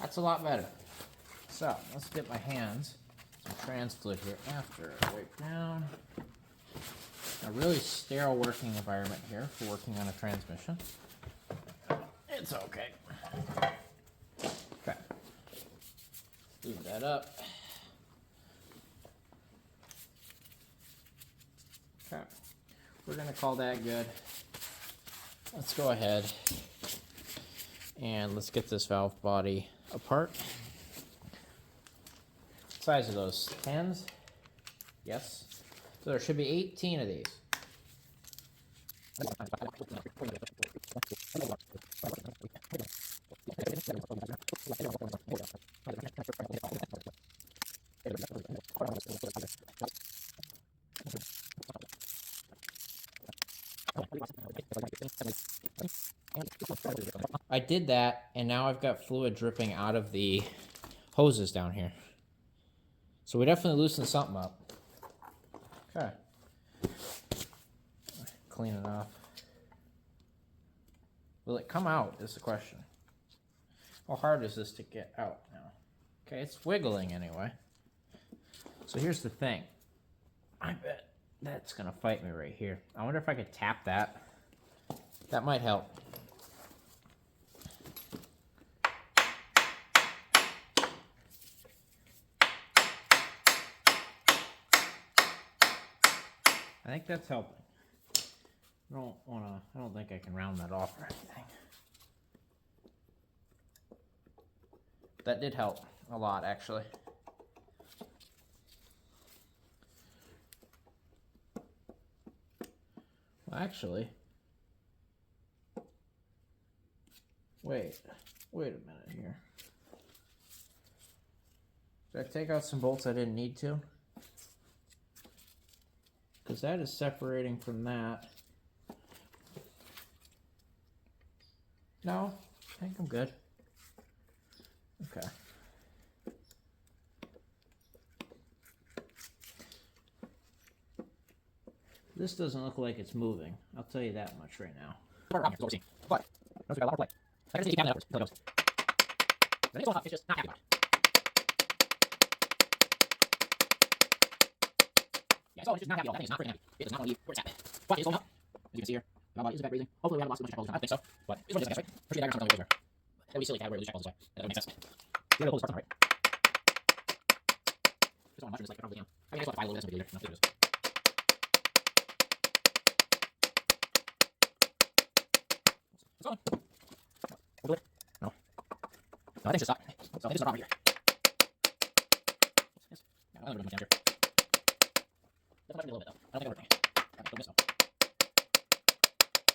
S1: That's a lot better. So, let's get my hands some trans fluid here after I wipe down. A really sterile working environment here for working on a transmission. It's okay. Okay. Lube that up. Okay. We're going to call that good. Let's go ahead and let's get this valve body apart. Size of those 10s? Yes. So there should be 18 of these. I did that, and now I've got fluid dripping out of the hoses down here. So we definitely loosened something up. Okay. Clean it off. Will it come out is the question. How hard is this to get out now? Okay, it's wiggling anyway. So here's the thing. I bet that's gonna fight me right here. I wonder if I could tap that. That might help. I think that's helping. I don't think I can round that off or anything. That did help a lot, actually. Well, actually, wait a minute here. Did I take out some bolts I didn't need to? Because that is separating from that. No, I think I'm good. Okay. This doesn't look like it's moving. I'll tell you that much right now. But notice we got a lot more play. I can see the upwards until it goes. I think it's going up, it's just not happy about it. Yeah, so it's just not happy at all. That thing is not freaking happy. It does not want to leave where it's at. But it's going up. As you can see here. My body isn't bad breathing. Hopefully we haven't lost too much all the time. I don't think so. But it's what it is, I guess, right? Especially the diagram's not going anywhere. That would be silly to have where we lose shackles this way. That would make sense. The other pull this part on the right. Just want to mushroom this like I probably am. I mean, I just want to find a little bit of this. No, look at this. It's on. We'll do it. No. No, I think it's just stuck. So I think this is a problem here. Yes. No, I don't really much down here. Doesn't touch me a little bit though. I don't think I'm working. Okay, don't miss though.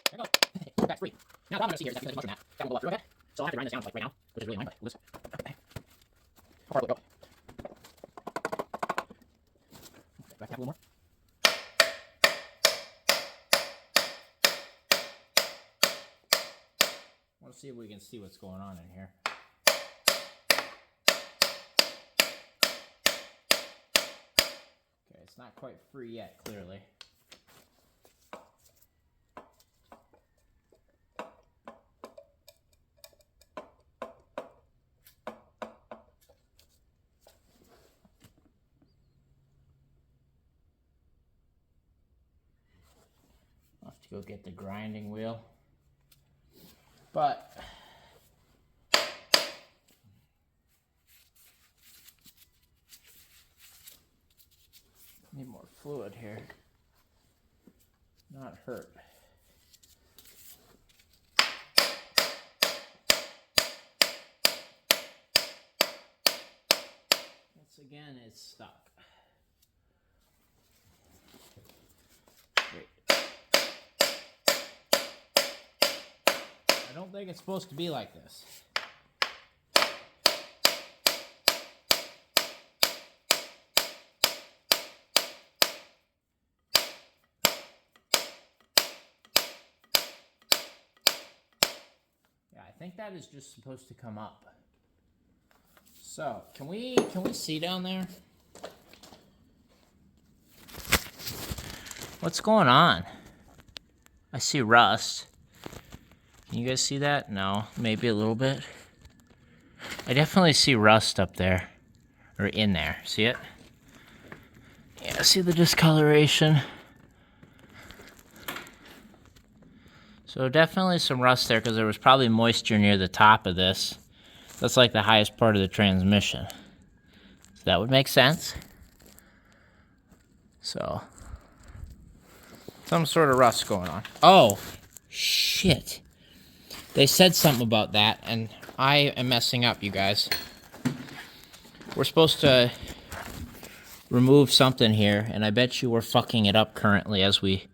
S1: There you go. That's free. Now the problem I'm going to see here is that there's a mushroom mat. That will go up through, okay? So I'll have to grind this down like right now, which is really annoying, but we'll just... Okay. How far will it go? Okay, back up a little more. I want to see if we can see what's going on in here. Okay, it's not quite free yet, clearly. I'll have to go get the grinding wheel. But need more fluid here. Not hurt. Once again, it's stuck. Wait. I don't think it's supposed to be like this. Yeah, I think that is just supposed to come up. So, can we see down there? What's going on? I see rust. Can you guys see that? No, maybe a little bit. I definitely see rust up there, or in there. See it? Yeah, see the discoloration? So definitely some rust there because there was probably moisture near the top of this. That's like the highest part of the transmission. So that would make sense. So, some sort of rust going on. Oh, shit. They said something about that, and I am messing up, you guys. We're supposed to remove something here, and I bet you we're fucking it up currently as we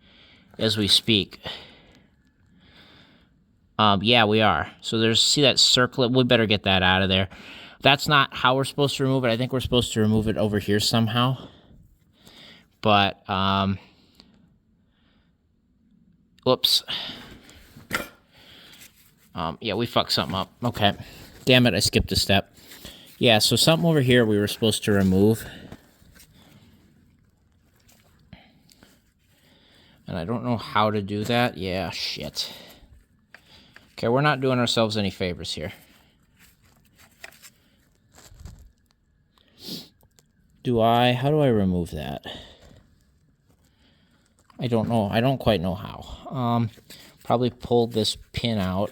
S1: speak. Yeah, we are. So see that circlet? We better get that out of there. That's not how we're supposed to remove it. I think we're supposed to remove it over here somehow. But, whoops. Yeah, we fucked something up. Okay. Damn it, I skipped a step. Yeah, so something over here we were supposed to remove. And I don't know how to do that. Yeah, shit. Okay, we're not doing ourselves any favors here. How do I remove that? I don't know. I don't quite know how. Probably pull this pin out.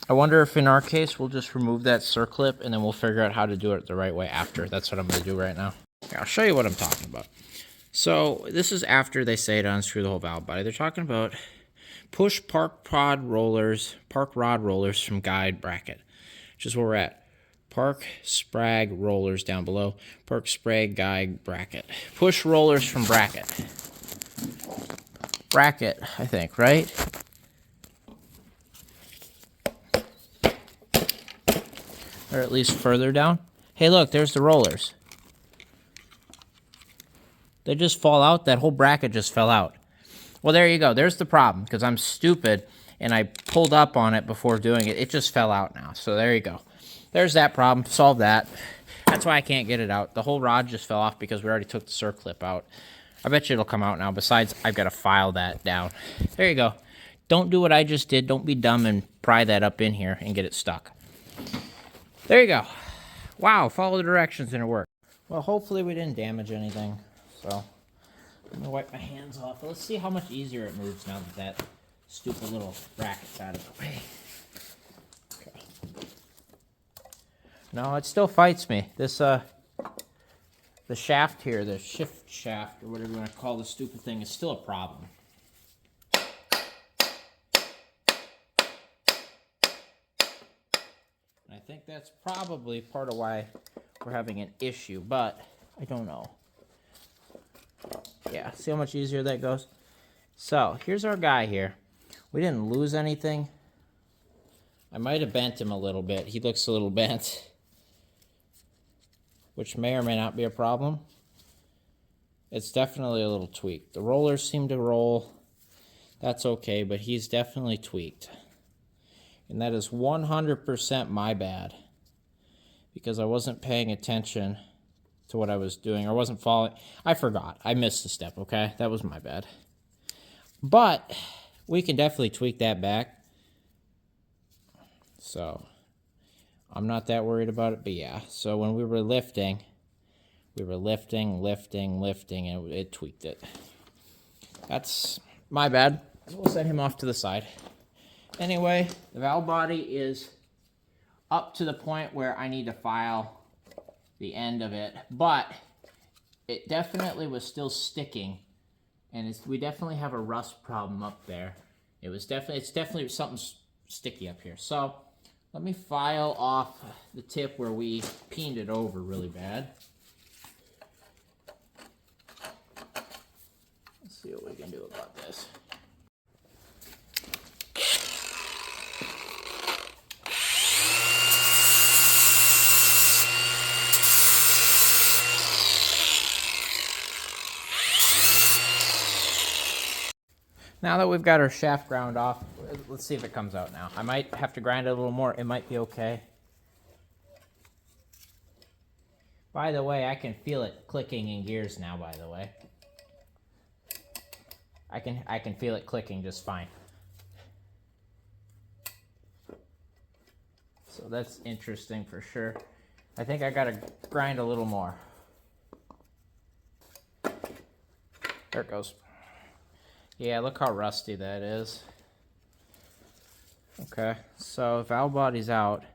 S1: I wonder if in our case we'll just remove that circlip and then we'll figure out how to do it the right way after. That's what I'm going to do right now. I'll show you what I'm talking about. So this is after they say to unscrew the whole valve body. They're talking about push park rod rollers from guide bracket, which is where we're at. Park sprag rollers down below. Park sprag guide bracket. Push rollers from bracket. Bracket, I think, right? Or at least further down. Hey, look, there's the rollers. They just fall out. That whole bracket just fell out. Well, there you go. There's the problem, because I'm stupid, and I pulled up on it before doing it. It just fell out now. So there you go. There's that problem. Solve that. That's why I can't get it out. The whole rod just fell off because we already took the circlip out. I bet you it'll come out now. Besides, I've got to file that down. There you go. Don't do what I just did. Don't be dumb and pry that up in here and get it stuck. There you go. Wow, follow the directions and it worked. Well, hopefully we didn't damage anything. So, I'm going to wipe my hands off. Let's see how much easier it moves now that stupid little bracket's out of the way. Okay. No, it still fights me. This, the shaft here, the shift shaft, or whatever you want to call the stupid thing, is still a problem. And I think that's probably part of why we're having an issue, but I don't know. Yeah, see how much easier that goes? So, here's our guy here. We didn't lose anything. I might have bent him a little bit. He looks a little bent, which may or may not be a problem. It's definitely a little tweaked. The rollers seem to roll. That's okay, but he's definitely tweaked. And that is 100% my bad, because I wasn't paying attention to what I was doing. I wasn't following. I forgot. I missed a step, okay? That was my bad. But we can definitely tweak that back. So I'm not that worried about it, but yeah. So when we were lifting, and it tweaked it. That's my bad. We'll set him off to the side. Anyway, the valve body is up to the point where I need to file the end of it, but it definitely was still sticking, and we definitely have a rust problem up there. It's definitely something sticky up here. So let me file off the tip where we peened it over really bad. Let's see what we can do about this. Now that we've got our shaft ground off, let's see if it comes out now. I might have to grind it a little more. It might be okay. By the way, I can feel it clicking in gears now, by the way. I can feel it clicking just fine. So that's interesting for sure. I think I gotta grind a little more. There it goes. Yeah, look how rusty that is. Okay, so valve body's out.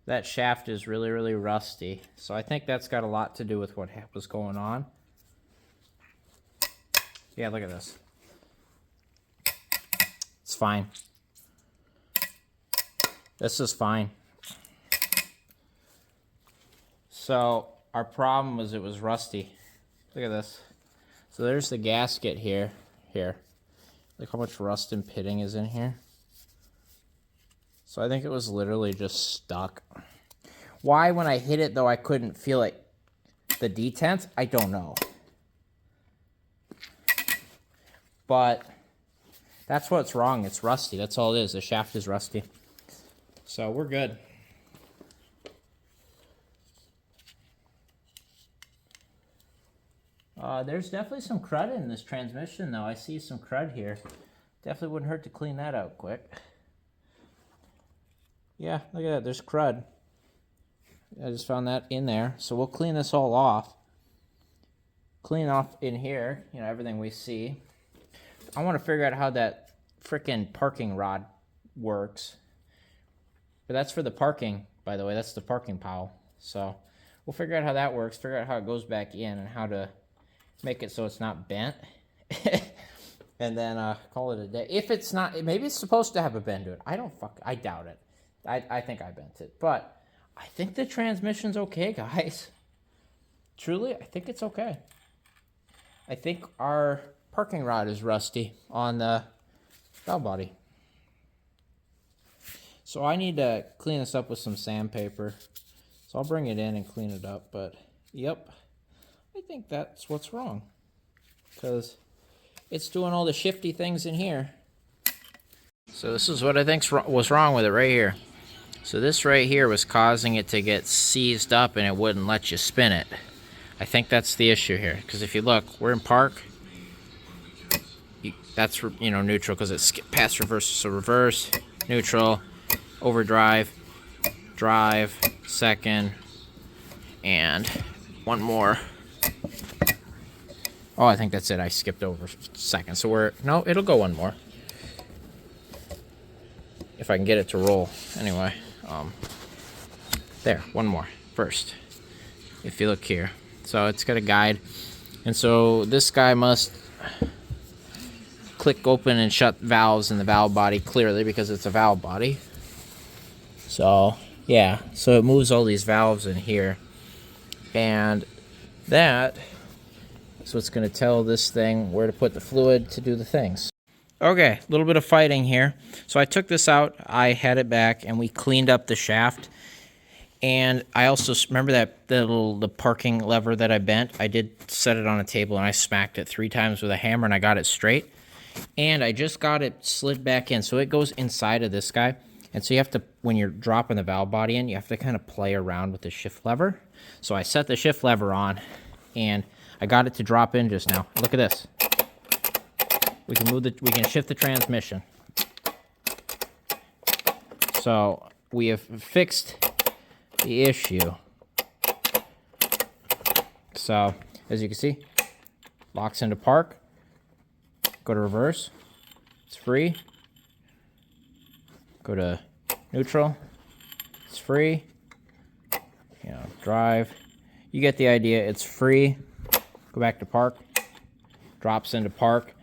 S1: That shaft is really, really rusty. So I think that's got a lot to do with what was going on. Yeah, look at this. It's fine. This is fine. So our problem was it was rusty. Look at this. So there's the gasket here. Look how much rust and pitting is in here. So I think it was literally just stuck. Why, when I hit it, though, I couldn't feel it, the detents? I don't know. But that's what's wrong. It's rusty. That's all it is. The shaft is rusty. So we're good. There's definitely some crud in this transmission, though. I see some crud here. Definitely wouldn't hurt to clean that out quick. Yeah, look at that. There's crud. I just found that in there. So we'll clean this all off. Clean off in here, you know, everything we see. I want to figure out how that frickin' parking rod works. But that's for the parking, by the way. That's the parking pile. So we'll figure out how that works, figure out how it goes back in, and how to make it so it's not bent. And then call it a day. If it's not, maybe it's supposed to have a bend to it. I doubt it. I think I bent it. But I think the transmission's okay, guys. Truly, I think it's okay. I think our parking rod is rusty on the valve body. So I need to clean this up with some sandpaper. So I'll bring it in and clean it up. But, yep, I think that's what's wrong. Because it's doing all the shifty things in here. So this is what I think was wrong with it right here. So this right here was causing it to get seized up and it wouldn't let you spin it. I think that's the issue here. Because if you look, we're in park. That's, you know, neutral because it's past reverse. So reverse, neutral, overdrive, drive, second, and one more. Oh, I think that's it. I skipped over second. So no, it'll go one more. If I can get it to roll. Anyway, there, one more first. If you look here. So it's got a guide. And so this guy must click open and shut valves in the valve body clearly because it's a valve body. So, yeah. So it moves all these valves in here. And that is what's going to tell this thing where to put the fluid to do the things. Okay, a little bit of fighting here. So I took this out, I had it back, and we cleaned up the shaft. And I also remember that the parking lever that I bent. I did set it on a table and I smacked it 3 times with a hammer and I got it straight. And I just got it slid back in, so it goes inside of this guy. And so you have to, when you're dropping the valve body in, you have to kind of play around with the shift lever. So I set the shift lever on, and I got it to drop in just now. Look at this. We can shift the transmission. So we have fixed the issue. So as you can see, locks into park. Go to reverse. It's free. Go to neutral. It's free. You know, drive. You get the idea. It's free. Go back to park. Drops into park.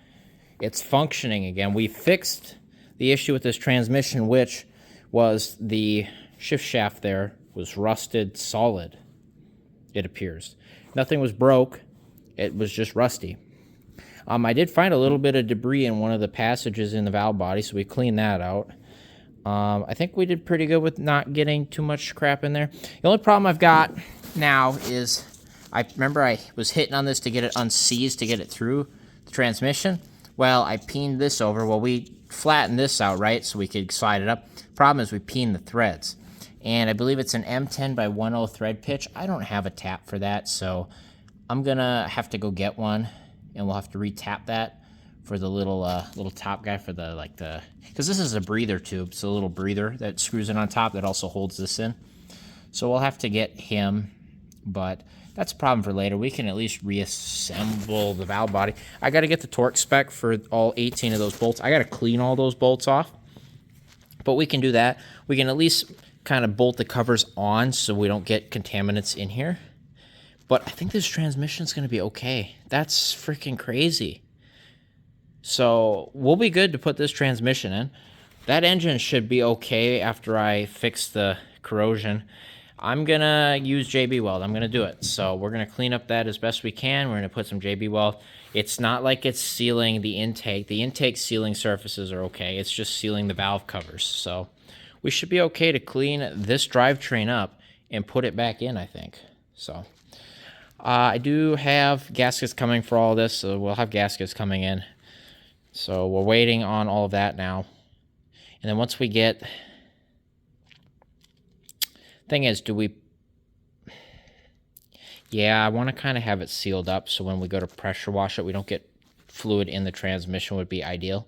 S1: It's functioning again. We fixed the issue with this transmission, which was the shift shaft there was rusted solid, it appears. Nothing was broke. It was just rusty. I did find a little bit of debris in one of the passages in the valve body, so we cleaned that out. I think we did pretty good with not getting too much crap in there. The only problem I've got now is, I remember I was hitting on this to get it unseized, to get it through the transmission. Well, I peened this over. Well, we flattened this out, right, so we could slide it up. Problem is we peened the threads. And I believe it's an M10 by 10 thread pitch. I don't have a tap for that, so I'm going to have to go get one. And we'll have to re-tap that for the little top guy for because this is a breather tube. It's a little breather that screws in on top that also holds this in. So we'll have to get him, but that's a problem for later. We can at least reassemble the valve body. I got to get the torque spec for all 18 of those bolts. I got to clean all those bolts off, but we can do that. We can at least kind of bolt the covers on so we don't get contaminants in here. But I think this transmission is going to be okay. That's freaking crazy. So we'll be good to put this transmission in. That engine should be okay after I fix the corrosion. I'm gonna use JB Weld. I'm gonna do it. So we're gonna clean up that as best we can. We're gonna put some JB Weld. It's not like it's sealing the intake. The intake sealing surfaces are okay. It's just sealing the valve covers. So we should be okay to clean this drivetrain up and put it back in, I think. So I do have gaskets coming for all this, so we'll have gaskets coming in. So we're waiting on all of that now. And then once we get... Thing is, do we... Yeah, I want to kind of have it sealed up so when we go to pressure wash it, we don't get fluid in the transmission would be ideal.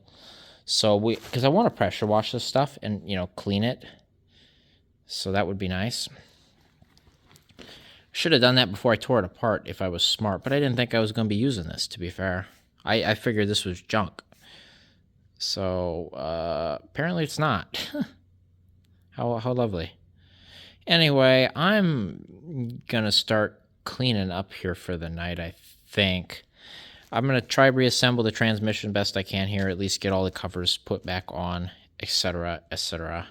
S1: So because I want to pressure wash this stuff and, you know, clean it. So that would be nice. Should have done that before I tore it apart if I was smart, but I didn't think I was going to be using this, to be fair. I figured this was junk. So apparently it's not. How lovely. Anyway, I'm going to start cleaning up here for the night, I think. I'm going to try reassemble the transmission best I can here, at least get all the covers put back on, etc., etc.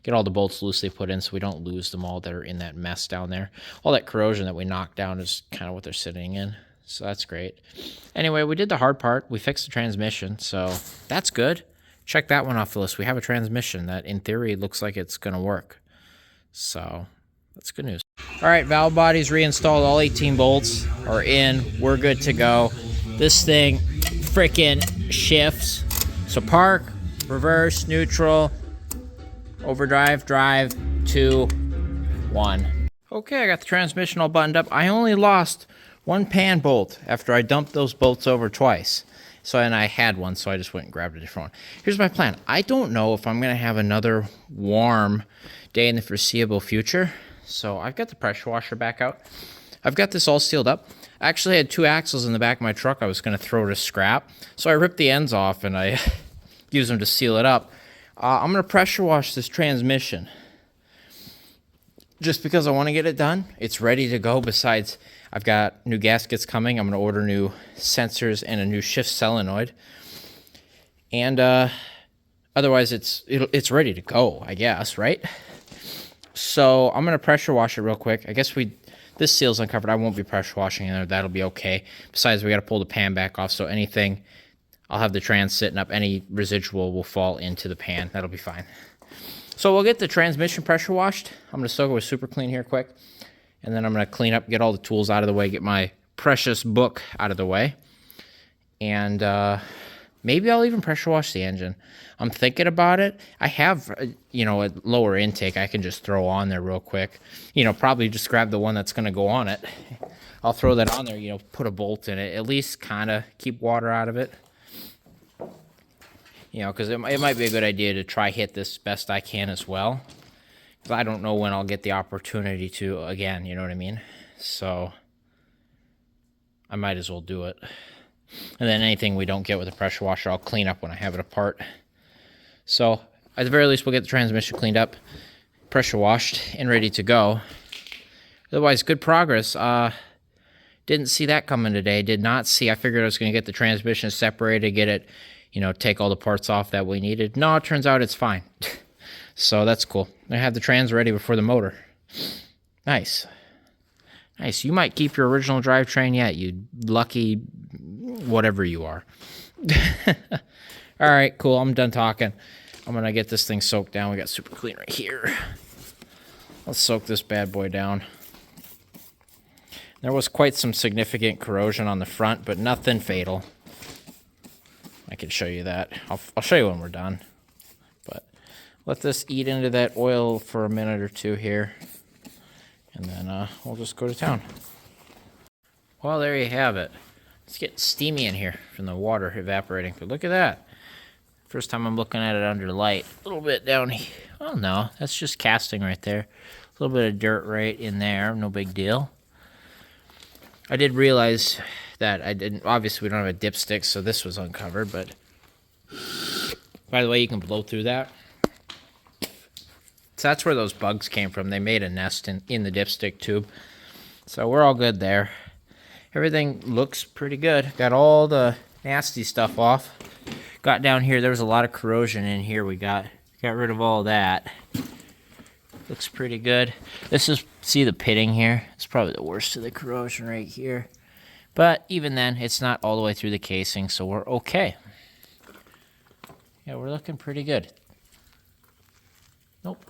S1: Get all the bolts loosely put in so we don't lose them all that are in that mess down there. All that corrosion that we knocked down is kind of what they're sitting in, so that's great. Anyway, we did the hard part. We fixed the transmission, so that's good. Check that one off the list. We have a transmission that, in theory, looks like it's going to work. So that's good news. All right, valve body's reinstalled. All 18 bolts are in. We're good to go. This thing freaking shifts. So park, reverse, neutral, overdrive, drive, 2, 1. Okay, I got the transmission all buttoned up. I only lost one pan bolt after I dumped those bolts over twice. And I had one, so I just went and grabbed a different one. Here's my plan. I don't know if I'm going to have another warm day in the foreseeable future. So I've got the pressure washer back out. I've got this all sealed up. I actually had 2 axles in the back of my truck I was going to throw to scrap. So I ripped the ends off and I used them to seal it up. I'm going to pressure wash this transmission just because I want to get it done. It's ready to go. Besides, I've got new gaskets coming. I'm going to order new sensors and a new shift solenoid. And otherwise, it's ready to go, I guess, right? So I'm going to pressure wash it real quick. I guess this seal's uncovered. I won't be pressure washing in there. That'll be okay. Besides, we got to pull the pan back off, so anything, I'll have the trans sitting up. Any residual will fall into the pan. That'll be fine. So we'll get the transmission pressure washed. I'm going to soak it with super clean here quick. And then I'm going to clean up, get all the tools out of the way, get my precious book out of the way. And maybe I'll even pressure wash the engine. I'm thinking about it. I have, a lower intake I can just throw on there real quick. Probably just grab the one that's going to go on it. I'll throw that on there, put a bolt in it. At least kind of keep water out of it. Because it might be a good idea to try hit this best I can as well. Because I don't know when I'll get the opportunity to again, you know what I mean? So I might as well do it. And then anything we don't get with a pressure washer, I'll clean up when I have it apart. So at the very least, we'll get the transmission cleaned up, pressure washed, and ready to go. Otherwise, good progress. Didn't see that coming today. Did not see. I figured I was going to get the transmission separated, get it, take all the parts off that we needed. No, it turns out it's fine. So that's cool. I have the trans ready before the motor. Nice. Nice. You might keep your original drivetrain yet, you lucky whatever you are. All right, cool. I'm done talking. I'm going to get this thing soaked down. We got super clean right here. Let's soak this bad boy down. There was quite some significant corrosion on the front, but nothing fatal. I can show you that. I'll show you when we're done. But let this eat into that oil for a minute or two here. And then we'll just go to town. Well, there you have it. It's getting steamy in here from the water evaporating. But look at that. First time I'm looking at it under light. A little bit down here. Oh, no. That's just casting right there. A little bit of dirt right in there. No big deal. I did realize that obviously we don't have a dipstick, so this was uncovered, but by the way, you can blow through that. So that's where those bugs came from. They made a nest in the dipstick tube. So we're all good there. Everything looks pretty good. Got all the nasty stuff off. Got down here, there was a lot of corrosion in here. We got rid of all that. Looks pretty good. See the pitting here? It's probably the worst of the corrosion right here. But even then, it's not all the way through the casing, so we're okay. Yeah, we're looking pretty good. Nope.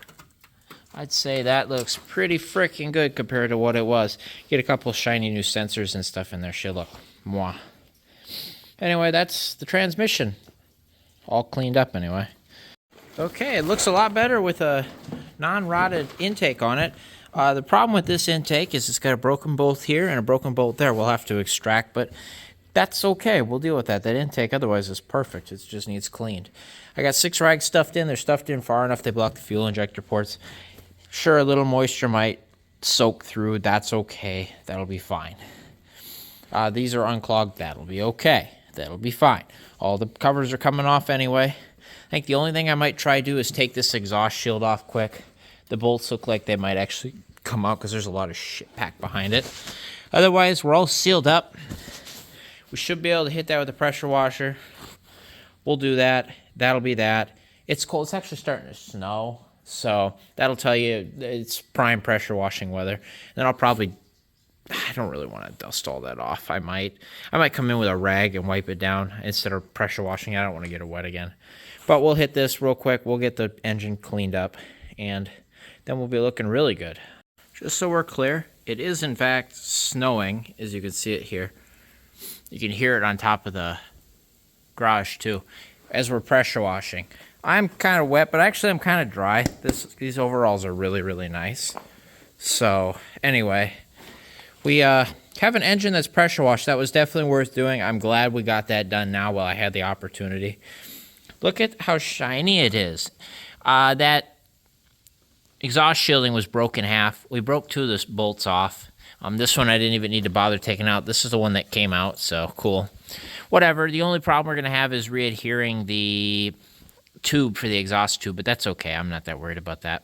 S1: I'd say that looks pretty freaking good compared to what it was. Get a couple shiny new sensors and stuff in there. Should look mwah. Anyway, that's the transmission. All cleaned up anyway. Okay, it looks a lot better with a non-rotted intake on it. The problem with this intake is it's got a broken bolt here and a broken bolt there. We'll have to extract, but that's okay. We'll deal with that. That intake otherwise is perfect. It just needs cleaned. I got 6 rags stuffed in. They're stuffed in far enough they block the fuel injector ports. Sure, a little moisture might soak through. That's okay. That'll be fine. These are unclogged. That'll be okay. That'll be fine. All the covers are coming off anyway. I think the only thing I might try to do is take this exhaust shield off quick. The bolts look like they might actually come out because there's a lot of shit packed behind it. Otherwise, we're all sealed up. We should be able to hit that with a pressure washer. We'll do that. That'll be that. It's cold. It's actually starting to snow. So that'll tell you it's prime pressure washing weather. Then I'll probably, I don't really want to dust all that off. I might come in with a rag and wipe it down instead of pressure washing. I don't want to get it wet again. But we'll hit this real quick. We'll get the engine cleaned up, and then we'll be looking really good. Just so we're clear, it is in fact snowing, as you can see it here. You can hear it on top of the garage too, as we're pressure washing. I'm kind of wet, but actually I'm kind of dry. These overalls are really, really nice. So anyway, we have an engine that's pressure washed. That was definitely worth doing. I'm glad we got that done now while I had the opportunity. Look at how shiny it is. That exhaust shielding was broken in half. We broke 2 of the bolts off. This one I didn't even need to bother taking out. This is the one that came out, so cool. Whatever. The only problem we're going to have is readhering the tube for the exhaust tube, but that's okay. I'm not that worried about that.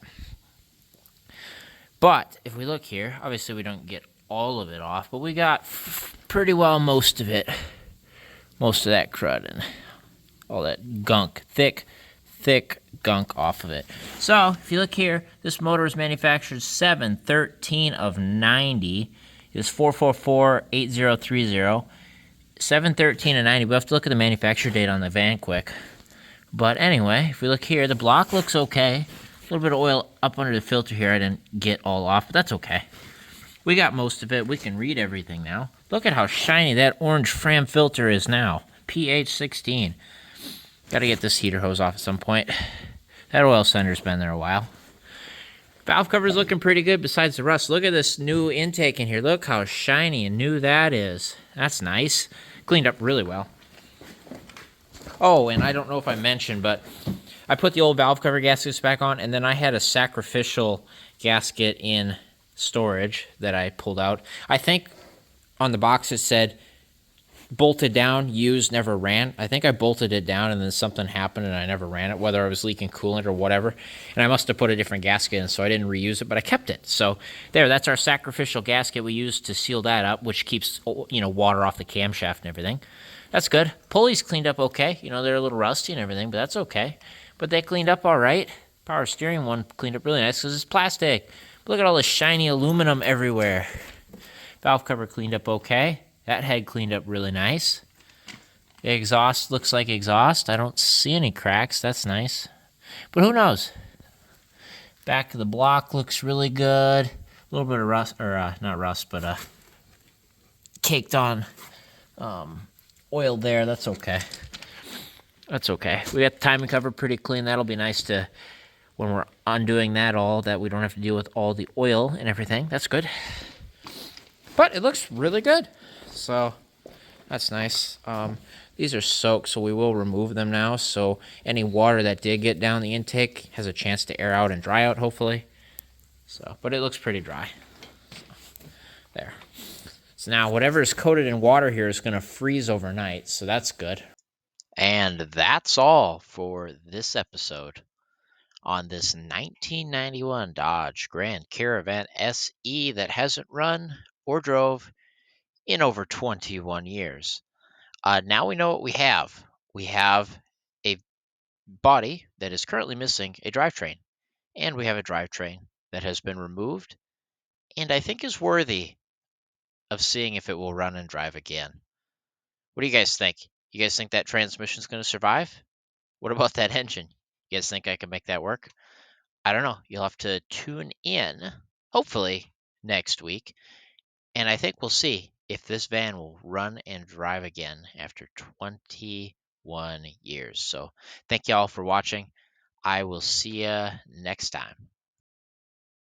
S1: But if we look here, obviously we don't get all of it off, but we got pretty well most of it. Most of that crud and all that gunk, thick gunk off of it. So if you look here, this motor was manufactured 7/13 of 90. It was 444-8030. 7/13 of 90. We have to look at the manufacture date on the van quick. But anyway, if we look here, the block looks okay. A little bit of oil up under the filter here. I didn't get all off, but that's okay. We got most of it. We can read everything now. Look at how shiny that orange Fram filter is now. pH 16. Got to get this heater hose off at some point. That oil sender's been there a while. Valve cover's looking pretty good besides the rust. Look at this new intake in here. Look how shiny and new that is. That's nice. Cleaned up really well. Oh, and I don't know if I mentioned, but I put the old valve cover gaskets back on, and then I had a sacrificial gasket in storage that I pulled out. I think on the box it said bolted down, used, never ran. I think I bolted it down and then something happened and I never ran it, whether I was leaking coolant or whatever. And I must have put a different gasket in, so I didn't reuse it, but I kept it. So there, that's our sacrificial gasket we used to seal that up, which keeps, water off the camshaft and everything. That's good. Pulleys cleaned up okay. They're a little rusty and everything, but that's okay. But they cleaned up all right. Power steering one cleaned up really nice because it's plastic. But look at all the shiny aluminum everywhere. Valve cover cleaned up okay. That head cleaned up really nice. The exhaust looks like exhaust. I don't see any cracks. That's nice. But who knows? Back of the block looks really good. A little bit of rust, or not rust, but caked on oil there. That's okay. That's okay. We got the timing cover pretty clean. That'll be nice to, when we're undoing that we don't have to deal with all the oil and everything. That's good. But it looks really good. So that's nice. These are soaked, so we will remove them now. So any water that did get down the intake has a chance to air out and dry out, hopefully. But it looks pretty dry. There. So now whatever is coated in water here is going to freeze overnight, so that's good. And that's all for this episode on this 1991 Dodge Grand Caravan SE that hasn't run or drove in over 21 years. Now we know what we have. We have a body that is currently missing a drivetrain, and we have a drivetrain that has been removed and I think is worthy of seeing if it will run and drive again. What do you guys think? You guys think that transmission's going to survive? What about that engine? You guys think I can make that work? I don't know. You'll have to tune in, hopefully, next week. And I think we'll see if this van will run and drive again after 21 years. So thank you all for watching. I will see you next time.